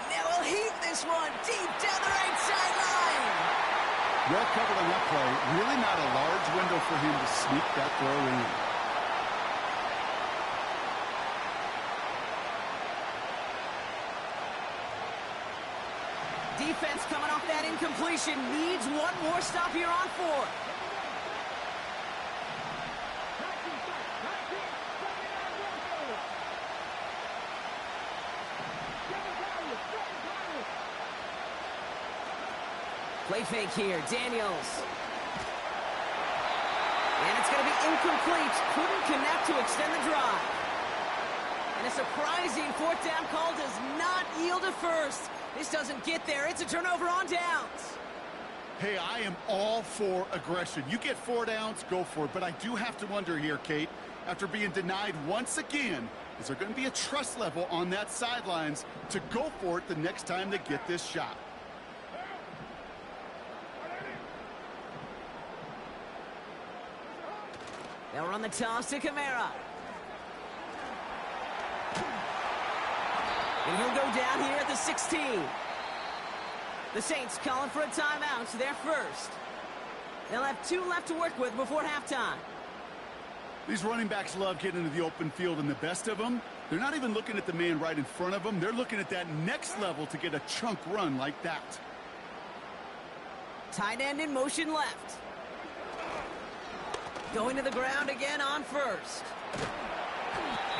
Now he'll heave this one deep down the right sideline. Well covered on that play. Really not a large window for him to sneak that throw in. Defense coming off that incompletion needs one more stop here on 4th. Play fake here, Daniels. And it's going to be incomplete. Couldn't connect to extend the drive. And a surprising 4th down call does not yield a first. This doesn't get there. It's a turnover on downs. Hey, I am all for aggression. You get 4 downs, go for it. But I do have to wonder here, Kate, after being denied once again, is there going to be a trust level on that sidelines to go for it the next time they get this shot? They'll run the toss to Kamara. And he'll go down here at the 16. The Saints calling for a timeout, so they're first. They'll have 2 left to work with before halftime. These running backs love getting into the open field, and the best of them, they're not even looking at the man right in front of them. They're looking at that next level to get a chunk run like that. Tight end in motion left. Going to the ground again on 1st.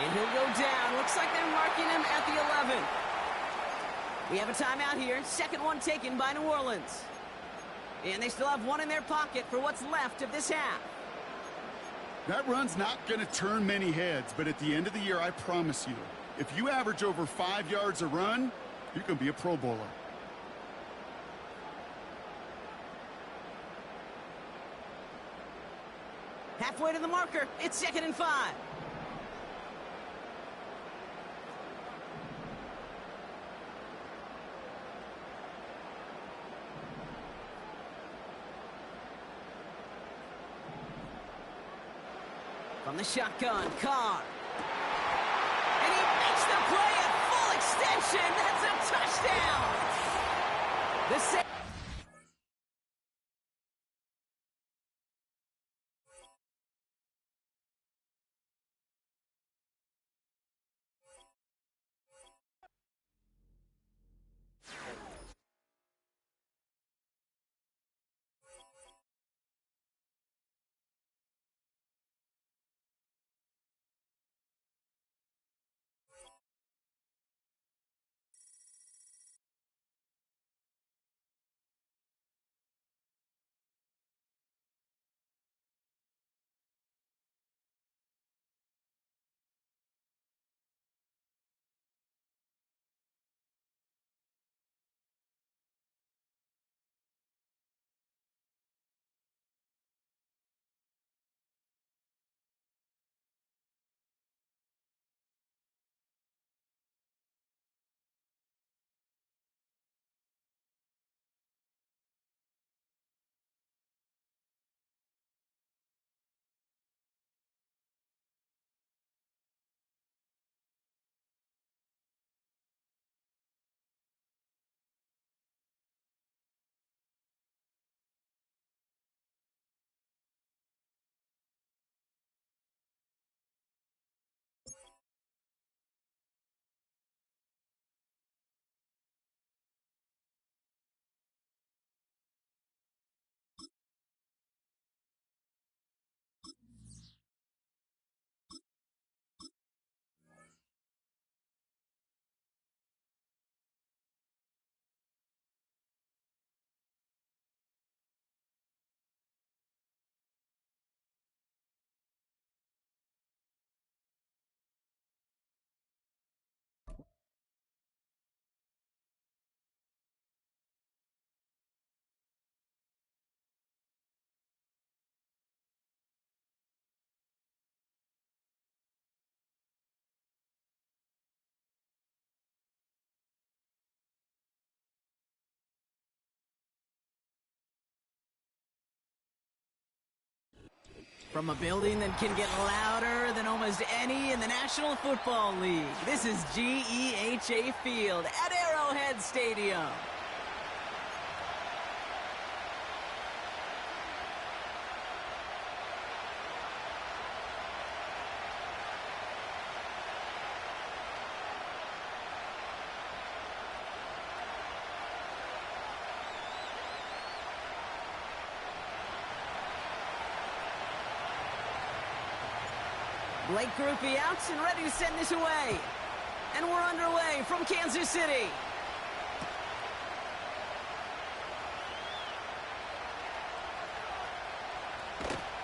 And he'll go down. Looks like they're marking him at the 11. We have a timeout here. Second one taken by New Orleans. And they still have 1 in their pocket for what's left of this half. That run's not going to turn many heads, but at the end of the year, I promise you, if you average over 5 yards a run, you're going to be a Pro Bowler. Halfway to the marker. It's 2nd and 5. From the shotgun, Carr. And he makes the play at full extension. That's a touchdown. The From a building that can get louder than almost any in the National Football League, this is GEHA Field at Arrowhead Stadium. Blake Grupe out and ready to send this away. And we're underway from Kansas City.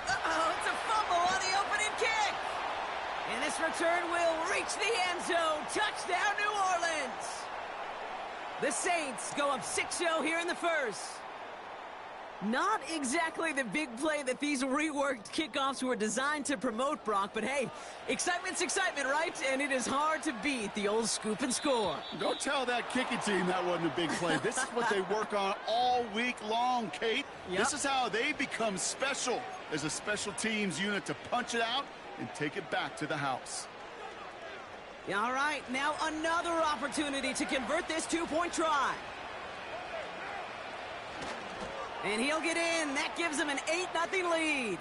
Uh-oh, it's a fumble on the opening kick. And this return will reach the end zone. Touchdown, New Orleans. The Saints go up 6-0 here in the first. Not exactly the big play that these reworked kickoffs were designed to promote, Brock, but hey, excitement's excitement, right? And it is hard to beat the old scoop and score. Don't tell that kicking team that wasn't a big play. This is what they work on all week long, Kate. Yep. This is how they become special as a special teams unit to punch it out and take it back to the house. All right, now another opportunity to convert this two-point try. And he'll get in. That gives him an 8-0 lead.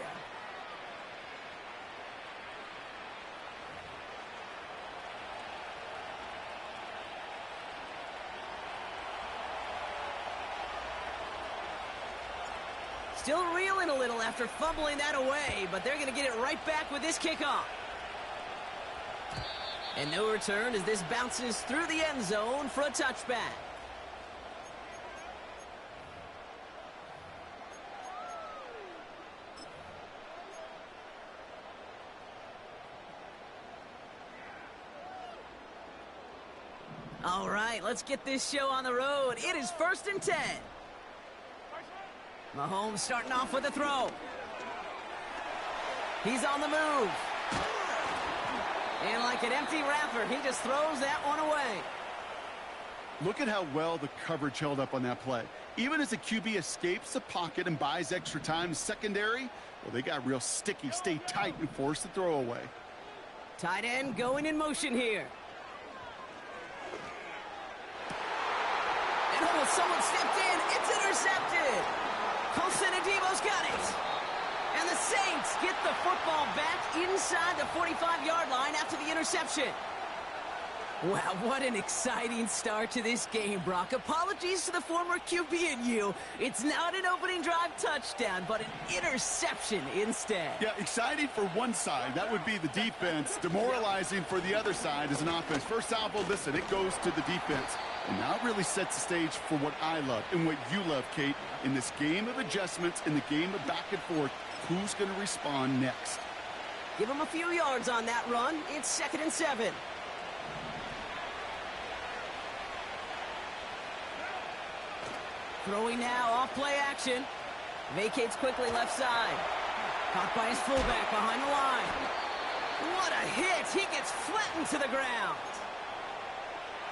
Still reeling a little after fumbling that away, but they're going to get it right back with this kickoff. And no return as this bounces through the end zone for a touchback. All right, let's get this show on the road. It is 1st and 10. Mahomes starting off with a throw. He's on the move. And like an empty wrapper, he just throws that one away. Look at how well the coverage held up on that play. Even as the QB escapes the pocket and buys extra time secondary, well, they got real sticky, stay tight, and force the throw away. Tight end going in motion here. And oh, someone stepped in. It's intercepted. Colson Adebo's got it. And the Saints get the football back inside the 45-yard line after the interception. Wow, what an exciting start to this game, Brock. Apologies to the former QB and you. It's not an opening drive touchdown, but an interception instead. Yeah, exciting for one side. That would be the defense. Demoralizing for the other side as an offense. First salvo, listen, it goes to the defense. And now it really sets the stage for what I love and what you love, Kate. In this game of adjustments, in the game of back and forth, who's going to respond next? Give him a few yards on that run. It's 2nd and 7. Throwing now, off play action. Vacates quickly left side. Caught by his fullback behind the line. What a hit! He gets flattened to the ground.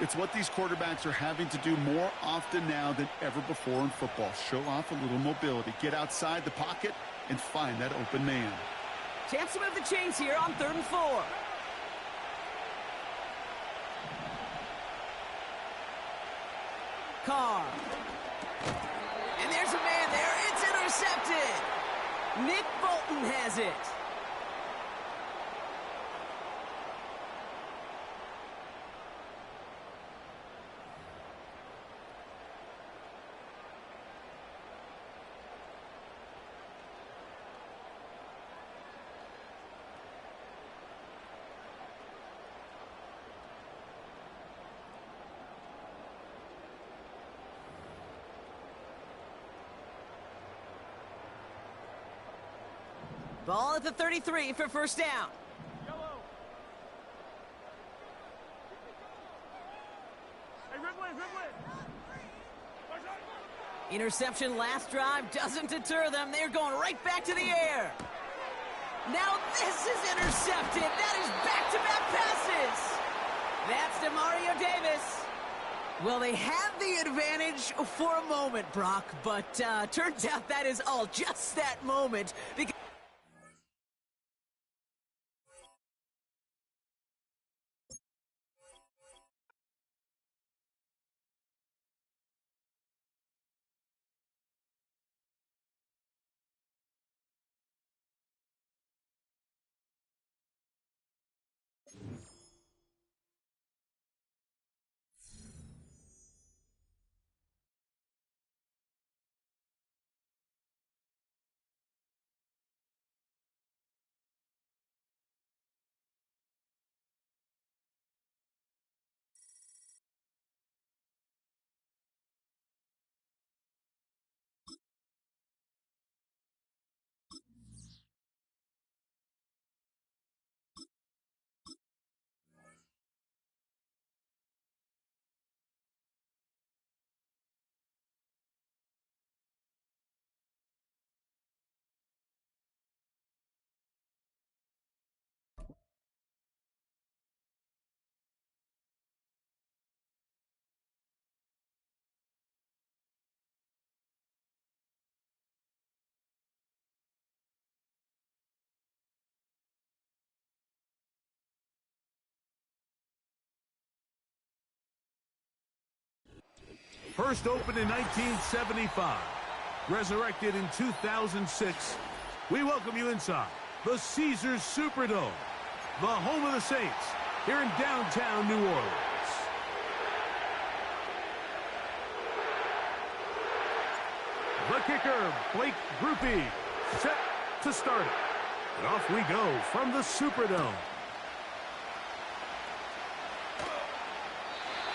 It's what these quarterbacks are having to do more often now than ever before in football. Show off a little mobility. Get outside the pocket and find that open man. Chance to move the chains here on 3rd and 4. Carr. And there's a man there. It's intercepted. Nick Bolton has it. Ball at the 33 for first down. Interception last drive doesn't deter them. They're going right back to the air. Now this is intercepted. That is back-to-back passes. That's DeMario Davis. Well, they have the advantage for a moment, Brock, but turns out that is all just that moment. Because First opened in 1975, resurrected in 2006, we welcome you inside the Caesars Superdome, the home of the Saints, here in downtown New Orleans. The kicker, Blake Grupe, set to start it. And off we go from the Superdome.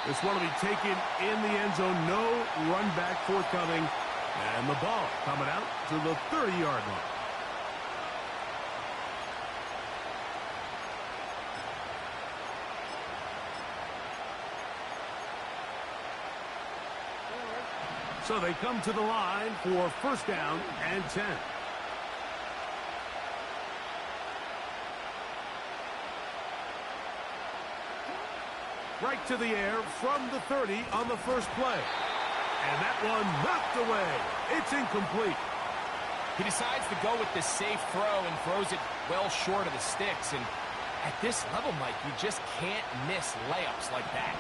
This one will be taken in the end zone. No run back forthcoming. And the ball coming out to the 30-yard line. So they come to the line for first down and 10. Right to the air from the 30 on the first play. And that one knocked away. It's incomplete. He decides to go with the safe throw and throws it well short of the sticks. And at this level, Mike, you just can't miss layups like that.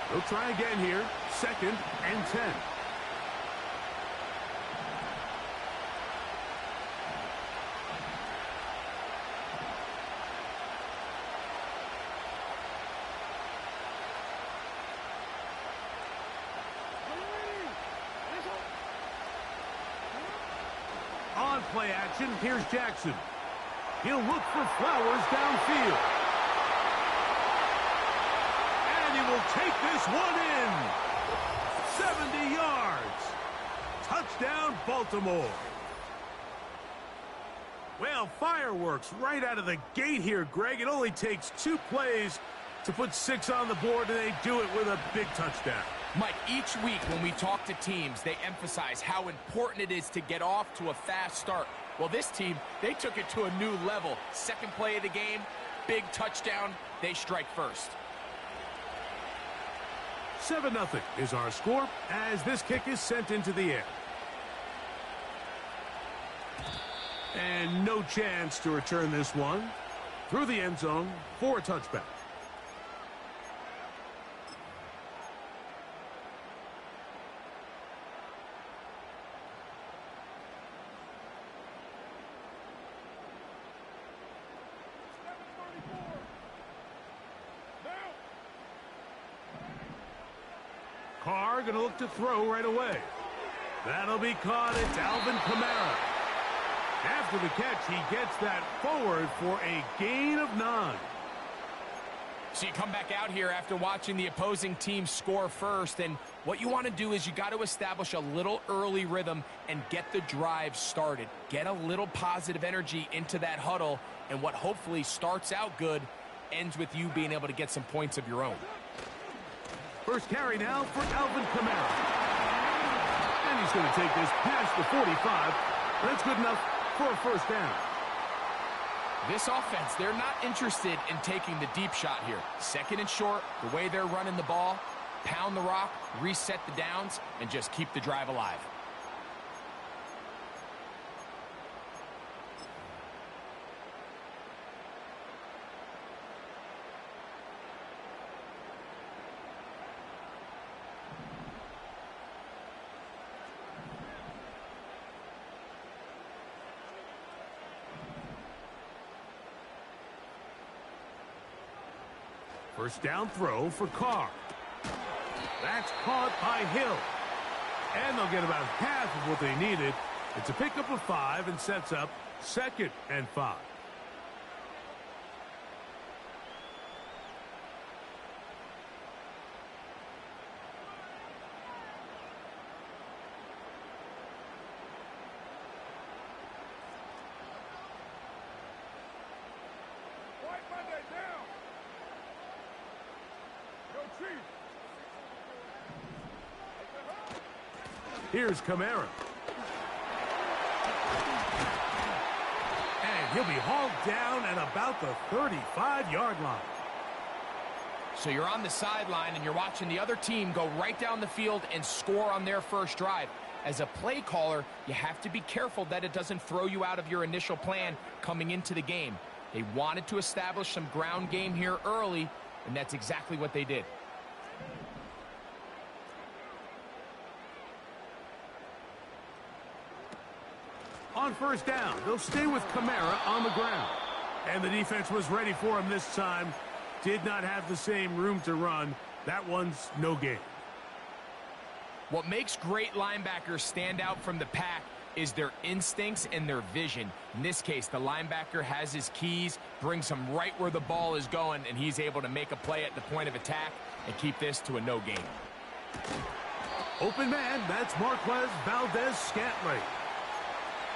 They'll try again here. Second and 10. On play action, here's Jackson. He'll look for Flowers downfield. And he will take this one in. 70 yards. Touchdown, Baltimore. Well, fireworks right out of the gate here, Greg. It only takes 2 plays to put 6 on the board, and they do it with a big touchdown. Mike, each week when we talk to teams, they emphasize how important it is to get off to a fast start. Well, this team, they took it to a new level. Second play of the game, big touchdown, they strike first. 7-0 is our score as this kick is sent into the air. And no chance to return this one through the end zone for a touchback. Carr going to look to throw right away. That'll be caught. It's Alvin Kamara. After the catch, he gets that forward for a gain of 9. So you come back out here after watching the opposing team score first, and what you want to do is you got to establish a little early rhythm and get the drive started. Get a little positive energy into that huddle, and what hopefully starts out good ends with you being able to get some points of your own. First carry now for Alvin Kamara. And he's going to take this past the 45. That's good enough for a first down. This offense, they're not interested in taking the deep shot here. Second and short, the way they're running the ball, pound the rock, reset the downs, and just keep the drive alive. First down throw for Carr. That's caught by Hill. And they'll get about half of what they needed. It's a pickup of 5 and sets up 2nd and 5. Here's Kamara. And he'll be hauled down at about the 35-yard line. So you're on the sideline and you're watching the other team go right down the field and score on their first drive. As a play caller, you have to be careful that it doesn't throw you out of your initial plan coming into the game. They wanted to establish some ground game here early, and that's exactly what they did. On first down, they'll stay with Kamara on the ground. And the defense was ready for him this time. Did not have the same room to run. That one's no gain. What makes great linebackers stand out from the pack is their instincts and their vision. In this case, the linebacker has his keys, brings him right where the ball is going, and he's able to make a play at the point of attack and keep this to a no gain. Open man, that's Marquez Valdez-Scantling.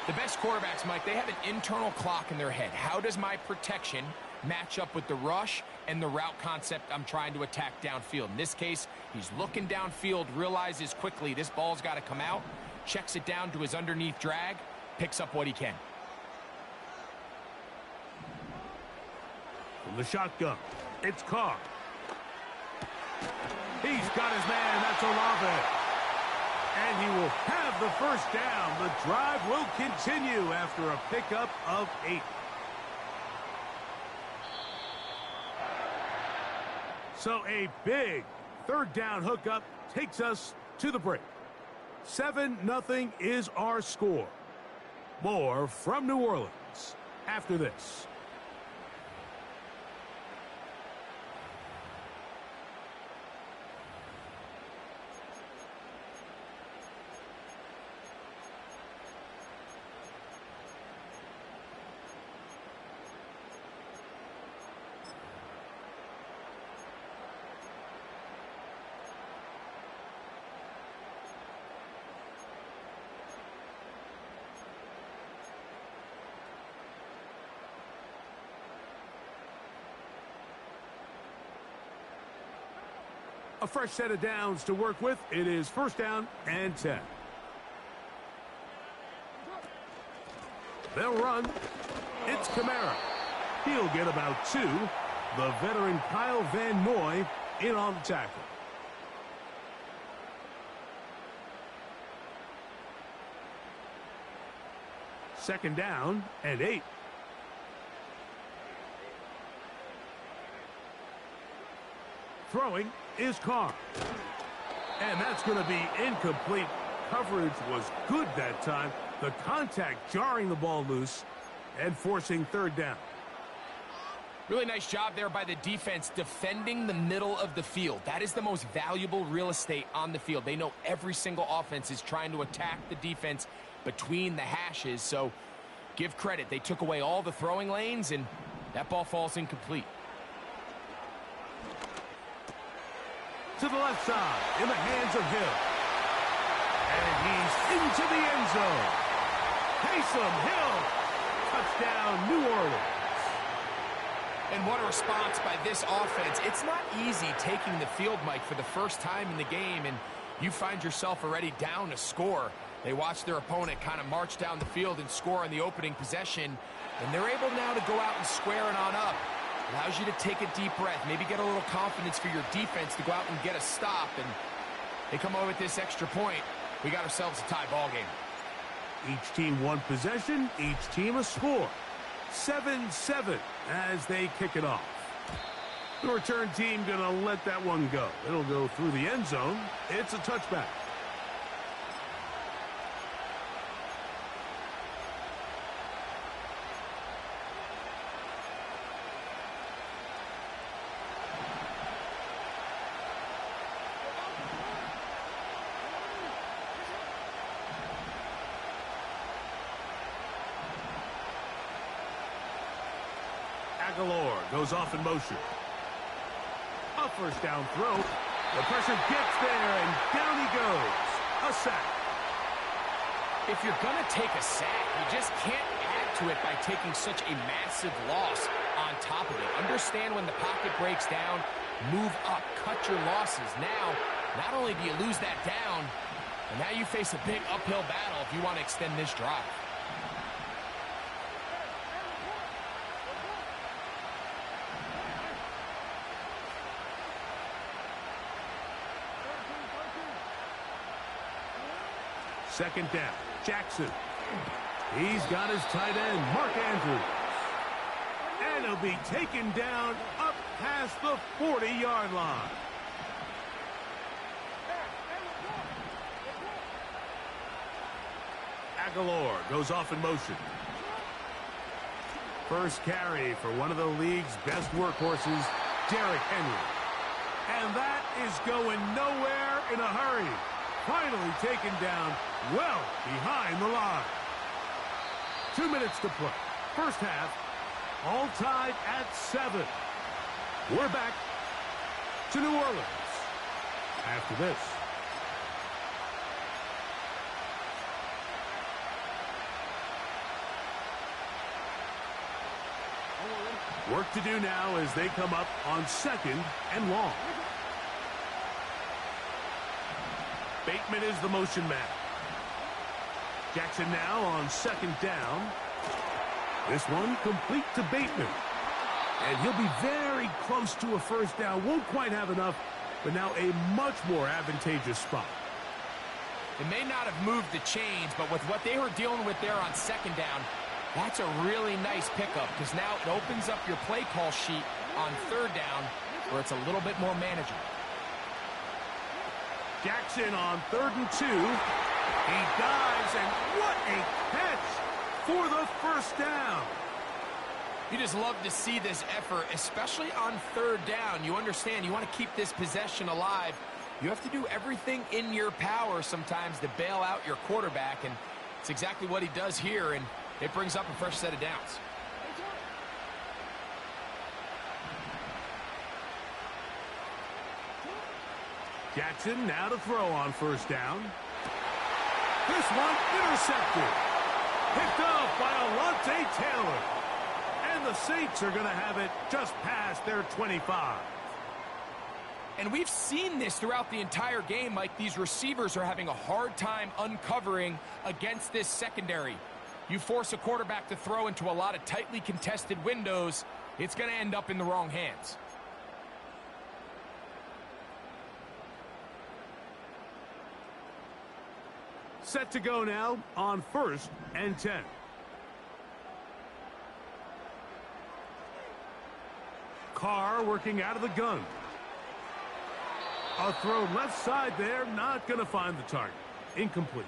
The best quarterbacks, Mike, they have an internal clock in their head. How does my protection match up with the rush and the route concept I'm trying to attack downfield? In this case, he's looking downfield, realizes quickly this ball's got to come out, checks it down to his underneath drag, picks up what he can. From the shotgun, it's Carr. He's got his man, that's Olave. And he will have the first down. The drive will continue after a pickup of 8. So a big third down hookup takes us to the break. 7-0 is our score. More from New Orleans after this. A fresh set of downs to work with. It is first down and 10. They'll run. It's Kamara. He'll get about 2. The veteran Kyle Van Noy in on the tackle. Second down and 8. Throwing is Carr. And that's going to be incomplete. Coverage was good that time. The contact jarring the ball loose and forcing third down. Really nice job there by the defense defending the middle of the field. That is the most valuable real estate on the field. They know every single offense is trying to attack the defense between the hashes. So give credit. They took away all the throwing lanes, and that ball falls incomplete. To the left side, in the hands of Hill. And he's into the end zone. Taysom Hill, touchdown, New Orleans. And what a response by this offense. It's not easy taking the field, Mike, for the first time in the game, and you find yourself already down a score. They watch their opponent kind of march down the field and score in the opening possession, and they're able now to go out and square it on up. Allows you to take a deep breath, maybe get a little confidence for your defense to go out and get a stop, and they come over with this extra point. We got ourselves a tie ball game. Each team one possession, each team a score. 7-7 as they kick it off. The return team going to let that one go. It'll go through the end zone. It's a touchback. Aguilar goes off in motion. A first down throw. The pressure gets there, and down he goes. A sack. If you're going to take a sack, you just can't add to it by taking such a massive loss on top of it. Understand when the pocket breaks down, move up, cut your losses. Now, not only do you lose that down, but now you face a big uphill battle if you want to extend this drive. Second down, Jackson. He's got his tight end, Mark Andrews. And he'll be taken down up past the 40-yard line. Aguilar goes off in motion. First carry for one of the league's best workhorses, Derrick Henry. And that is going nowhere in a hurry. Finally taken down well behind the line. 2 minutes to play. First half, all tied at 7. We're back to New Orleans after this. Work to do now as they come up on 2nd and long. Bateman is the motion man. Jackson now on 2nd down. This one complete to Bateman. And he'll be very close to a first down. Won't quite have enough, but now a much more advantageous spot. It may not have moved the chains, but with what they were dealing with there on 2nd down, that's a really nice pickup because now it opens up your play call sheet on 3rd down where it's a little bit more manageable. Jackson on 3rd and 2. He dives, and what a catch for the first down. You just love to see this effort, especially on 3rd down. You understand you want to keep this possession alive. You have to do everything in your power sometimes to bail out your quarterback, and it's exactly what he does here, and it brings up a fresh set of downs. Jackson now to throw on 1st down. This one intercepted. Picked off by Alontae Taylor. And the Saints are going to have it just past their 25. And we've seen this throughout the entire game, Mike. These receivers are having a hard time uncovering against this secondary. You force a quarterback to throw into a lot of tightly contested windows, it's going to end up in the wrong hands. Set to go now on 1st and 10. Carr working out of the gun. A throw left side there, not going to find the target. Incomplete.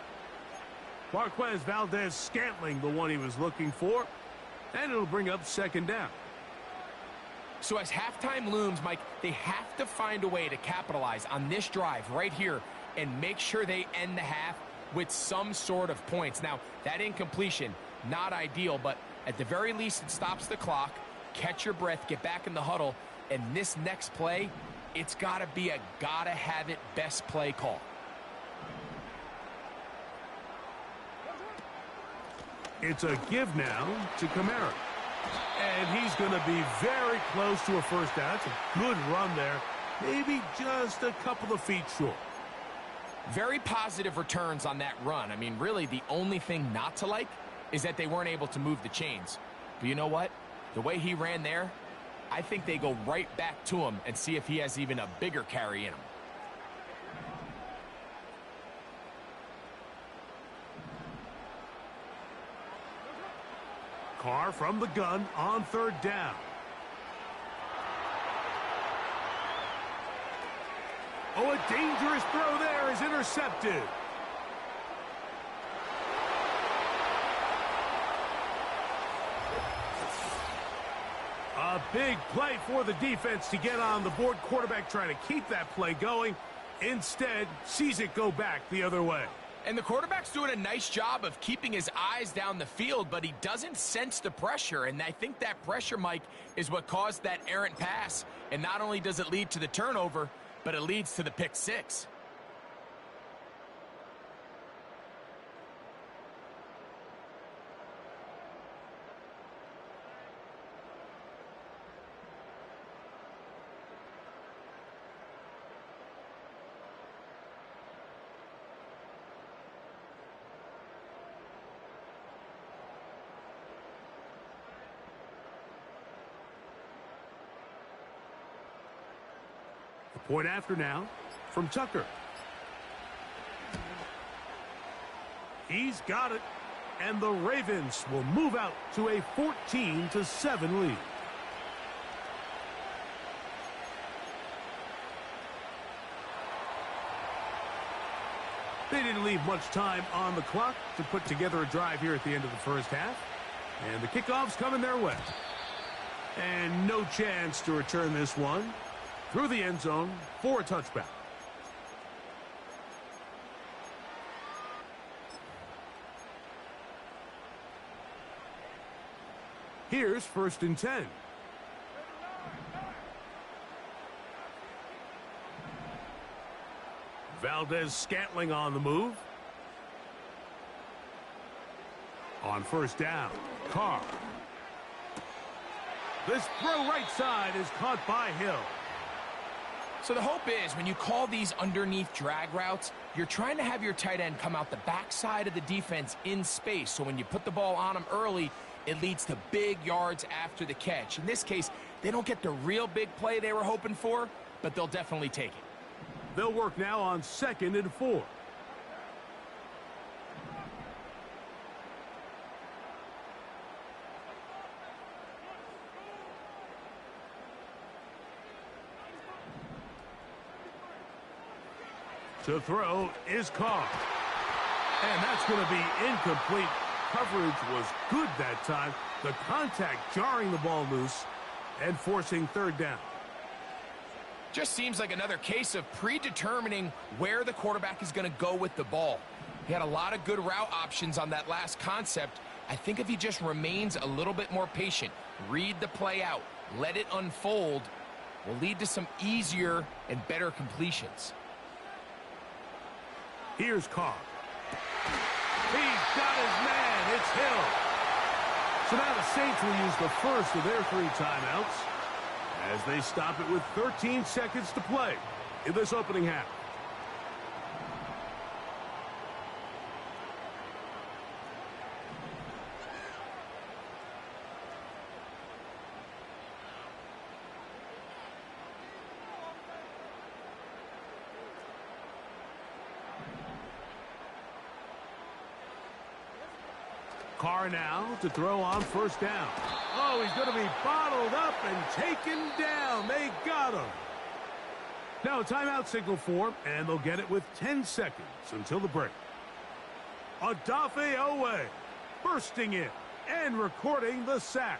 Marquez Valdez-Scantling, the one he was looking for, and it'll bring up 2nd down. So as halftime looms, Mike, they have to find a way to capitalize on this drive right here and make sure they end the half with some sort of points. Now, that incompletion, not ideal, but at the very least it stops the clock. Catch your breath, get back in the huddle, and this next play, it's got to be a gotta-have-it best play call. It's a give now to Kamara. And he's going to be very close to a first down. That's a good run there. Maybe just a couple of feet short. Very positive returns on that run. I mean, really, the only thing not to like is that they weren't able to move the chains. But you know what? The way he ran there, I think they go right back to him and see if he has even a bigger carry in him. Carr from the gun on 3rd down. Oh, a dangerous throw there is intercepted. A big play for the defense to get on the board. Quarterback trying to keep that play going. Instead, sees it go back the other way. And the quarterback's doing a nice job of keeping his eyes down the field, but he doesn't sense the pressure. And I think that pressure, Mike, is what caused that errant pass. And not only does it lead to the turnover, but it leads to the pick six. Point after now from Tucker. He's got it, and the Ravens will move out to a 14-7 lead. They didn't leave leave much time on the clock to put together a drive here at the end of the first half. And the kickoff's coming their way. And no chance to return this one through the end zone for a touchback. Here's 1st and 10. Valdez-Scantling on the move. On 1st down, Carr. This throw right side is caught by Hill. So the hope is when you call these underneath drag routes, you're trying to have your tight end come out the backside of the defense in space. So when you put the ball on him early, it leads to big yards after the catch. In this case, they don't get the real big play they were hoping for, but they'll definitely take it. They'll work now on 2nd and 4. To throw is Carr. And that's going to be incomplete. Coverage was good that time. The contact jarring the ball loose and forcing 3rd down. Just seems like another case of predetermining where the quarterback is going to go with the ball. He had a lot of good route options on that last concept. I think if he just remains a little bit more patient, read the play out, let it unfold, will lead to some easier and better completions. Here's Carr. He's got his man. It's Hill. So now the Saints will use the first of their 3 timeouts as they stop it with 13 seconds to play in this opening half. Carr now to throw on 1st down. Oh, he's going to be bottled up and taken down. They got him. Now a timeout signal form, and they'll get it with 10 seconds until the break. Odafe Owe bursting in and recording the sack.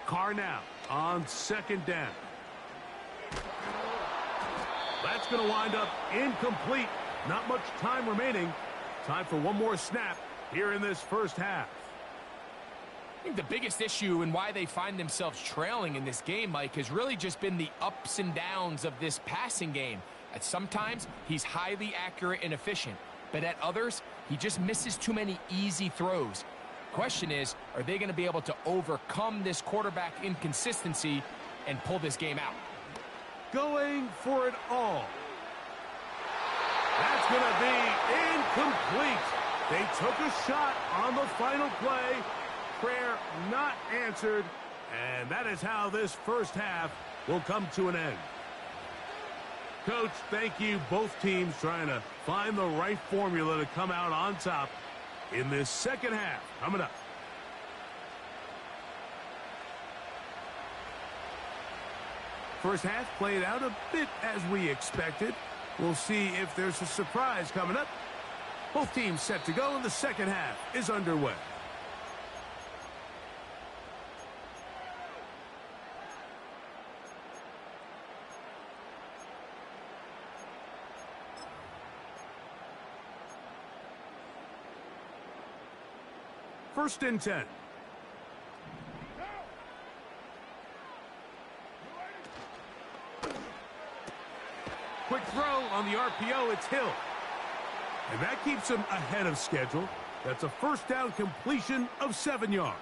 Carr now on 2nd down. That's going to wind up incomplete. Not much time remaining. Time for one more snap here in this first half. I think the biggest issue and why they find themselves trailing in this game, Mike, has really just been the ups and downs of this passing game. At sometimes, he's highly accurate and efficient, but at others, he just misses too many easy throws. Question is, are they going to be able to overcome this quarterback inconsistency and pull this game out? Going for it all. That's going to be incomplete. They took a shot on the final play. Prayer not answered. And that is how this first half will come to an end. Coach, thank you. Both teams trying to find the right formula to come out on top in this second half. Coming up. First half played out a bit as we expected. We'll see if there's a surprise coming up. Both teams set to go, and the second half is underway. First and 10. Quick throw on the RPO, it's Hill. And that keeps him ahead of schedule. That's a first down completion of 7 yards.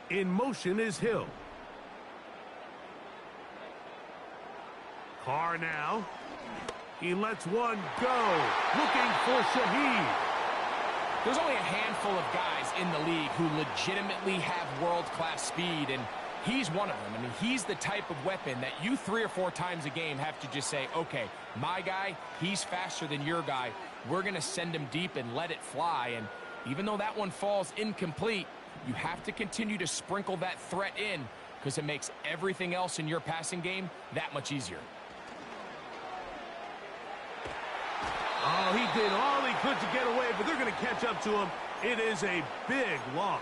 In motion is Hill. Carr now. He lets one go. Looking for Shaheed. There's only a handful of guys in the league who legitimately have world-class speed, and he's one of them. I mean, he's the type of weapon that you 3 or 4 times a game have to just say, okay, my guy, he's faster than your guy. We're going to send him deep and let it fly. And even though that one falls incomplete, you have to continue to sprinkle that threat in because it makes everything else in your passing game that much easier. Oh, he did all he could to get away, but they're going to catch up to him. It is a big loss.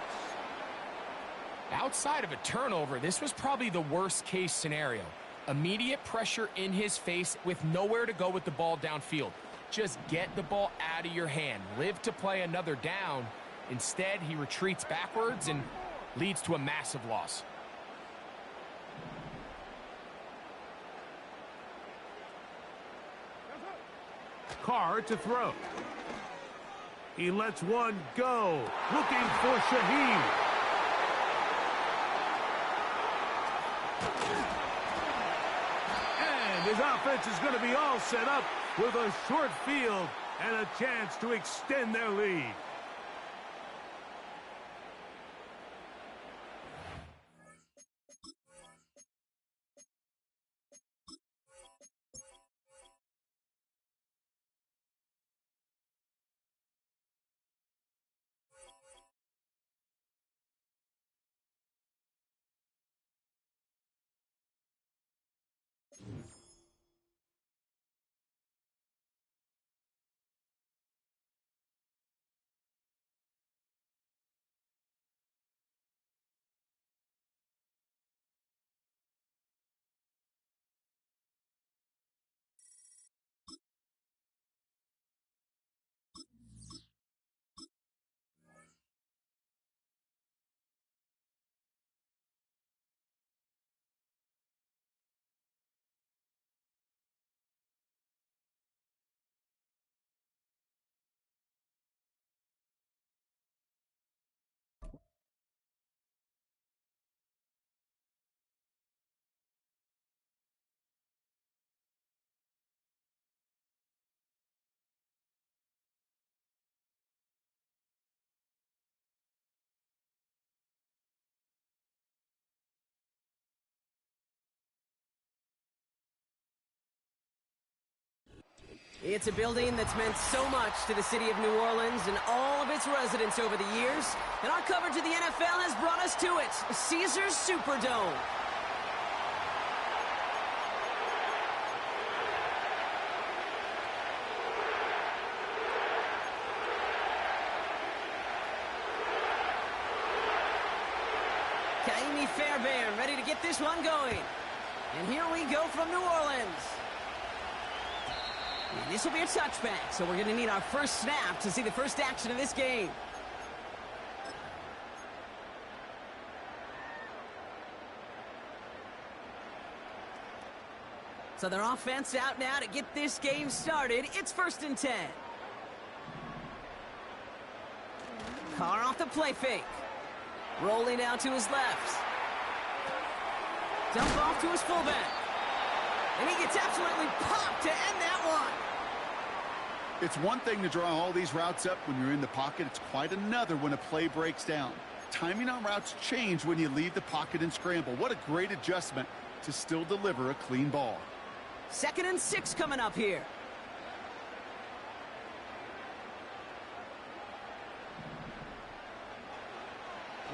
Outside of a turnover, this was probably the worst-case scenario. Immediate pressure in his face with nowhere to go with the ball downfield. Just get the ball out of your hand. Live to play another down. Instead, he retreats backwards and leads to a massive loss. Carr to throw. He lets one go. Looking for Shaheed. And his offense is going to be all set up with a short field and a chance to extend their lead. It's a building that's meant so much to the city of New Orleans and all of its residents over the years. And our coverage of the NFL has brought us to it, Caesars Superdome. Kaimi Fairbairn ready to get this one going. And here we go from New Orleans. And this will be a touchback, so we're going to need our first snap to see the first action of this game. So their offense out now to get this game started. It's 1st and 10. Carr off the play fake. Rolling out to his left. Dump off to his fullback. And he gets absolutely popped to end that one. It's one thing to draw all these routes up when you're in the pocket. It's quite another when a play breaks down. Timing on routes change when you leave the pocket and scramble. What a great adjustment to still deliver a clean ball. 2nd and 6 coming up here.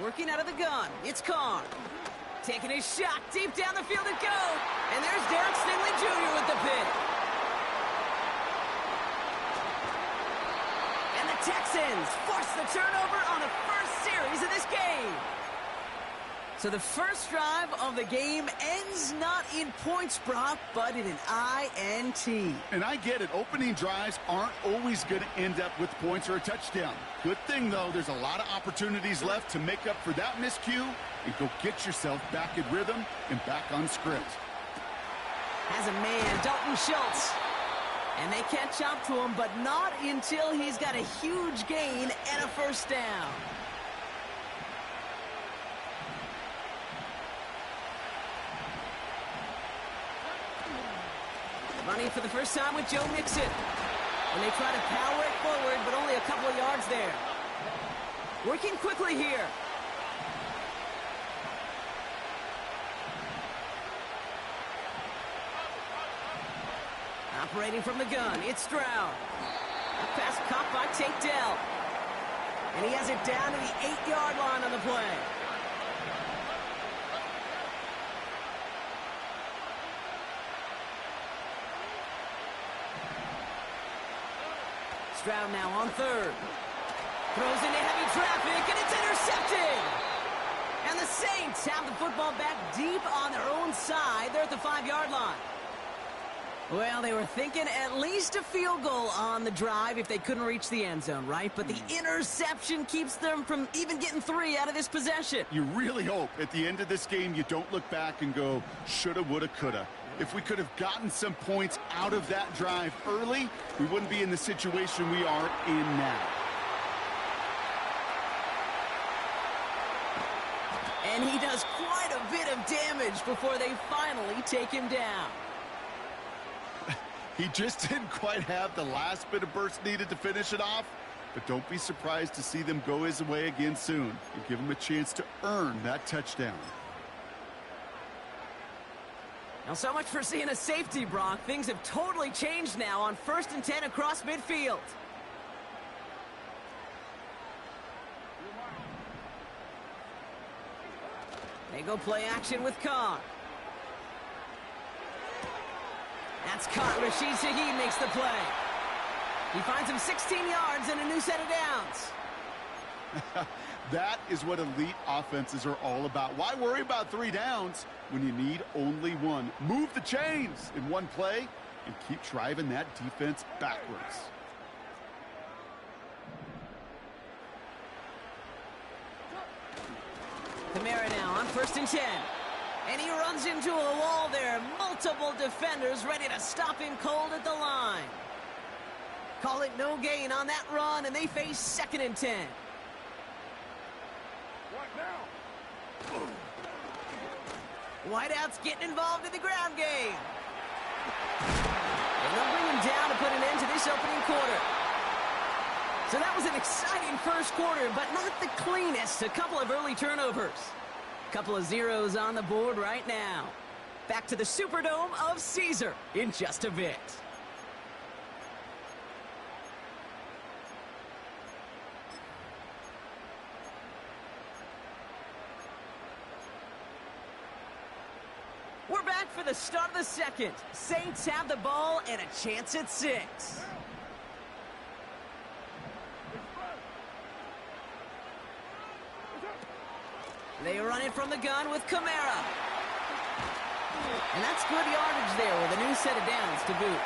Working out of the gun, it's Carr. Taking a shot deep down the field it goes. And there's Derek Stingley Jr. with the pick. And the Texans force the turnover on the first series of this game. So the first drive of the game ends not in points, Brock, but in an INT. And I get it. Opening drives aren't always going to end up with points or a touchdown. Good thing, though, there's a lot of opportunities left to make up for that miscue and go get yourself back in rhythm and back on script. Has a man, Dalton Schultz. And they catch up to him, but not until he's got a huge gain and a first down. Running for the first time with Joe Mixon. And they try to power it forward, but only a couple of yards there. Working quickly here. Operating from the gun, it's Stroud. A pass caught by Tate Dell. And he has it down to the 8-yard line on the play. Stroud now on third. Throws into heavy traffic, and it's intercepted! And the Saints have the football back deep on their own side. They're at the 5-yard line. Well, they were thinking at least a field goal on the drive if they couldn't reach the end zone, right? But the interception keeps them from even getting 3 out of this possession. You really hope at the end of this game you don't look back and go, shoulda, woulda, coulda. If we could have gotten some points out of that drive early, we wouldn't be in the situation we are in now. And he does quite a bit of damage before they finally take him down. He just didn't quite have the last bit of burst needed to finish it off, but don't be surprised to see them go his way again soon and give him a chance to earn that touchdown. Now, so much for seeing a safety, Brock. Things have totally changed now on 1st and 10 across midfield. They go play action with Carr. That's caught. Rashid Shaheed makes the play. He finds him 16 yards and a new set of downs. That is what elite offenses are all about. Why worry about 3 downs when you need only 1? Move the chains in one play and keep driving that defense backwards. Kamara now on 1st and 10. And he runs into a wall there. Multiple defenders ready to stop him cold at the line. Call it no gain on that run, and they face 2nd and 10. Whiteout's getting involved in the ground game. And they'll bring him down to put an end to this opening quarter. So that was an exciting first quarter, but not the cleanest. A couple of early turnovers. A couple of zeros on the board right now. Back to the Superdome of Caesar in just a bit. We're back for the start of the second. Saints have the ball and a chance at 6. They run it from the gun with Kamara. And that's good yardage there with a new set of downs to boot.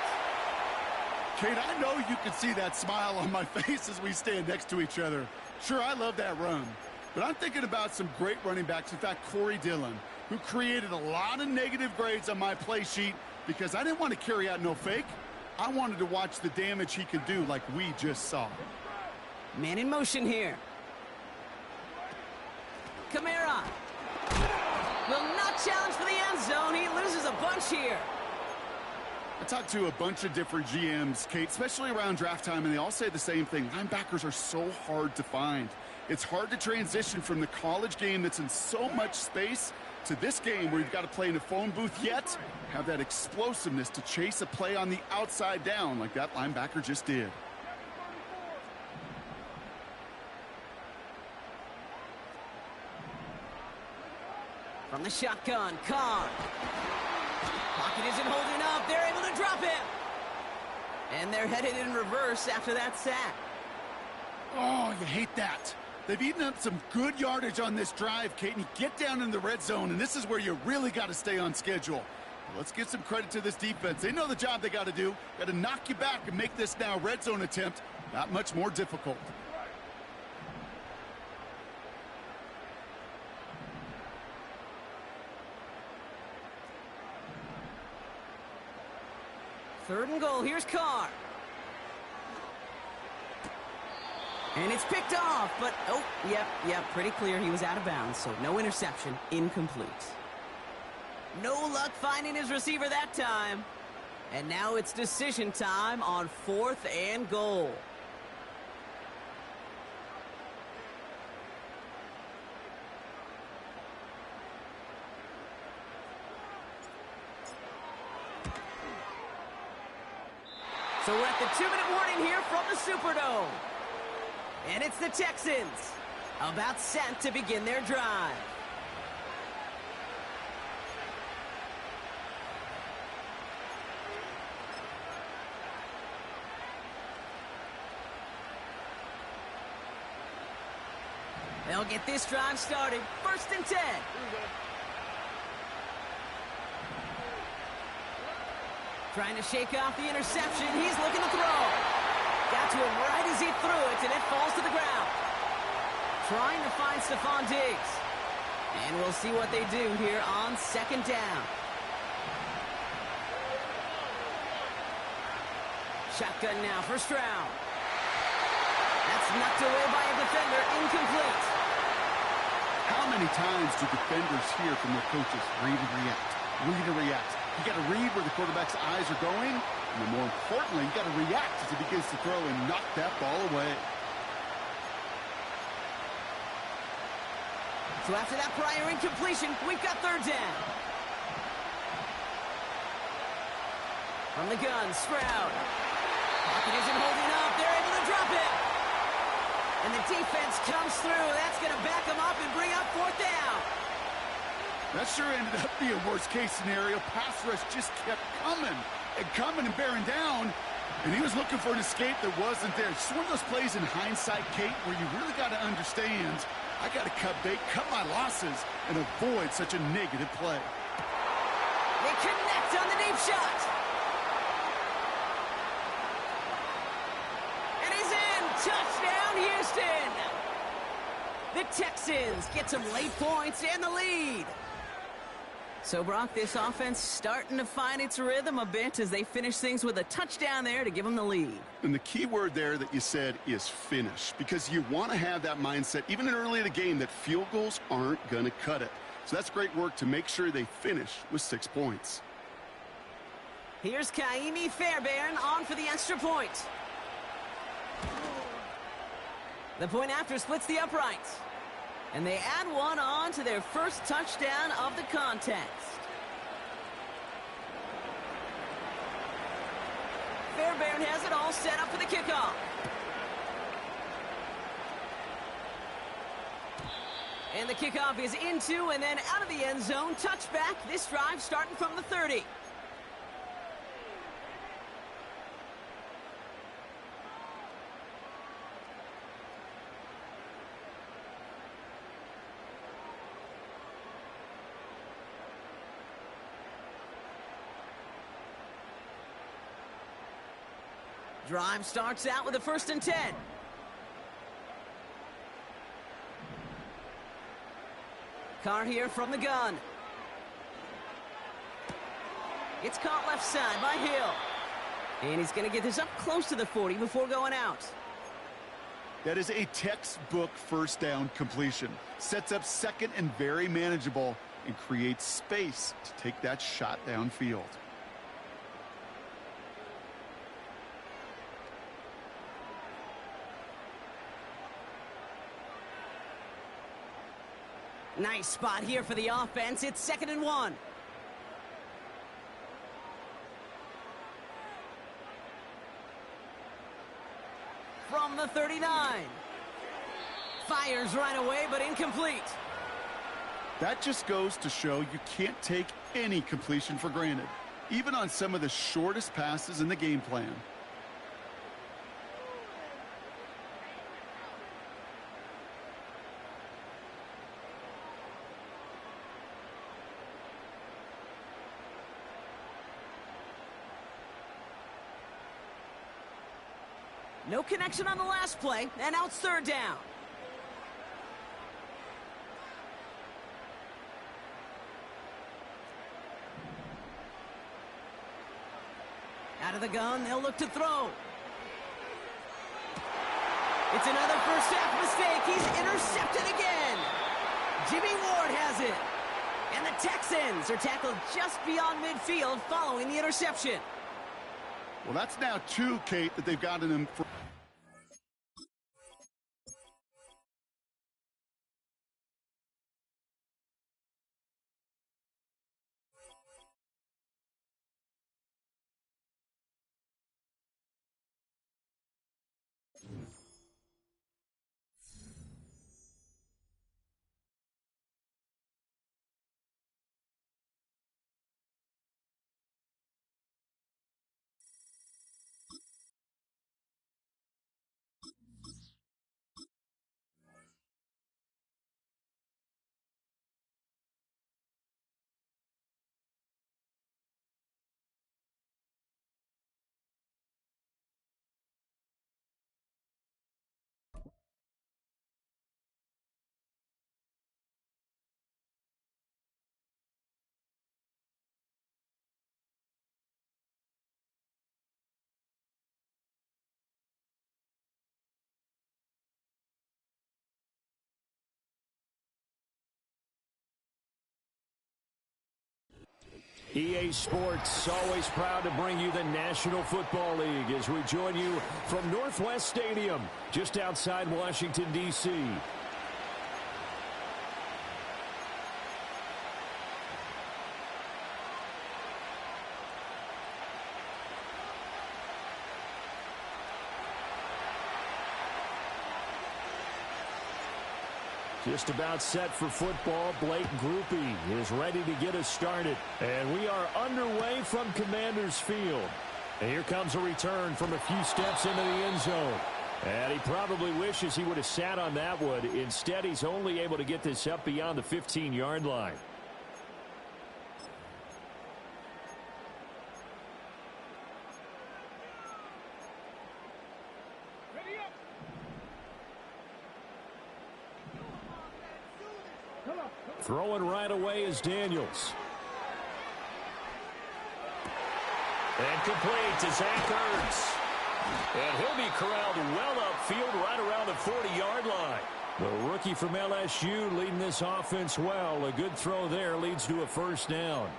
Kate, I know you can see that smile on my face as we stand next to each other. Sure, I love that run. But I'm thinking about some great running backs. In fact, Corey Dillon, who created a lot of negative grades on my play sheet because I didn't want to carry out no fake. I wanted to watch the damage he could do like we just saw. Man in motion here. Kamara will not challenge for the end zone. He loses a bunch here. I talked to a bunch of different GMs, Kate, especially around draft time, and they all say the same thing. Linebackers are so hard to find. It's hard to transition from the college game that's in so much space to this game where you've got to play in a phone booth, yet have that explosiveness to chase a play on the outside down like that linebacker just did. From the shotgun, Carr. Pocket isn't holding up. They're able to drop him. And they're headed in reverse after that sack. Oh, you hate that. They've eaten up some good yardage on this drive, Kate, and you get down in the red zone, and this is where you really got to stay on schedule. Let's give some credit to this defense. They know the job they got to do. Got to knock you back and make this now red zone attempt that much more difficult. Third and goal. Here's Carr. And it's picked off, but, oh, yep, pretty clear he was out of bounds, so no interception, incomplete. No luck finding his receiver that time. And now it's decision time on 4th and goal. So we're at the 2-minute warning here from the Superdome. And it's the Texans about set to begin their drive. They'll get this drive started. 1st and 10. Trying to shake off the interception. He's looking to throw. Got to him right as he threw it, and it falls to the ground. Trying to find Stephon Diggs. And we'll see what they do here on 2nd down. Shotgun now for Stroud. That's knocked away by a defender, incomplete. How many times do defenders hear from their coaches, read and react, read and react? You got to read where the quarterback's eyes are going, and then more importantly, you got to react as he begins to throw and knock that ball away. So after that prior incompletion, we've got 3rd down. From the gun, Stroud. Pocket isn't holding up. They're able to drop it. And the defense comes through. That's going to back them up and bring up 4th down. That sure ended up being a worst-case scenario. Pass rush just kept coming and bearing down. And he was looking for an escape that wasn't there. Just one of those plays in hindsight, Kate, where you really got to understand, I got to cut bait, cut my losses, and avoid such a negative play. They connect on the deep shot. And he's in. Touchdown, Houston. The Texans get some late points and the lead. So, Brock, this offense starting to find its rhythm a bit as they finish things with a touchdown there to give them the lead. And the key word there that you said is finish, because you want to have that mindset, even early in the game, that field goals aren't going to cut it. So that's great work to make sure they finish with 6 points. Here's Kaimi Fairbairn on for the extra point. The point after splits the uprights. And they add one on to their first touchdown of the contest. Fairbairn has it all set up for the kickoff. And the kickoff is into and then out of the end zone. Touchback. This drive starting from the 30. Drive starts out with a 1st and 10. Carr here from the gun. It's caught left side by Hill. And he's going to get this up close to the 40 before going out. That is a textbook 1st down completion. Sets up 2nd and very manageable and creates space to take that shot downfield. Nice spot here for the offense. It's 2nd and 1. From the 39. Fires right away, but incomplete. That just goes to show you can't take any completion for granted, even on some of the shortest passes in the game plan. No connection on the last play, and now it's 3rd down. Out of the gun, they'll look to throw. It's another first half mistake. He's intercepted again. Jimmy Ward has it. And the Texans are tackled just beyond midfield following the interception. Well, that's now 2, Kate, that they've gotten him for. EA Sports, always proud to bring you the National Football League as we join you from Northwest Stadium, just outside Washington, D.C. Just about set for football. Blake Groupie is ready to get us started. And we are underway from Commander's Field. And here comes a return from a few steps into the end zone. And he probably wishes he would have sat on that one. Instead, he's only able to get this up beyond the 15-yard line. Throwing right away is Daniels. And complete to Zach Ertz. And he'll be corralled well upfield right around the 40-yard line. The rookie from LSU leading this offense well. A good throw there leads to a first down.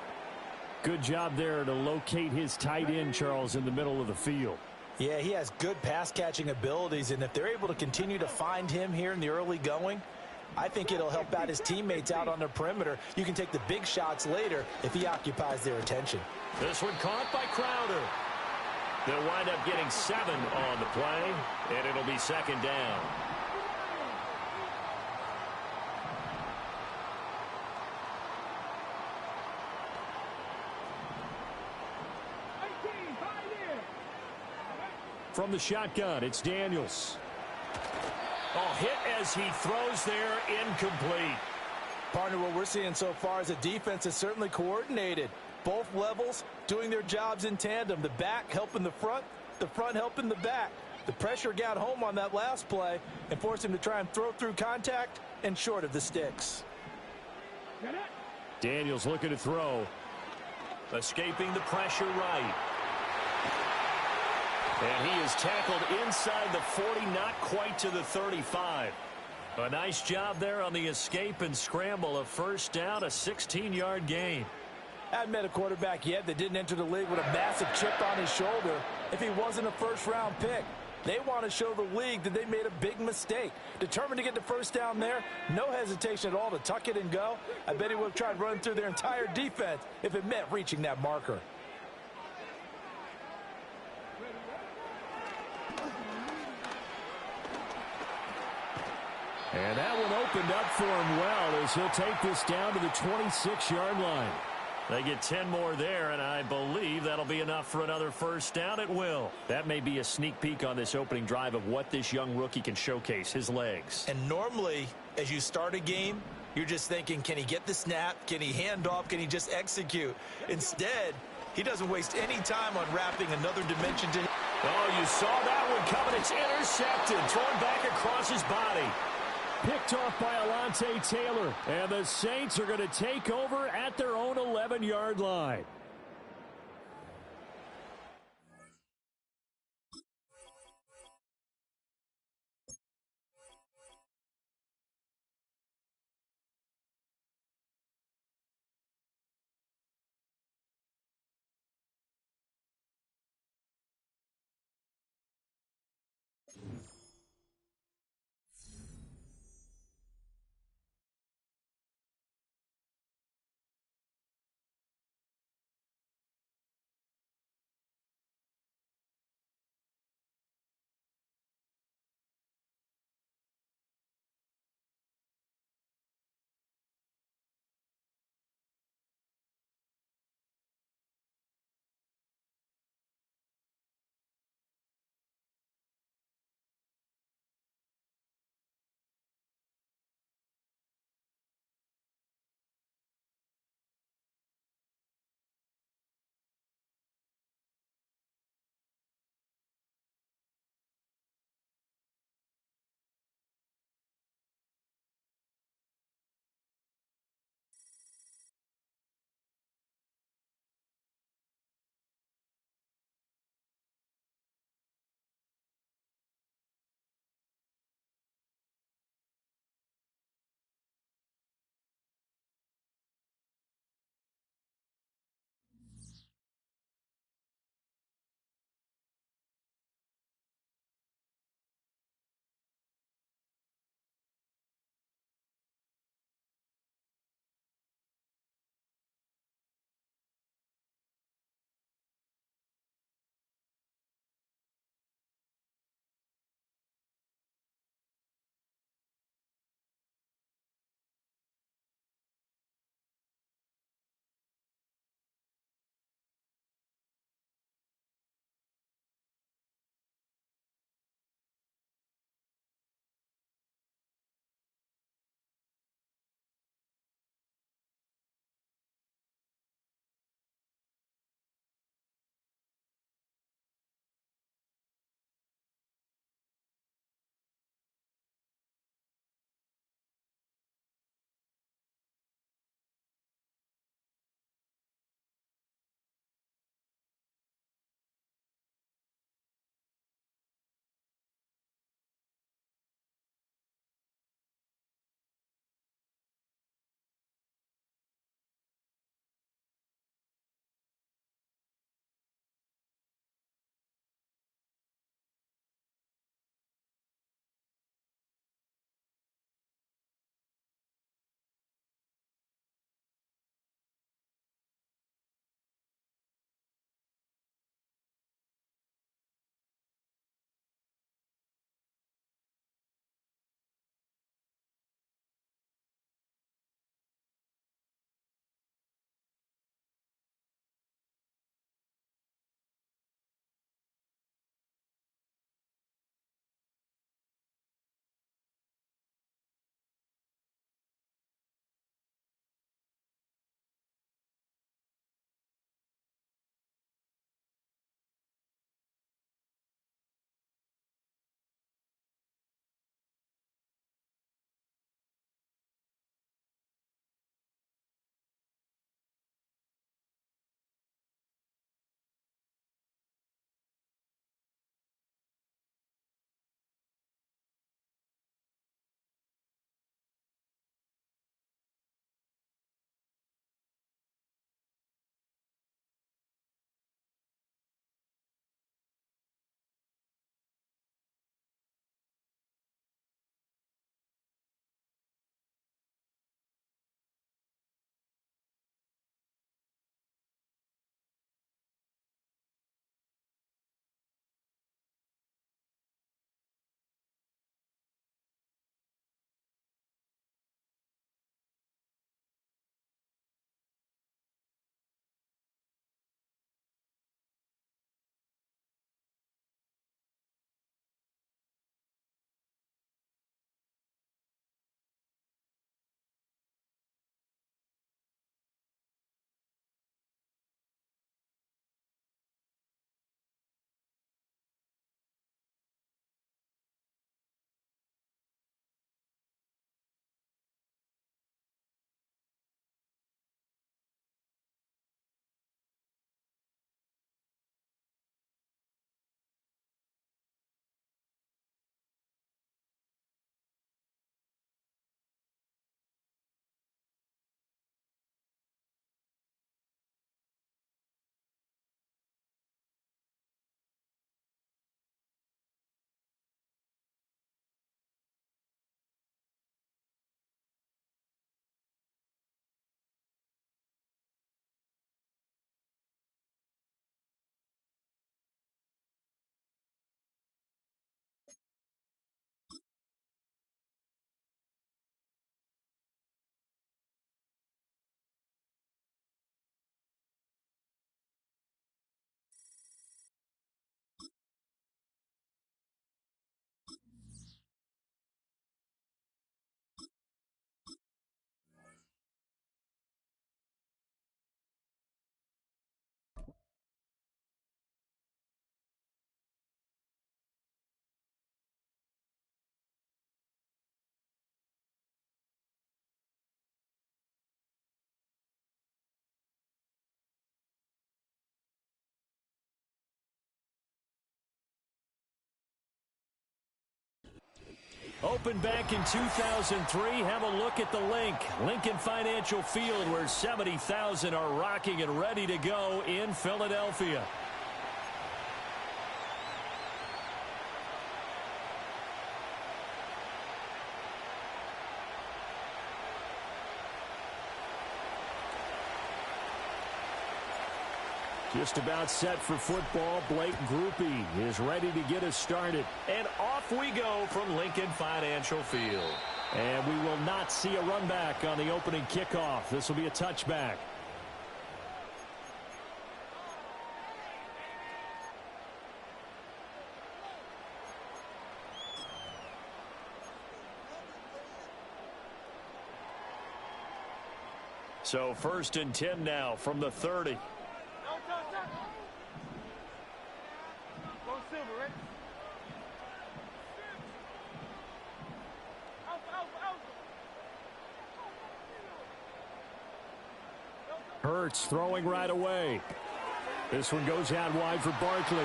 Good job there to locate his tight end, Charles, in the middle of the field. Yeah, he has good pass-catching abilities, and if they're able to continue to find him here in the early going, I think it'll help out his teammates out on the perimeter. You can take the big shots later if he occupies their attention. This one caught by Crowder. They'll wind up getting 7 on the play, and it'll be second down. From the shotgun, it's Daniels. Oh, hit as he throws there, incomplete. Partner, what we're seeing so far is a defense is certainly coordinated. Both levels doing their jobs in tandem. The back helping the front helping the back. The pressure got home on that last play and forced him to try and throw through contact and short of the sticks. Daniels looking to throw. Escaping the pressure right. And he is tackled inside the 40, not quite to the 35. A nice job there on the escape and scramble. A first down, a 16-yard gain. I haven't met a quarterback yet that didn't enter the league with a massive chip on his shoulder if he wasn't a first-round pick. They want to show the league that they made a big mistake. Determined to get the first down there, no hesitation at all to tuck it and go. I bet he would have tried running through their entire defense if it meant reaching that marker. And that one opened up for him well as he'll take this down to the 26-yard line. They get 10 more there, and I believe that'll be enough for another first down. It will. That may be a sneak peek on this opening drive of what this young rookie can showcase, his legs. And normally, as you start a game, you're just thinking, can he get the snap? Can he hand off? Can he just execute? Instead, he doesn't waste any time on wrapping another dimension to him. Oh, you saw that one coming. It's intercepted, thrown back across his body. Picked off by Alontae Taylor. And the Saints are going to take over at their own 11-yard line. Opened back in 2003. Have a look at the link. Lincoln Financial Field, where 70,000 are rocking and ready to go in Philadelphia. Just about set for football. Blake Groupie is ready to get us started. And off we go from Lincoln Financial Field. And we will not see a run back on the opening kickoff. This will be a touchback. So 1st and 10 now from the 30. Hurts throwing right away. This one goes out wide for Barkley.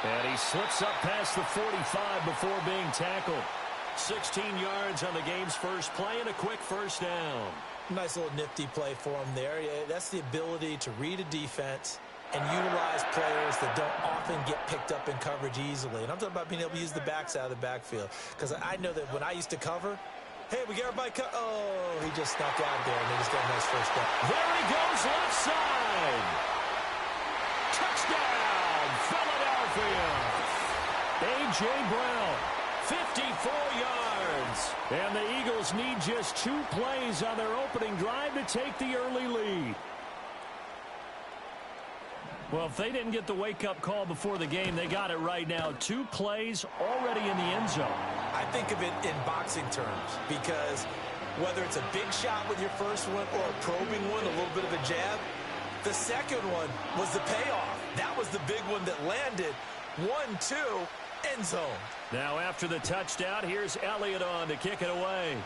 And he slips up past the 45 before being tackled. 16 yards on the game's first play and a quick first down. Nice little nifty play for him there. Yeah, that's the ability to read a defense and utilize players that don't often get picked up in coverage easily. And I'm talking about being able to use the backside of the backfield. Because I know that when I used to cover, hey, we got everybody cut. Oh, he just snuck out there, and they just got a nice first down. There he goes, left side. Touchdown, Philadelphia. A.J. Brown, 54 yards. And the Eagles need just 2 plays on their opening drive to take the early lead. Well, if they didn't get the wake-up call before the game, they got it right now. 2 plays already in the end zone. I think of it in boxing terms because whether it's a big shot with your first one or a probing one, a little bit of a jab, the second one was the payoff. That was the big one that landed. 1-2, end zone. Now after the touchdown, here's Elliott on to kick it away.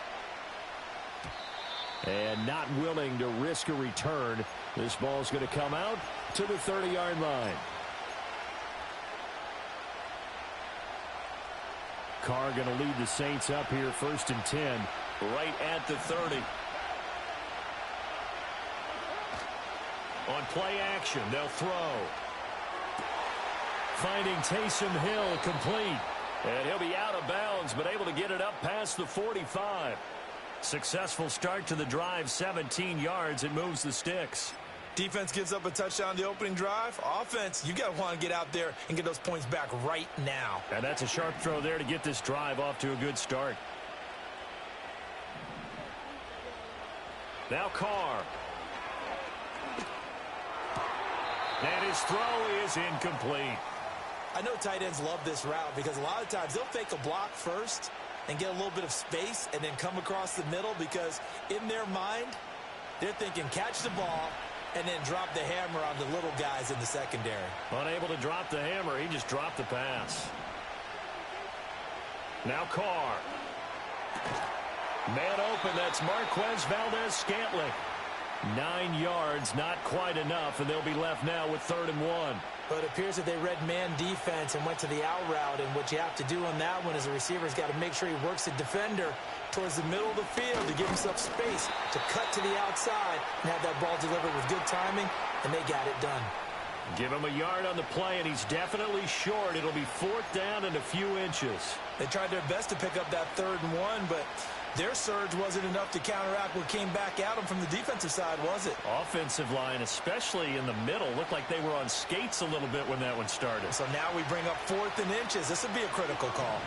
And not willing to risk a return. This ball's going to come out to the 30-yard line. Carr going to lead the Saints up here, 1st and 10, right at the 30. On play action, they'll throw. Finding Taysom Hill complete. And he'll be out of bounds, but able to get it up past the 45. Successful start to the drive, 17 yards. It moves the sticks. Defense gives up a touchdown the opening drive. Offense, you got to want to get out there and get those points back right now. And that's a sharp throw there to get this drive off to a good start. Now Carr. And his throw is incomplete. I know tight ends love this route because a lot of times they'll fake a block first and get a little bit of space and then come across the middle because in their mind, they're thinking catch the ball and then drop the hammer on the little guys in the secondary. Unable to drop the hammer, he just dropped the pass. Now Carr. Man open, that's Marquez Valdez-Scantling. 9 yards, not quite enough, and they'll be left now with 3rd and 1. But it appears that they read man defense and went to the out route, and what you have to do on that one is the receiver's got to make sure he works the defender towards the middle of the field to give himself space to cut to the outside and have that ball delivered with good timing, and they got it done. Give him a yard on the play, and he's definitely short. It'll be 4th down and a few inches. They tried their best to pick up that 3rd and 1, but their surge wasn't enough to counteract what came back at them from the defensive side, was it? Offensive line, especially in the middle, looked like they were on skates a little bit when that one started. So now we bring up 4th and inches. This would be a critical call.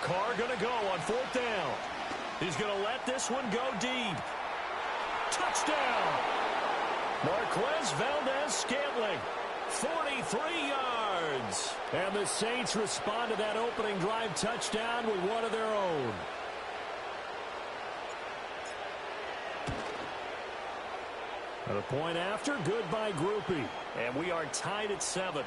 Carr going to go on 4th down. He's going to let this one go deep. Touchdown! Marquez Valdez-Scantling. 43 yards. And the Saints respond to that opening drive touchdown with one of their own. And a point after, goodbye Groupie. And we are tied at 7.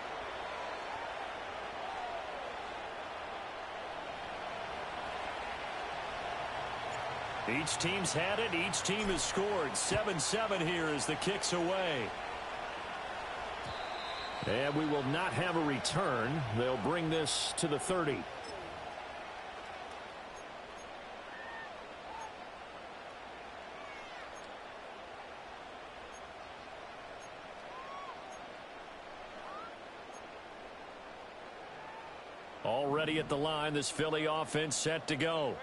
Each team's had it. Each team has scored. 7-7 here as the kick's away. And we will not have a return. They'll bring this to the 30. Already at the line, this Philly offense set to go.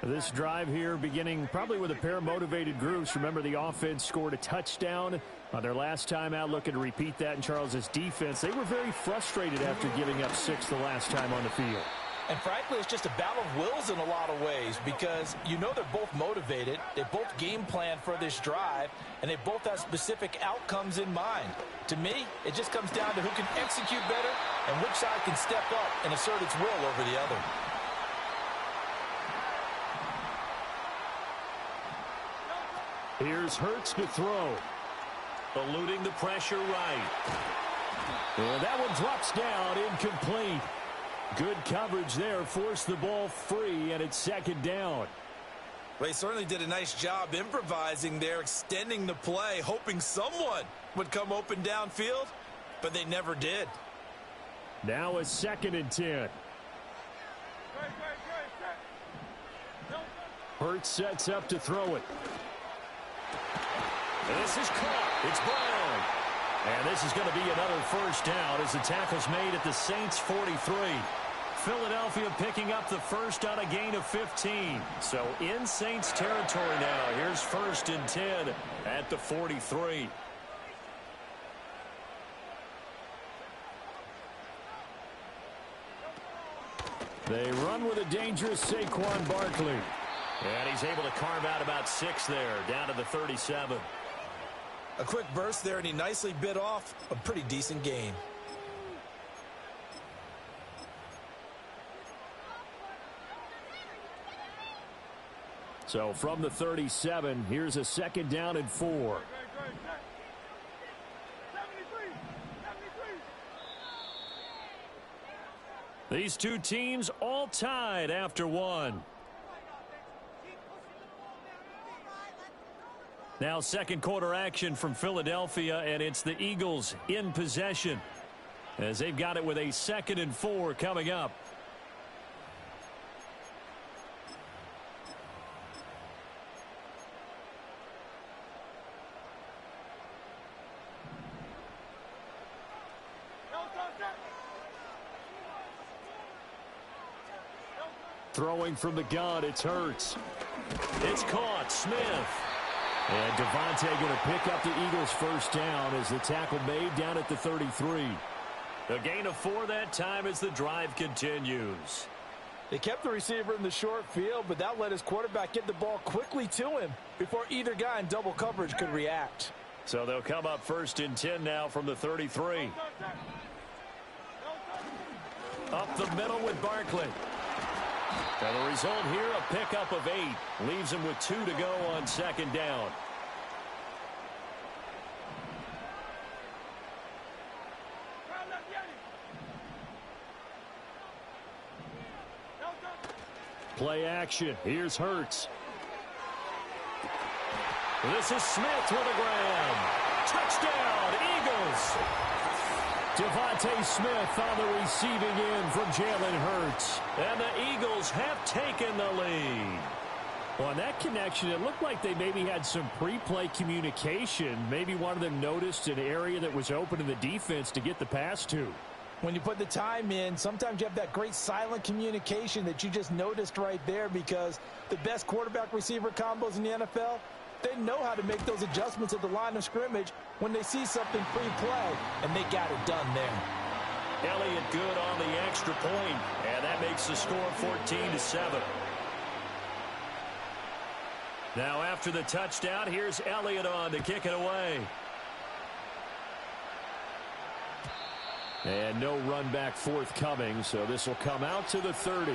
This drive here beginning probably with a pair of motivated groups. Remember, the offense scored a touchdown on their last time out. Looking to repeat that in Charles's defense. They were very frustrated after giving up 6 the last time on the field. And frankly, it's just a battle of wills in a lot of ways because you know they're both motivated. They both game plan for this drive, and they both have specific outcomes in mind. To me, it just comes down to who can execute better and which side can step up and assert its will over the other. Here's Hurts to throw. Eluding the pressure right. And that one drops down, incomplete. Good coverage there, forced the ball free, and it's second down. Well, he certainly did a nice job improvising there, extending the play, hoping someone would come open downfield, but they never did. Now a 2nd and 10. Hurts sets up to throw it. This is caught. It's Brown. And this is going to be another first down as the tackle's made at the Saints' 43. Philadelphia picking up the first on a gain of 15. So in Saints territory now. Here's 1st and 10 at the 43. They run with a dangerous Saquon Barkley. And he's able to carve out about 6 there, down to the 37. A quick burst there, and he nicely bit off a pretty decent gain. So from the 37, here's a 2nd down and 4. These two teams all tied after 1. Now 2nd quarter action from Philadelphia, and it's the Eagles in possession as they've got it with a 2nd and 4 coming up. Throwing from the gun, it's Hurts. It's caught, Smith. And Devontae going to pick up the Eagles' first down as the tackle made down at the 33. A gain of 4 that time as the drive continues. They kept the receiver in the short field, but that let his quarterback get the ball quickly to him before either guy in double coverage could react. So they'll come up 1st and 10 now from the 33. Up the middle with Barkley. And the result here, a pickup of 8. Leaves him with 2 to go on 2nd down. Play action. Here's Hurts. This is Smith with a grab. Touchdown, Eagles. Devontae Smith on the receiving end from Jalen Hurts. And the Eagles have taken the lead. Well, on that connection, it looked like they maybe had some pre-play communication. Maybe one of them noticed an area that was open in the defense to get the pass to. When you put the time in, sometimes you have that great silent communication that you just noticed right there, because the best quarterback-receiver combos in the NFL, they know how to make those adjustments at the line of scrimmage when they see something pre-play, and they got it done there. Elliott good on the extra point, and that makes the score 14-7. Now after the touchdown, here's Elliott on to kick it away. And no run back forthcoming, so this will come out to the 30.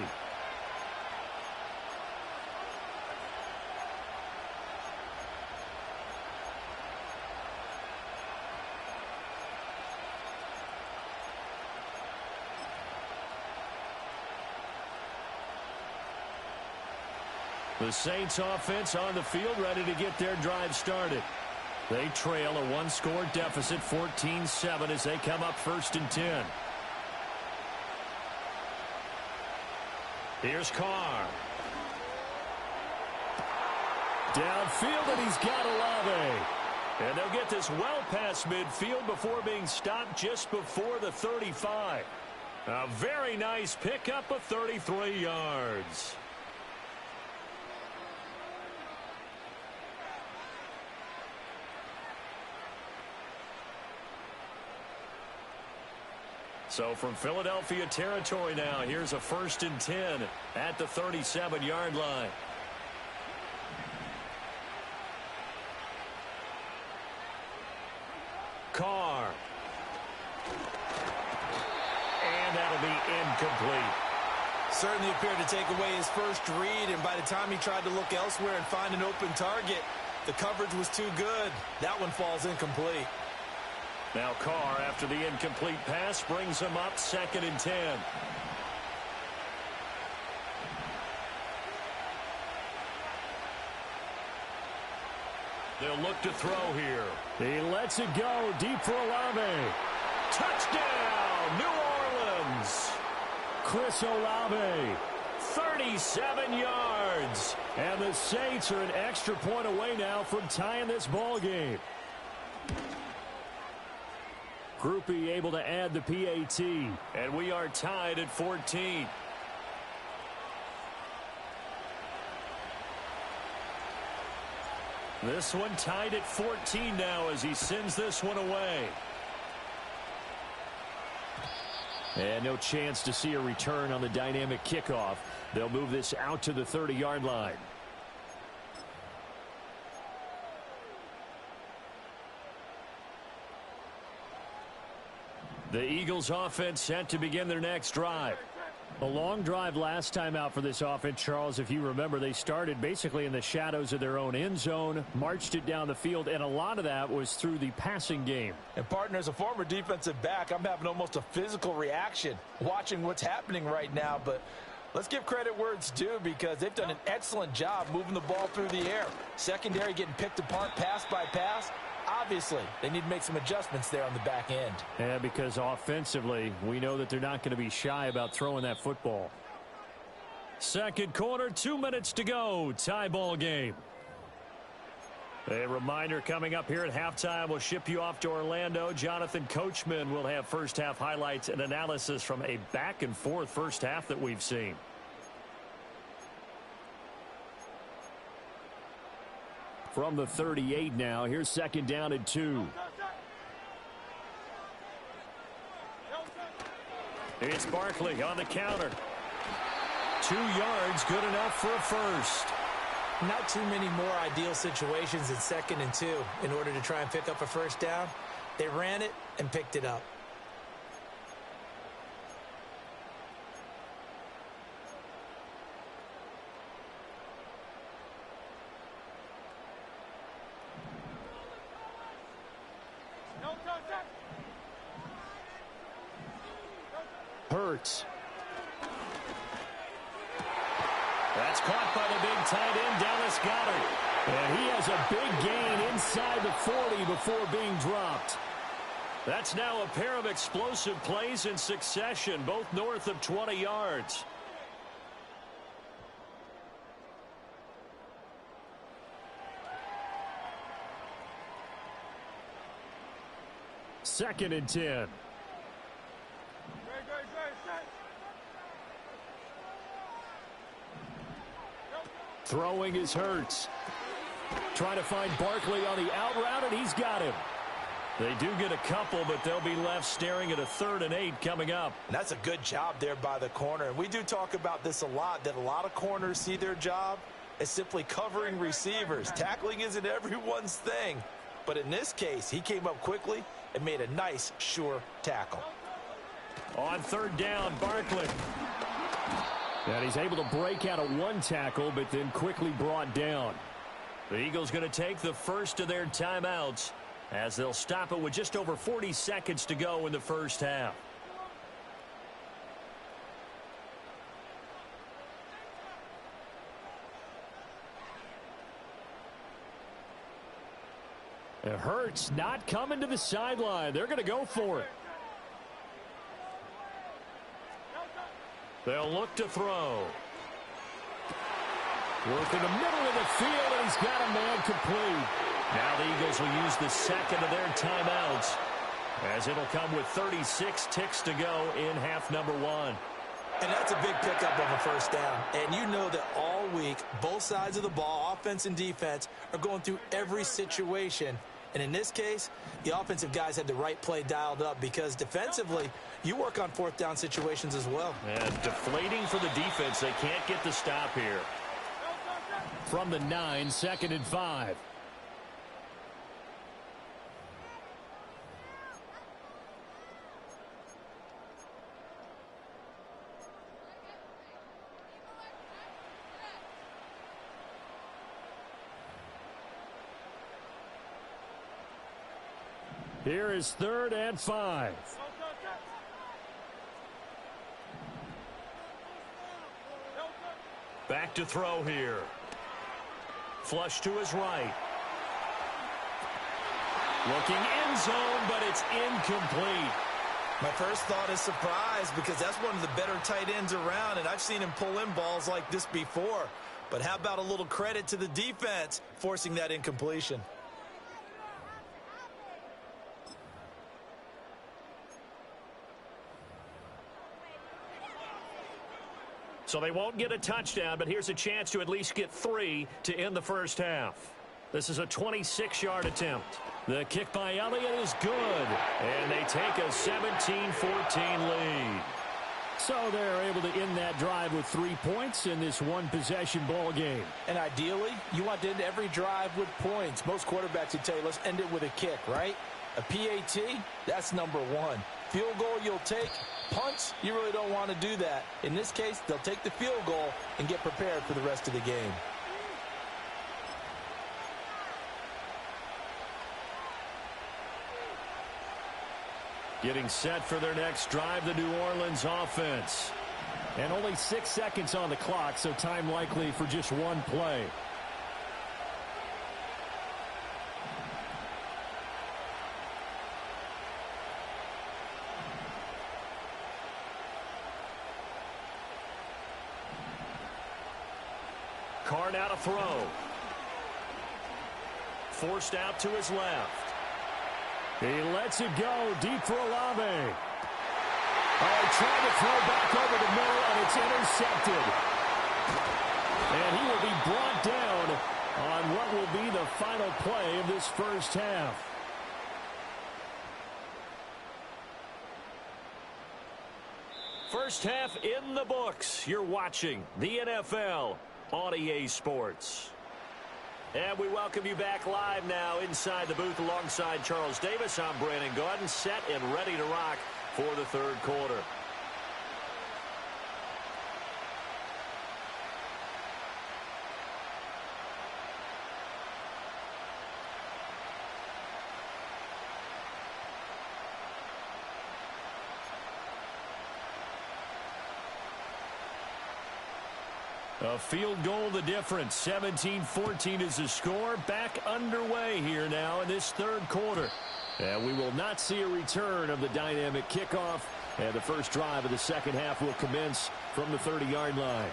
The Saints offense on the field, ready to get their drive started. They trail a one-score deficit, 14-7, as they come up 1st and 10. Here's Carr. Downfield, and he's got Olave. And they'll get this well past midfield before being stopped just before the 35. A very nice pickup of 33 yards. So from Philadelphia territory now, here's a 1st and 10 at the 37-yard line. Carr. And that'll be incomplete. Certainly appeared to take away his first read, and by the time he tried to look elsewhere and find an open target, the coverage was too good. That one falls incomplete. Now Carr, after the incomplete pass, brings him up 2nd and 10. They'll look to throw here. He lets it go deep for Olave. Touchdown, New Orleans. Chris Olave, 37 yards. And the Saints are an extra point away now from tying this ball game. Groupie able to add the PAT. And we are tied at 14. This one tied at 14 now as he sends this one away. And no chance to see a return on the dynamic kickoff. They'll move this out to the 30-yard line. The Eagles offense set to begin their next drive. A long drive last time out for this offense, Charles. If you remember, they started basically in the shadows of their own end zone, marched it down the field, and a lot of that was through the passing game. And, partner, as a former defensive back, I'm having almost a physical reaction watching what's happening right now. But let's give credit where it's due, because they've done an excellent job moving the ball through the air. Secondary getting picked apart pass by pass. Obviously, they need to make some adjustments there on the back end. Yeah, because offensively, we know that they're not going to be shy about throwing that football. Second quarter, 2 minutes to go. Tie ball game. A reminder coming up here at halftime. We'll ship you off to Orlando. Jonathan Coachman will have first half highlights and analysis from a back and forth first half that we've seen. From the 38 now, here's 2nd down and 2. It's Barkley on the counter. 2 yards, good enough for a first. Not too many more ideal situations in 2nd and 2 in order to try and pick up a first down. They ran it and picked it up. Hurts. That's caught by the big tight end, Dallas Goedert. And he has a big gain inside the 40 before being dropped. That's now a pair of explosive plays in succession, both north of 20 yards. Second and 10. Throwing is Hurts. Trying to find Barkley on the out route, and he's got him. They do get a couple, but they'll be left staring at a 3rd and 8 coming up. And that's a good job there by the corner. And we do talk about this a lot, that a lot of corners see their job as simply covering receivers. Tackling isn't everyone's thing. But in this case, he came up quickly and made a nice, sure tackle. On 3rd down, Barkley. And he's able to break out of 1 tackle, but then quickly brought down. The Eagles going to take the first of their timeouts as they'll stop it with just over 40 seconds to go in the first half. It hurts not coming to the sideline. They're going to go for it. They'll look to throw. Work in the middle of the field, and he's got a man complete. Now the Eagles will use the second of their timeouts, as it'll come with 36 ticks to go in half number one. And that's a big pickup of a first down. And you know that all week, both sides of the ball, offense and defense, are going through every situation. And in this case, the offensive guys had the right play dialed up because defensively, you work on fourth down situations as well. And deflating for the defense. They can't get the stop here. From the 9, 2nd and 5. Here is 3rd and 5. Back to throw here. Flush to his right. Looking end zone, but it's incomplete. My first thought is surprise because that's one of the better tight ends around, and I've seen him pull in balls like this before. But how about a little credit to the defense forcing that incompletion? So they won't get a touchdown, but here's a chance to at least get 3 to end the first half. This is a 26-yard attempt. The kick by Elliott is good, and they take a 17-14 lead. So they're able to end that drive with 3 points in this one-possession ball game. And ideally, you want to end every drive with points. Most quarterbacks would tell you, let's end it with a kick, right? A PAT, that's number 1. Field goal you'll take. Punts, you really don't want to do that. In this case, they'll take the field goal and get prepared for the rest of the game. Getting set for their next drive, the New Orleans offense. And only 6 seconds on the clock, so time likely for just one play. Carr now to throw. Forced out to his left. He lets it go deep for Olave. Oh, trying to throw back over the middle, and it's intercepted. And he will be brought down on what will be the final play of this first half. First half in the books. You're watching the NFL on EA Sports. And we welcome you back live now inside the booth alongside Charles Davis. I'm Brandon Gaudin, set and ready to rock for the third quarter. A field goal the difference. 17-14 is the score. Back underway here now in this third quarter. And we will not see a return of the dynamic kickoff. And the first drive of the second half will commence from the 30-yard line.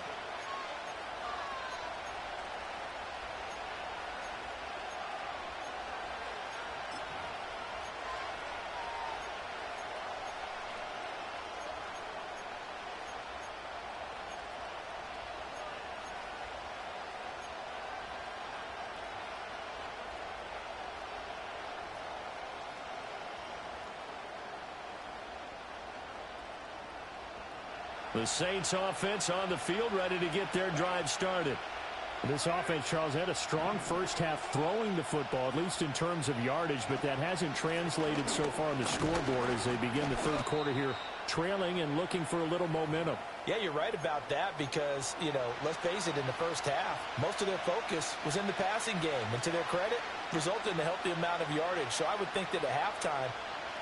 The Saints offense on the field, ready to get their drive started. This offense, Charles, had a strong first half throwing the football, at least in terms of yardage, but that hasn't translated so far on the scoreboard as they begin the third quarter here, trailing and looking for a little momentum. Yeah, you're right about that because, let's face it, in the first half, most of their focus was in the passing game. And to their credit, resulted in a healthy amount of yardage. So I would think that at halftime,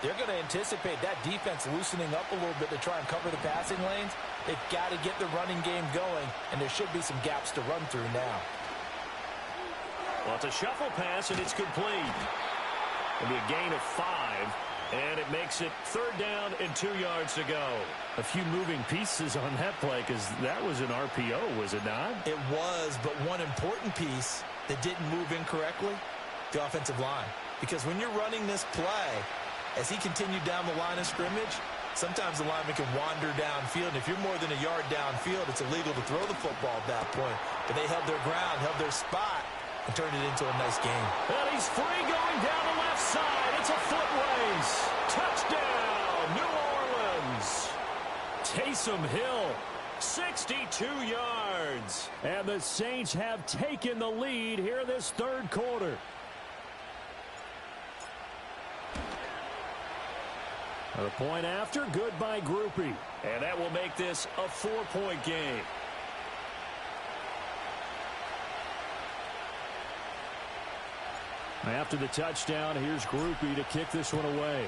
they're going to anticipate that defense loosening up a little bit to try and cover the passing lanes. They've got to get the running game going, and there should be some gaps to run through now. Well, it's a shuffle pass, and it's complete. It'll be a gain of 5, and it makes it 3rd down and 2 yards to go. A few moving pieces on that play because that was an RPO, was it not? It was, but one important piece that didn't move incorrectly, the offensive line. Because when you're running this play, as he continued down the line of scrimmage, sometimes the lineman can wander downfield, and if you're more than a yard downfield, it's illegal to throw the football at that point. But they held their ground, held their spot, and turned it into a nice game. And he's free going down the left side. It's a foot race. Touchdown, New Orleans. Taysom Hill, 62 yards. And the Saints have taken the lead here in this 3rd quarter. A point after, good by Groupie. And that will make this a 4-point game. After the touchdown, here's Groupie to kick this one away.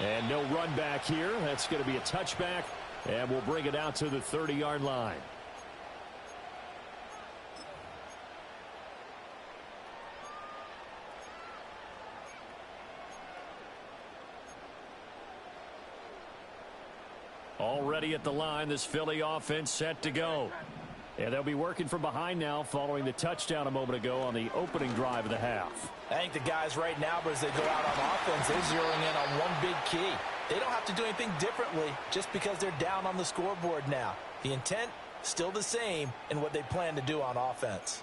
And no run back here. That's going to be a touchback. And we'll bring it out to the 30-yard line. Already at the line, this Philly offense set to go. And they'll be working from behind now following the touchdown a moment ago on the opening drive of the half. I think the guys right now, but as they go out on offense, they're zeroing in on one big key. They don't have to do anything differently just because they're down on the scoreboard now. The intent, still the same in what they plan to do on offense.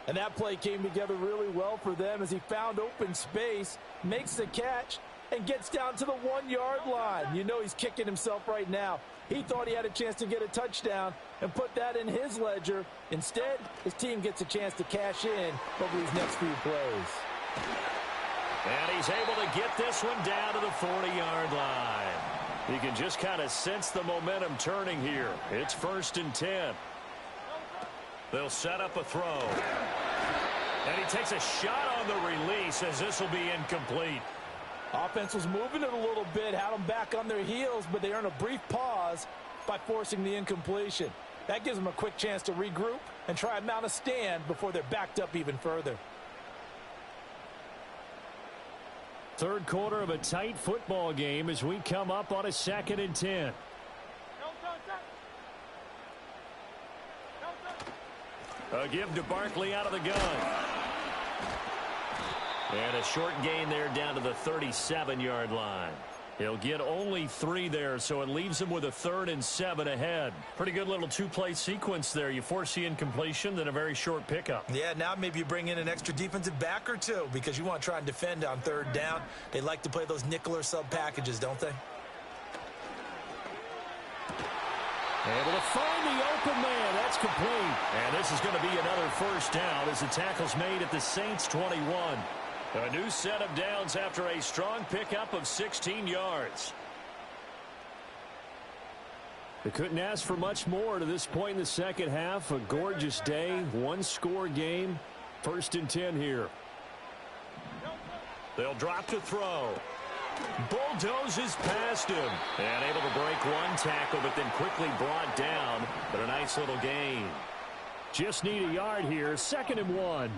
And that play came together really well for them as he found open space, makes the catch, and gets down to the 1-yard line. You know he's kicking himself right now. He thought he had a chance to get a touchdown and put that in his ledger. Instead, his team gets a chance to cash in over these next few plays. And he's able to get this one down to the 40-yard line. You can just kind of sense the momentum turning here. It's 1st and 10. They'll set up a throw. And he takes a shot on the release as this will be incomplete. Offense was moving it a little bit, had them back on their heels, but they earn a brief pause by forcing the incompletion. That gives them a quick chance to regroup and try and mount a stand before they're backed up even further. 3rd quarter of a tight football game as we come up on a 2nd and 10. A give to Barkley out of the gun. And a short gain there down to the 37-yard line. He'll get only 3 there, so it leaves him with a 3rd and 7 ahead. Pretty good little 2-play sequence there. You force the incompletion, then a very short pickup. Yeah, now maybe you bring in an extra defensive back or two because you want to try and defend on 3rd down. They like to play those nickel or sub packages, don't they? Able to find the open man. That's complete. And this is going to be another 1st down as the tackle's made at the Saints' 21. A new set of downs after a strong pickup of 16 yards. They couldn't ask for much more to this point in the 2nd half. A gorgeous day, 1-score game. 1st and 10 here. They'll drop to throw. Bulldozes past him. And able to break one tackle, but then quickly brought down. But a nice little gain. Just need a yard here. 2nd and 1.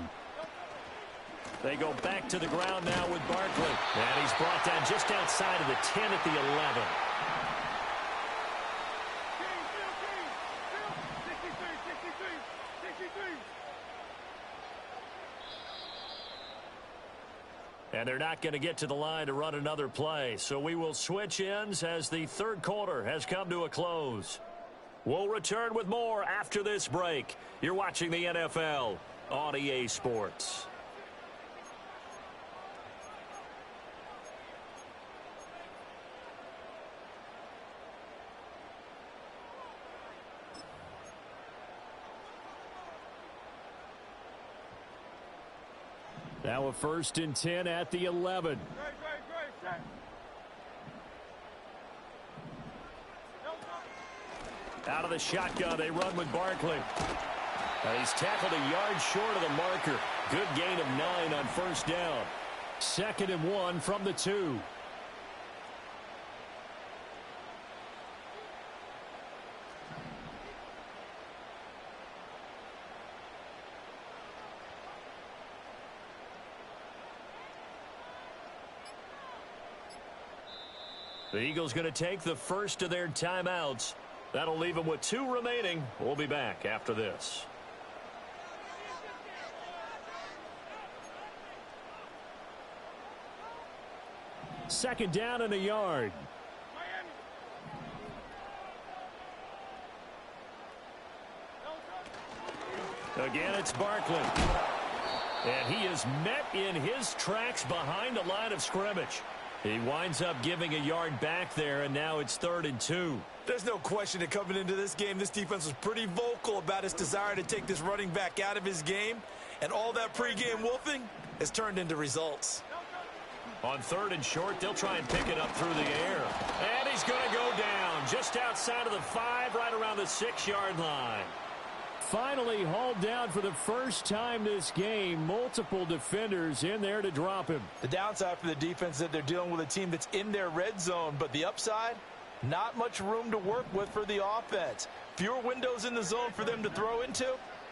They go back to the ground now with Barkley. And he's brought down just outside of the 10 at the 11. And they're not going to get to the line to run another play. So we will switch ends as the 3rd quarter has come to a close. We'll return with more after this break. You're watching the NFL on EA Sports. Now a 1st and 10 at the 11. Out of the shotgun, they run with Barkley. He's tackled a yard short of the marker. Good gain of 9 on 1st down. 2nd and 1 from the 2. The Eagles going to take the first of their timeouts. That'll leave them with 2 remaining. We'll be back after this. Second down and a yard. Again, it's Barkley. And he is met in his tracks behind the line of scrimmage. He winds up giving a yard back there, and now it's 3rd and 2. There's no question that coming into this game, this defense was pretty vocal about its desire to take this running back out of his game. And all that pregame wolfing has turned into results. On 3rd and short, they'll try and pick it up through the air. And he's going to go down just outside of the 5, right around the 6-yard line. Finally hauled down for the first time this game. Multiple defenders in there to drop him. The downside for the defense is that they're dealing with a team that's in their red zone, but the upside, not much room to work with for the offense. Fewer windows in the zone for them to throw into.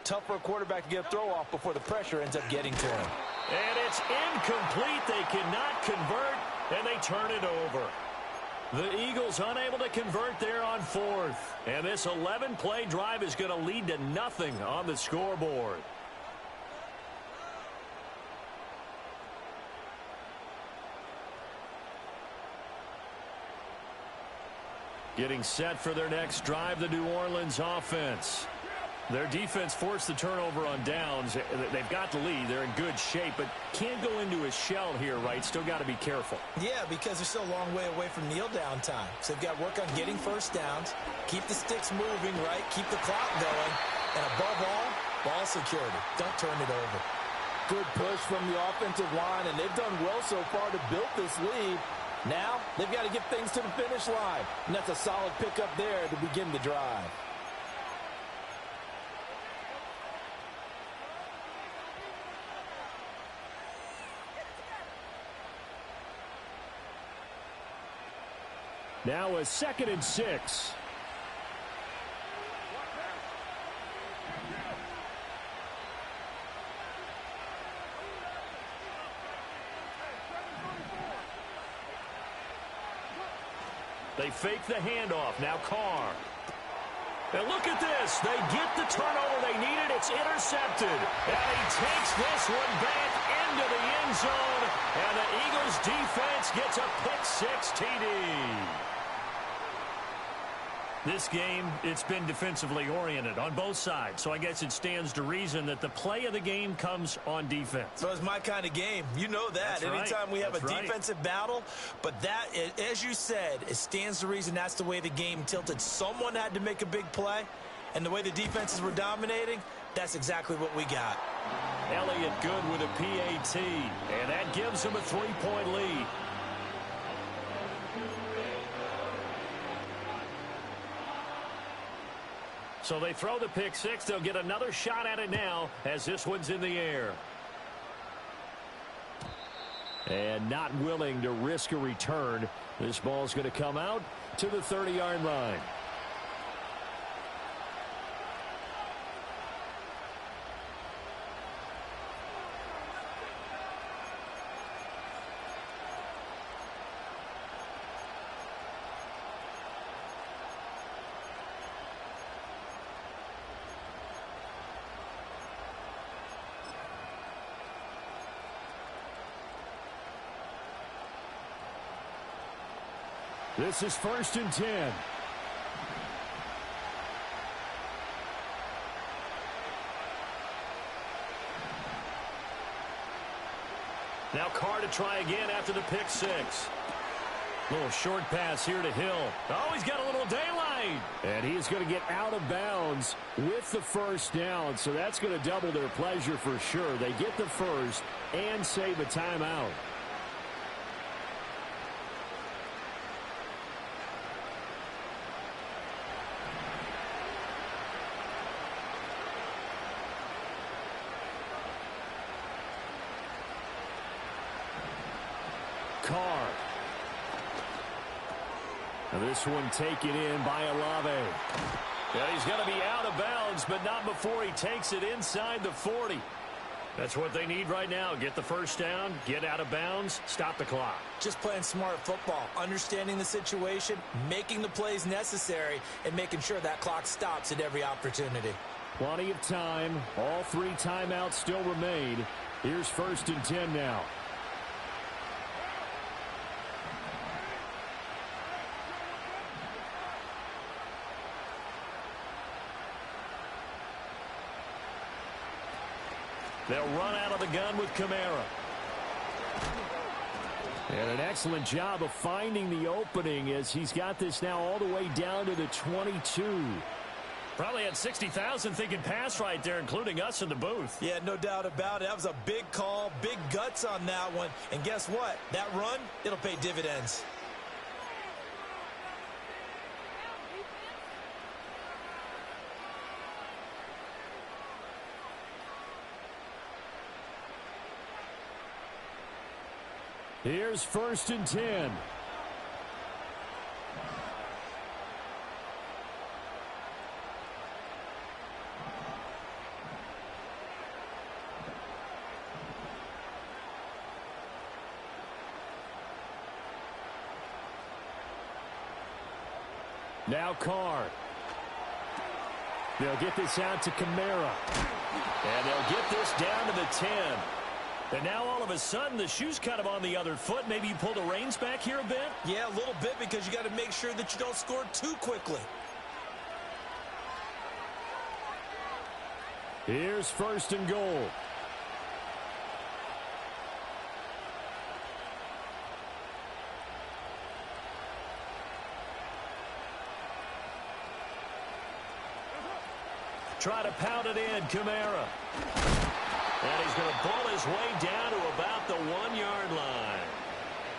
Tough for a quarterback to get a throw off before the pressure ends up getting to him. And it's incomplete. They cannot convert, and they turn it over. The Eagles unable to convert there on 4th. And this 11-play drive is going to lead to nothing on the scoreboard. Getting set for their next drive, the New Orleans offense. Their defense forced the turnover on downs. They've got the lead. They're in good shape, but can't go into a shell here, right? Still got to be careful. Yeah, because they're still a long way away from kneel down time. So they've got to work on getting first downs, keep the sticks moving, right? Keep the clock going. And above all, ball security. Don't turn it over. Good push from the offensive line, and they've done well so far to build this lead. Now, they've got to get things to the finish line. And that's a solid pickup there to begin the drive. Now a 2nd and 6. They fake the handoff. Now Carr. And look at this. They get the turnover they needed. It's intercepted. And he takes this one back into the end zone. And the Eagles defense gets a pick-6 TD. This game, it's been defensively oriented on both sides. So I guess it stands to reason that the play of the game comes on defense. So it's my kind of game. You know that. That's right. Anytime we have That's a right. defensive battle. But that, as you said, it stands to reason that's the way the game tilted. Someone had to make a big play. And the way the defenses were dominating, that's exactly what we got. Elliott good with a PAT. And that gives them a 3-point lead. So they throw the pick-6. They'll get another shot at it now as this one's in the air. And not willing to risk a return. This ball's going to come out to the 30-yard line. This is 1st and 10. Now Carr to try again after the pick-6. Little short pass here to Hill. Oh, he's got a little daylight. And he's going to get out of bounds with the first down. So that's going to double their pleasure for sure. They get the first and save a timeout. Carr. Now this one taken in by Olave. Yeah, he's going to be out of bounds, but not before he takes it inside the 40. That's what they need right now. Get the first down, get out of bounds, stop the clock. Just playing smart football, understanding the situation, making the plays necessary, and making sure that clock stops at every opportunity. Plenty of time. All 3 timeouts still remain. Here's 1st and 10 now. They'll run out of the gun with Kamara. And an excellent job of finding the opening as he's got this now all the way down to the 22. Probably had 60,000 thinking pass right there, including us in the booth. Yeah, no doubt about it. That was a big call, big guts on that one. And guess what? That run, it'll pay dividends. Here's 1st and 10. Now Carr. They'll get this out to Kamara. And they'll get this down to the 10. And now all of a sudden the shoe's kind of on the other foot. Maybe you pull the reins back here a bit? Yeah, a little bit, because you got to make sure that you don't score too quickly. Here's 1st and goal. Try to pound it in, Kamara. And he's going to pull his way down to about the 1-yard line.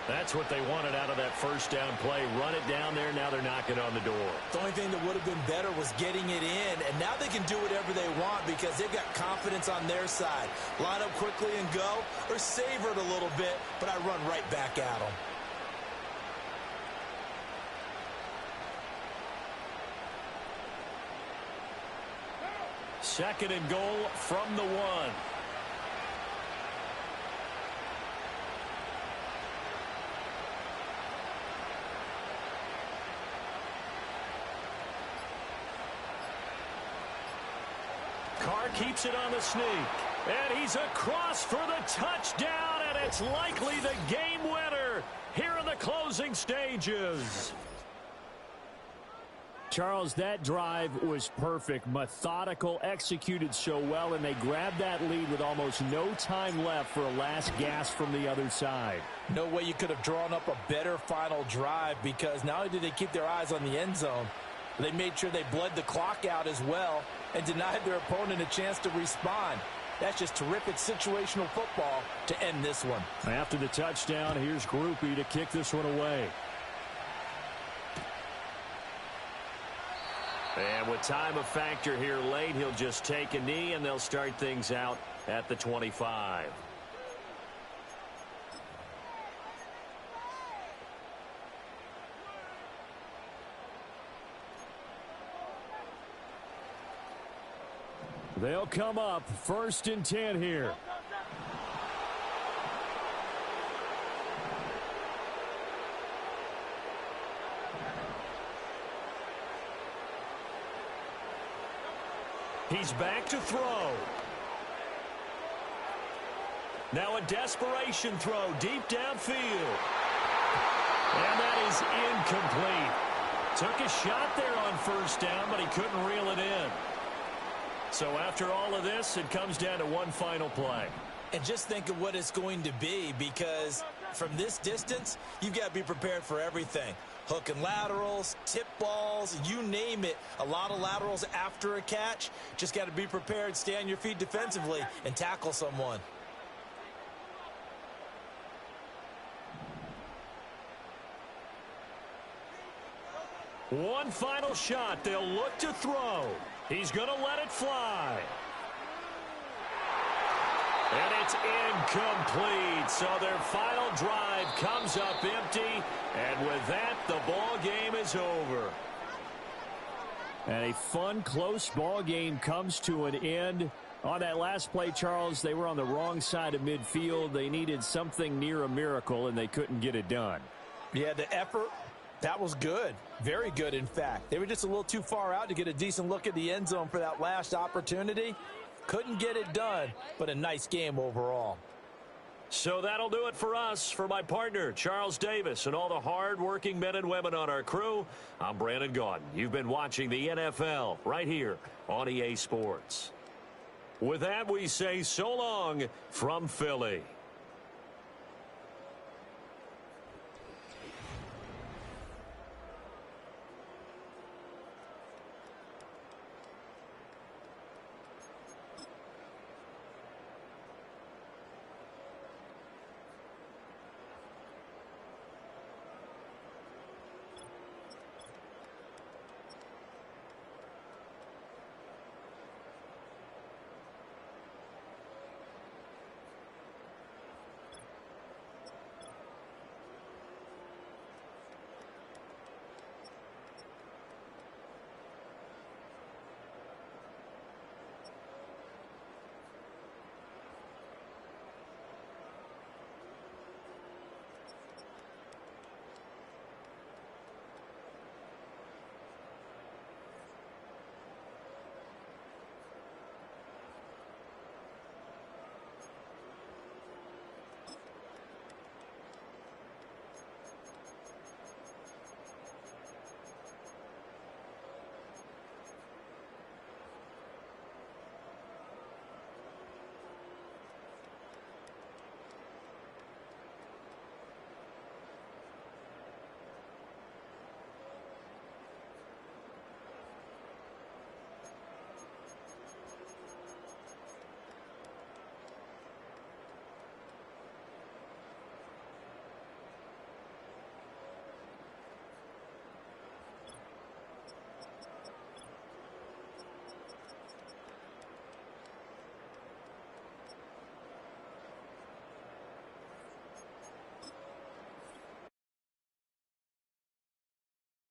That's what they wanted out of that first down play. Run it down there. Now they're knocking on the door. The only thing that would have been better was getting it in. And now they can do whatever they want because they've got confidence on their side. Line up quickly and go, or savor it a little bit, but I run right back at them. Second and goal from the 1. Carr keeps it on the sneak. And he's across for the touchdown, and it's likely the game winner here in the closing stages. Charles, that drive was perfect, methodical, executed so well, and they grabbed that lead with almost no time left for a last gasp from the other side. No way you could have drawn up a better final drive, because not only did they keep their eyes on the end zone, they made sure they bled the clock out as well and denied their opponent a chance to respond. That's just terrific situational football to end this one. After the touchdown, here's Groupie to kick this one away. And with time a factor here late, he'll just take a knee, and they'll start things out at the 25. They'll come up 1st and 10 here. He's back to throw. Now a desperation throw deep downfield. And that is incomplete. Took a shot there on first down, but he couldn't reel it in. So after all of this, it comes down to one final play. And just think of what it's going to be, because from this distance, you've got to be prepared for everything. Hook and laterals, tip balls, you name it. A lot of laterals after a catch. Just got to be prepared, stay on your feet defensively, and tackle someone. One final shot. They'll look to throw. He's going to let it fly. And it's incomplete. So their final drive comes up empty. And with that, the ball game is over. And a fun, close ball game comes to an end. On that last play, Charles, they were on the wrong side of midfield. They needed something near a miracle, and they couldn't get it done. Yeah, the effort, that was good. Very good, in fact. They were just a little too far out to get a decent look at the end zone for that last opportunity. Couldn't get it done, but a nice game overall. So that'll do it for us. For my partner, Charles Davis, and all the hard-working men and women on our crew, I'm Brandon Gaudin. You've been watching the NFL right here on EA Sports. With that, we say so long from Philly.